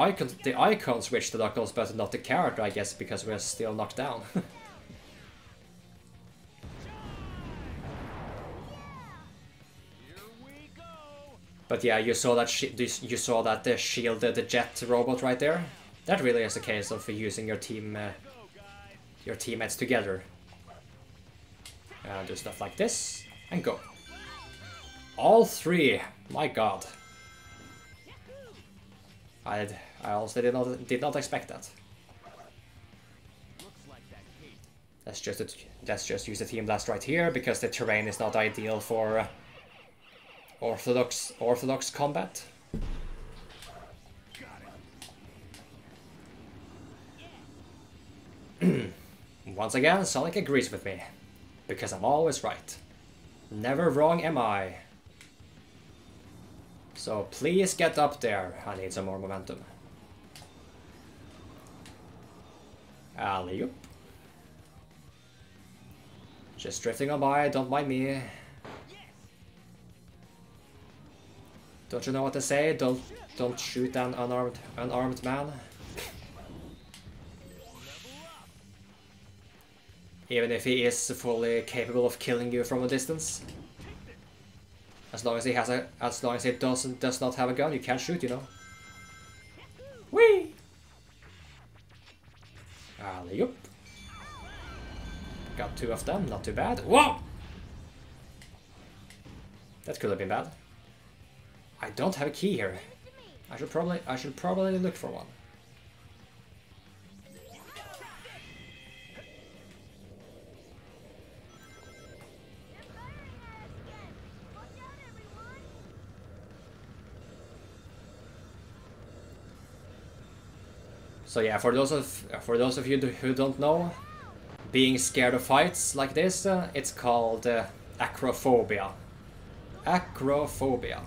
icon switched the knuckles, but not the character, I guess, because we're still knocked down. But yeah, you saw that shield, the jet robot right there. That really is a case of using your teammates together. Do stuff like this and go. All three. My God. I also did not expect that. Let's just use the team blast right here because the terrain is not ideal for orthodox combat. Once again, Sonic agrees with me, because I'm always right. Never wrong am I. So please get up there. I need some more momentum. Alley-oop. Just drifting on by, don't mind me. Don't you know what to say? Don't shoot an unarmed man. Even if he is fully capable of killing you from a distance. As long as he does not have a gun, you can't shoot, you know. Whee! Alley-oop. Got two of them, not too bad. Whoa! That could have been bad. I don't have a key here. I should probably look for one. So yeah, for those of you who don't know, being scared of fights like this, it's called acrophobia. Acrophobia.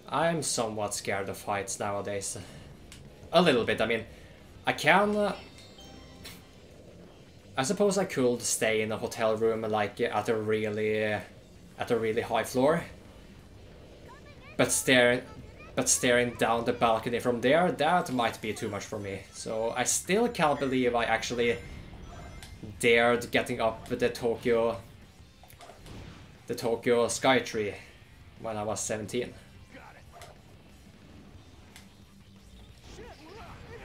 I'm somewhat scared of heights nowadays. A little bit, I mean, I suppose I could stay in a hotel room like at a really high floor. But staring down the balcony from there, that might be too much for me. So I still can't believe I actually dared getting up the Tokyo Skytree when I was 17.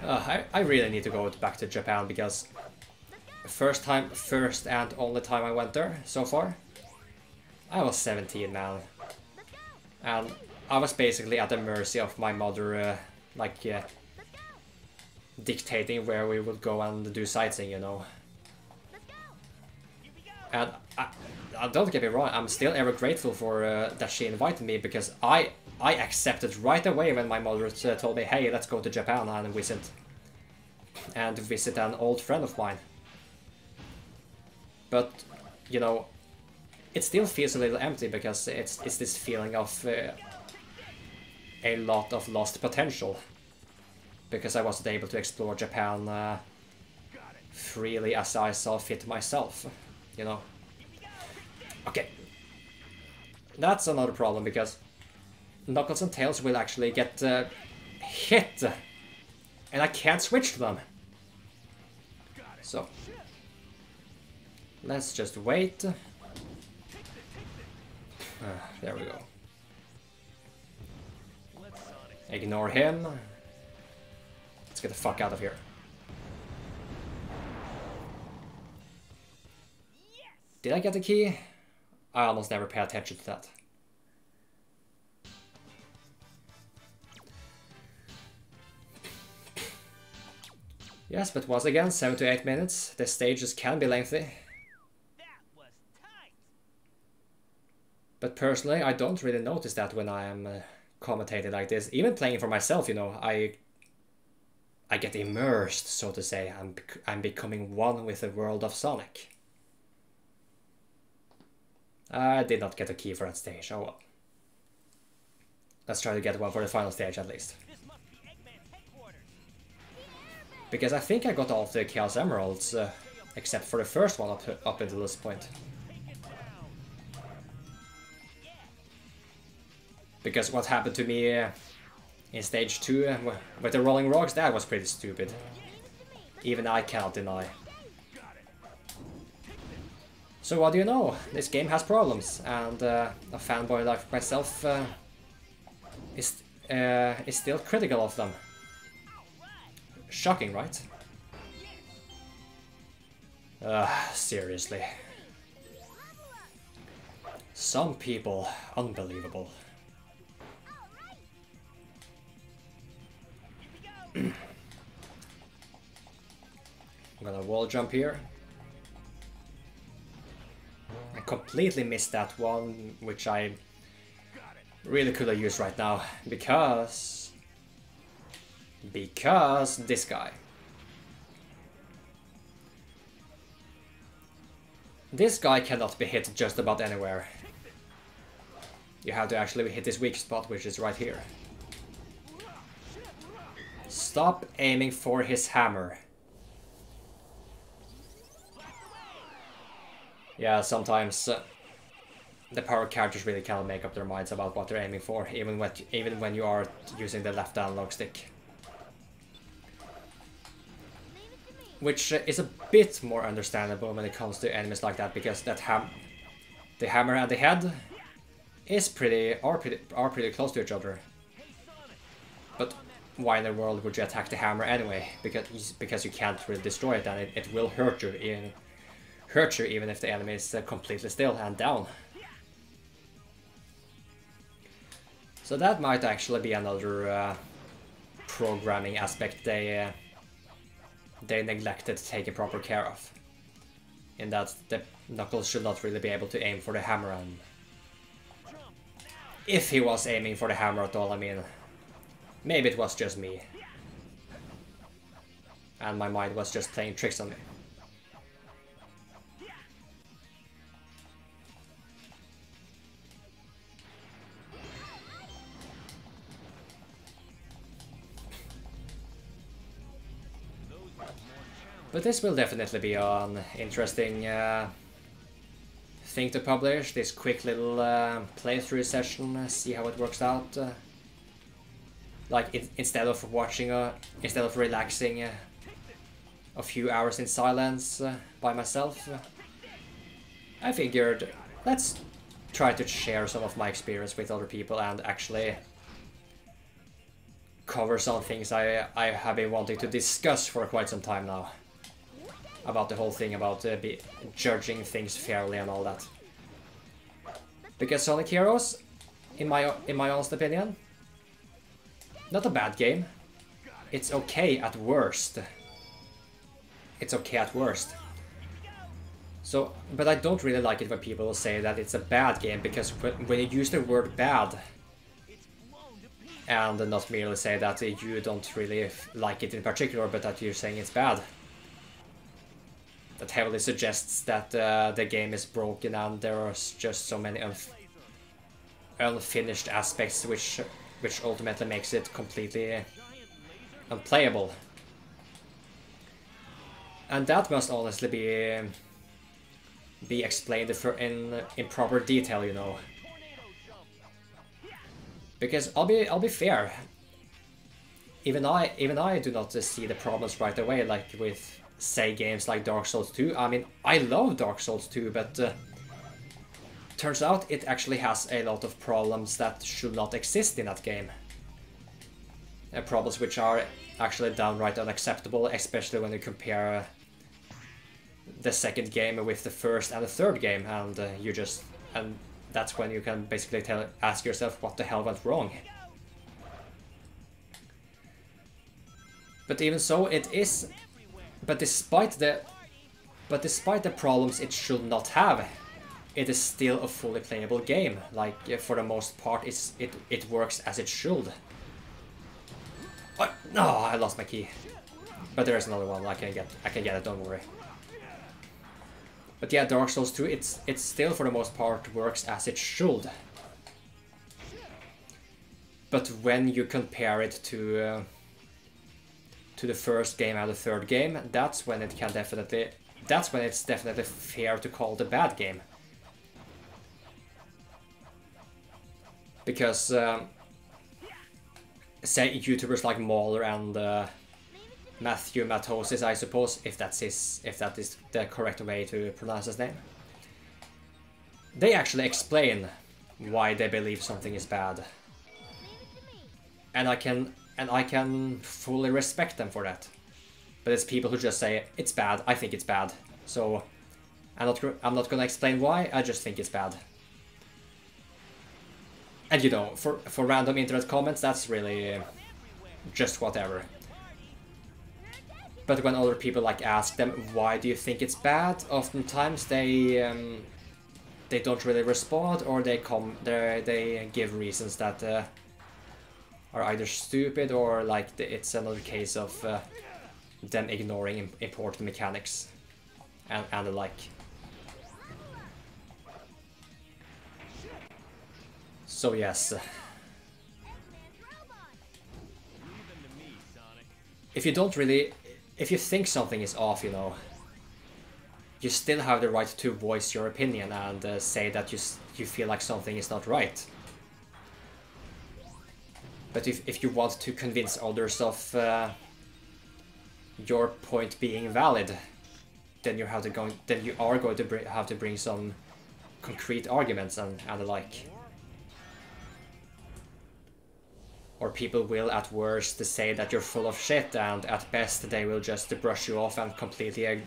I really need to go back to Japan because first and only time I went there so far, I was 17, man, and I was basically at the mercy of my mother, dictating where we would go and do sightseeing, you know. And don't get me wrong, I'm still ever grateful for that she invited me, because I accepted right away when my mother told me, hey, let's go to Japan and visit an old friend of mine. But, you know, it still feels a little empty because it's this feeling of a lot of lost potential. Because I wasn't able to explore Japan freely as I saw fit myself, you know. Okay. That's another problem because Knuckles and Tails will actually get hit. And I can't switch to them. So let's just wait. There we go. Ignore him. Let's get the fuck out of here. Did I get the key? I almost never pay attention to that. Yes, but once again, 7 to 8 minutes. The stages can be lengthy. That was tight. But personally, I don't really notice that when I am commentating like this. Even playing for myself, you know, I get immersed, so to say. I'm becoming one with the world of Sonic. I did not get a key for that stage, oh well. Let's try to get one for the final stage at least. This must be Eggman's headquarters. Because I think I got all of the Chaos Emeralds, except for the first one up until this point. Because what happened to me in stage 2 with the rolling rocks, that was pretty stupid. even I cannot deny. So what do you know? This game has problems, and a fanboy like myself is still critical of them. Shocking, right? Seriously. Some people, unbelievable. I'm gonna wall jump here. I completely missed that one, which I really could have used right now, because this guy. This guy cannot be hit just about anywhere. You have to actually hit his weak spot, which is right here. Stop aiming for his hammer. Yeah, sometimes the power characters really cannot make up their minds about what they're aiming for, even when you are using the left analog stick. Which is a bit more understandable when it comes to enemies like that, because that the hammer and the head is are pretty close to each other. But why in the world would you attack the hammer anyway? Because you can't really destroy it, and it will hurt you even if the enemy is completely still and down. So that might actually be another programming aspect they neglected taking proper care of. In that the Knuckles should not really be able to aim for the hammer, and if he was aiming for the hammer at all, I mean, maybe it was just me. And my mind was just playing tricks on me. But this will definitely be an interesting thing to publish, this quick little playthrough session, see how it works out. Like, instead of relaxing a few hours in silence by myself, I figured let's try to share some of my experience with other people and actually cover some things I have been wanting to discuss for quite some time now. About the whole thing about judging things fairly and all that. Because Sonic Heroes, in my honest opinion, not a bad game. It's okay at worst. It's okay at worst. So, but I don't really like it when people say that it's a bad game, because when you use the word bad, and not merely say that you don't really like it in particular, but that you're saying it's bad, that heavily suggests that the game is broken and there are just so many unfinished aspects, which ultimately makes it completely unplayable. And that must honestly be explained in proper detail, you know. Because I'll be fair, even I do not see the problems right away, like with, say, games like Dark Souls 2. I mean, I love Dark Souls 2, but turns out it actually has a lot of problems that should not exist in that game. Problems which are actually downright unacceptable, especially when you compare the second game with the first and the third game, and and that's when you can basically ask yourself what the hell went wrong. But even so, it is. But despite the problems it should not have, it is still a fully playable game. Like, for the most part, it works as it should. What? No, I lost my key. But there is another one. I can get it. Don't worry. But yeah, Dark Souls 2, it's still for the most part works as it should. But when you compare it to the first game and the third game, that's when it's definitely fair to call it a bad game. Because say YouTubers like Mauler Matthew Matosis, I suppose, if that is the correct way to pronounce his name. They actually explain why they believe something is bad, and I can fully respect them for that. But it's people who just say it's bad. I think it's bad, so I'm not gonna explain why. I just think it's bad. And you know, for random internet comments, that's really just whatever. But when other people like ask them why do you think it's bad, oftentimes they don't really respond, or they give reasons that are either stupid or like it's another case of them ignoring important mechanics and the like. So yes, if you think something is off, you know, you still have the right to voice your opinion and say that you feel like something is not right. But if you want to convince others of your point being valid, then you are going to have to bring some concrete arguments and the like. Or people will at worst say that you're full of shit, and at best they will just brush you off and completely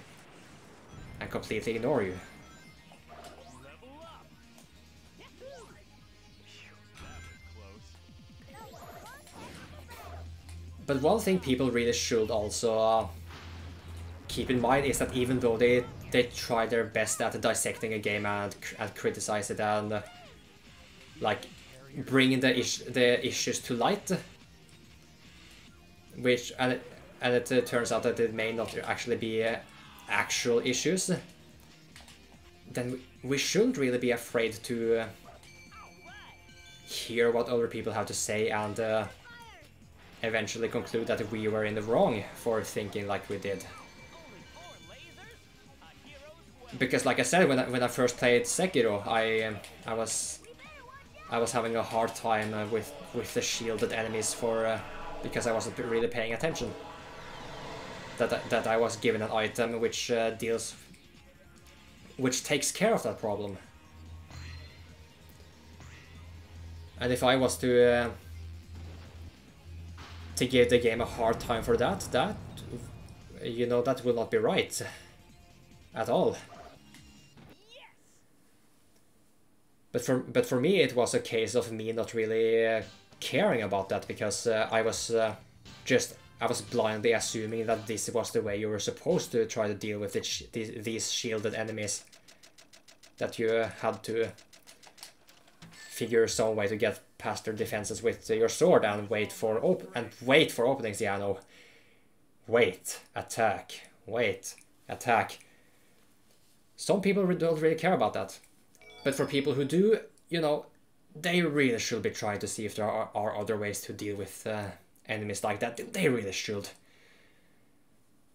ignore you. But one thing people really should also keep in mind is that even though they try their best at dissecting a game and criticize it and like bringing the issues to light, which and it turns out that it may not actually be actual issues, then we shouldn't really be afraid to hear what other people have to say and eventually conclude that we were in the wrong for thinking like we did. Because like I said, when I first played Sekiro, I was having a hard time with the shielded enemies because I wasn't really paying attention. That I was given an item which takes care of that problem. And if I was to give the game a hard time for that you know, that will not be right at all. But for me, it was a case of me not really caring about that, because I was blindly assuming that this was the way you were supposed to try to deal with these shielded enemies. That you had to figure some way to get past their defenses with your sword and wait for openings. Yeah, no. Wait, attack. Wait, attack. Some people don't really care about that. But for people who do, you know, they really should be trying to see if there are other ways to deal with enemies like that. They really should.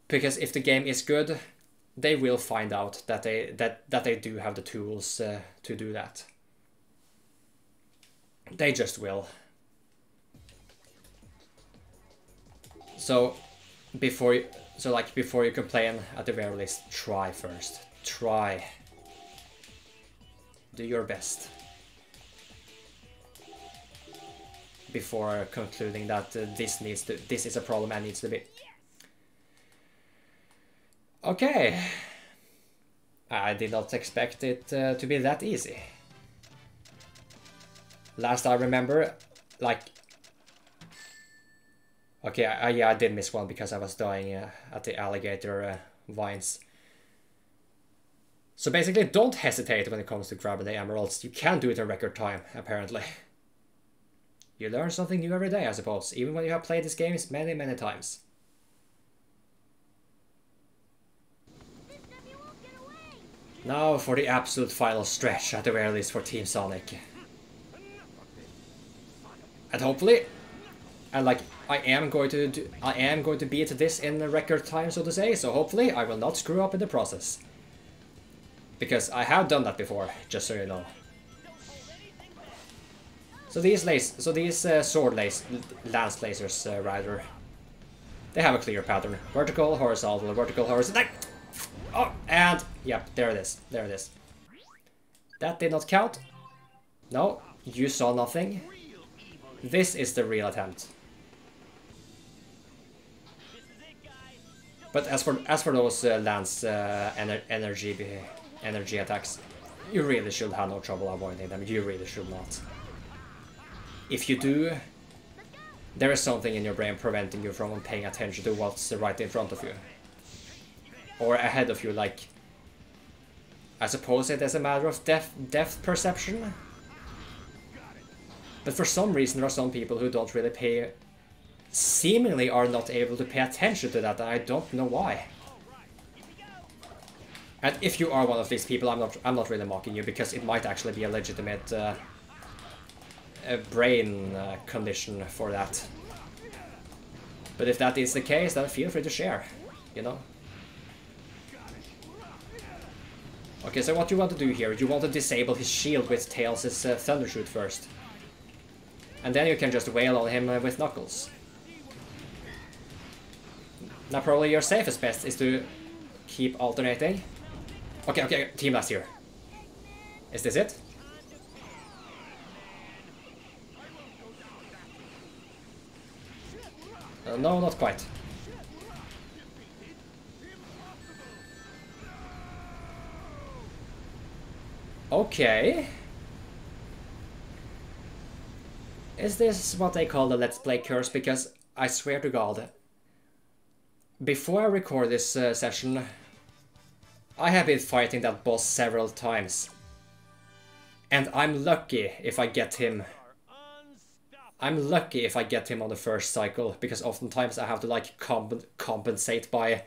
Because if the game is good, they will find out that they do have the tools to do that. They just will. So before you complain, at the very least, try first. Try. Do your best before concluding that this is a problem and needs to be. Okay, I did not expect it to be that easy. Last I remember, like, okay, yeah, I did miss one because I was dying at the alligator vines. So basically, don't hesitate when it comes to grabbing the emeralds. You can do it in record time, apparently. You learn something new every day, I suppose, even when you have played this game many, many times. Now for the absolute final stretch, at the very least for Team Sonic. And hopefully, and like, I am going to beat this in the record time, so to say, so hopefully I will not screw up in the process. Because I have done that before, just so you know. So these sword lance lasers, rather, They have a clear pattern. Vertical, horizontal, vertical, horizontal. Oh, and yep, there it is. There it is. That did not count. No, you saw nothing. This is the real attempt. But as for those lance energy attacks, you really should have no trouble avoiding them. You really should not. If you do, there is something in your brain preventing you from paying attention to what's right in front of you. Or ahead of you, like... I suppose it is a matter of depth perception. But for some reason there are some people who don't really pay... seemingly are not able to pay attention to that, and I don't know why. And if you are one of these people, I'm not really mocking you, because it might actually be a legitimate brain condition for that. But if that is the case, then feel free to share, you know? Okay, so what you want to do here, you want to disable his shield with Tails' Thundershoot first. And then you can just wail on him with Knuckles. Now probably your safest bet is to keep alternating. Okay, okay, Team Blast here. Is this it? No, not quite. Okay. Is this what they call the Let's Play curse? Because I swear to God, before I record this session, I have been fighting that boss several times. And I'm lucky if I get him. I'm lucky if I get him on the first cycle, because oftentimes I have to like compensate by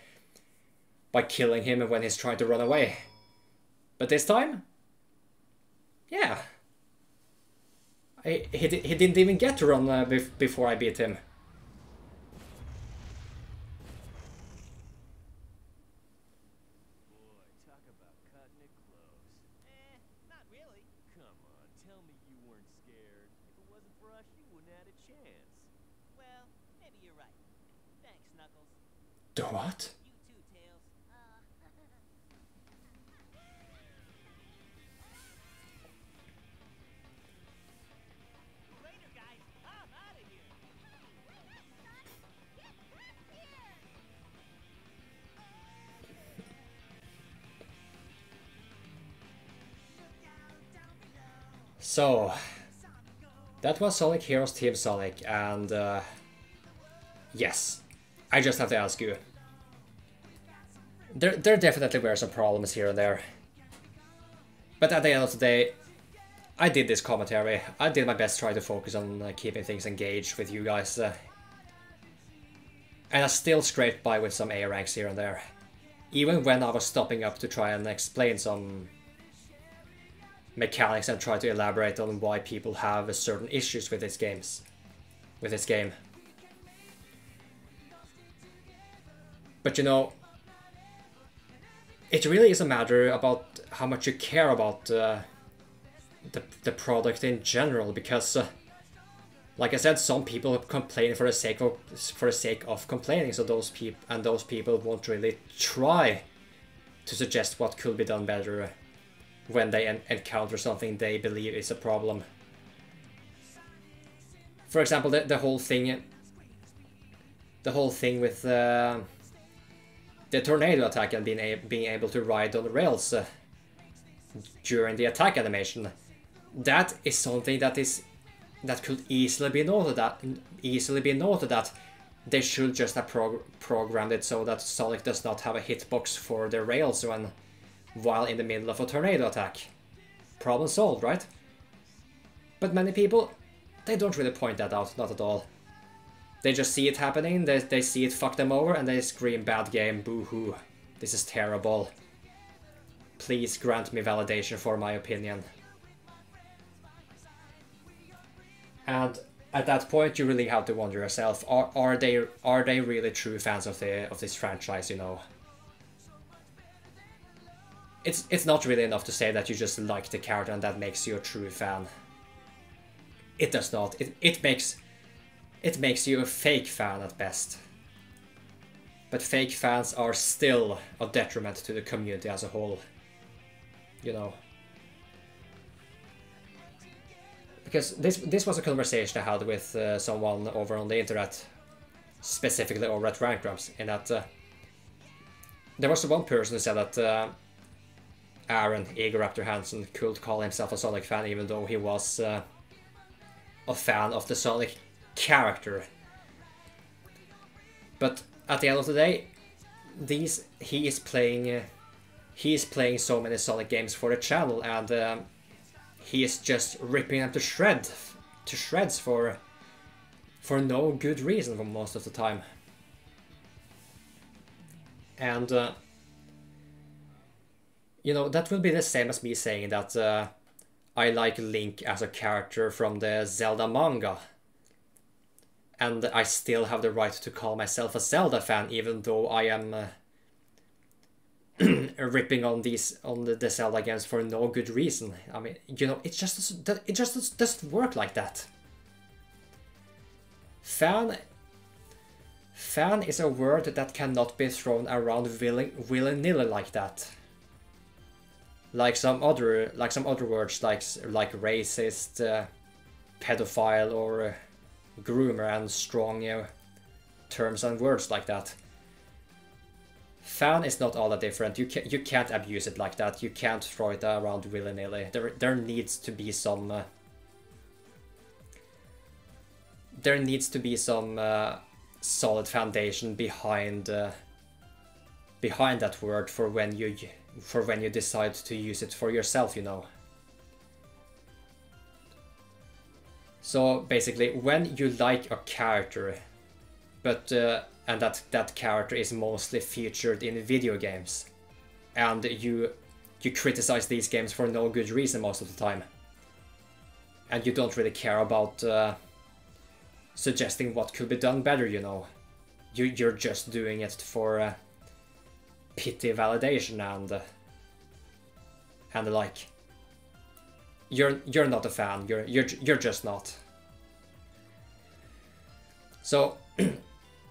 killing him when he's trying to run away. But this time, yeah, he didn't even get to run before I beat him. What? You too, Tails. Later, guys. I'm out of here. So, that was Sonic Heroes Team Sonic, and yes, I just have to ask you. There definitely were some problems here and there. But at the end of the day, I did this commentary. I did my best to try to focus on keeping things engaged with you guys. And I still scraped by with some A ranks here and there. Even when I was stopping up to try and explain some mechanics and try to elaborate on why people have certain issues with this game. But you know, it really is a matter about how much you care about the product in general, because like I said, some people complain for the sake of complaining, so those people won't really try to suggest what could be done better when they encounter something they believe is a problem. For example, the whole thing with the tornado attack and being able to ride on the rails during the attack animation. That is something that could easily be noted that they should just have programmed it so that Sonic does not have a hitbox for the rails while in the middle of a tornado attack. Problem solved, right? But many people, they don't really point that out, not at all. They just see it happening, they see it fuck them over, and they scream, bad game, boo-hoo, this is terrible. Please grant me validation for my opinion. And at that point you really have to wonder yourself, are they really true fans of this franchise, you know? It's not really enough to say that you just like the character and that makes you a true fan. It does not. It makes you a fake fan at best. but fake fans are still a detriment to the community as a whole. You know. Because this was a conversation I had with someone over on the internet, specifically over at Rank Drums, in that there was one person who said that Aaron, Igor Raptor Hansen, could call himself a Sonic fan even though he was a fan of the Sonic character. But at the end of the day, he is playing so many Sonic games for the channel, and he is just ripping them to shreds for no good reason for most of the time. And you know, that will be the same as me saying that I like Link as a character from the Zelda manga, and I still have the right to call myself a Zelda fan, even though I am ripping on the Zelda games for no good reason. I mean, you know, it just doesn't work like that. Fan is a word that cannot be thrown around willy-nilly like that. Like some other words like racist, pedophile, or groomer, and strong terms and words like that. Fan is not all that different. You can't abuse it like that. You can't throw it around willy-nilly. There needs to be some solid foundation behind that word for when you decide to use it for yourself, you know. So basically, when you like a character, but and that character is mostly featured in video games, and you criticize these games for no good reason most of the time, and you don't really care about suggesting what could be done better, you know. You're just doing it for pity validation and like you're not a fan. You're just not. So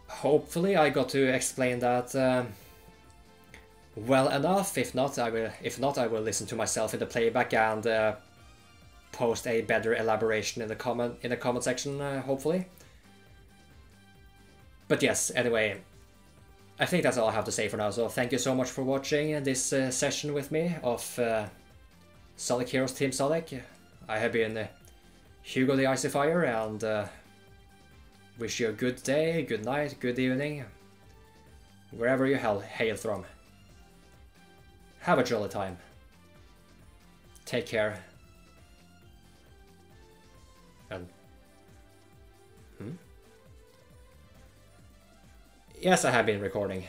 hopefully I got to explain that well enough. If not, I will listen to myself in the playback and post a better elaboration in the comment section, hopefully. But yes, anyway, I think that's all I have to say for now. So thank you so much for watching this session with me of Sonic Heroes Team Sonic. I have been Hugo the Icifier, and wish you a good day, good night, good evening, wherever you hail from. Have a jolly time. Take care. And yes, I have been recording.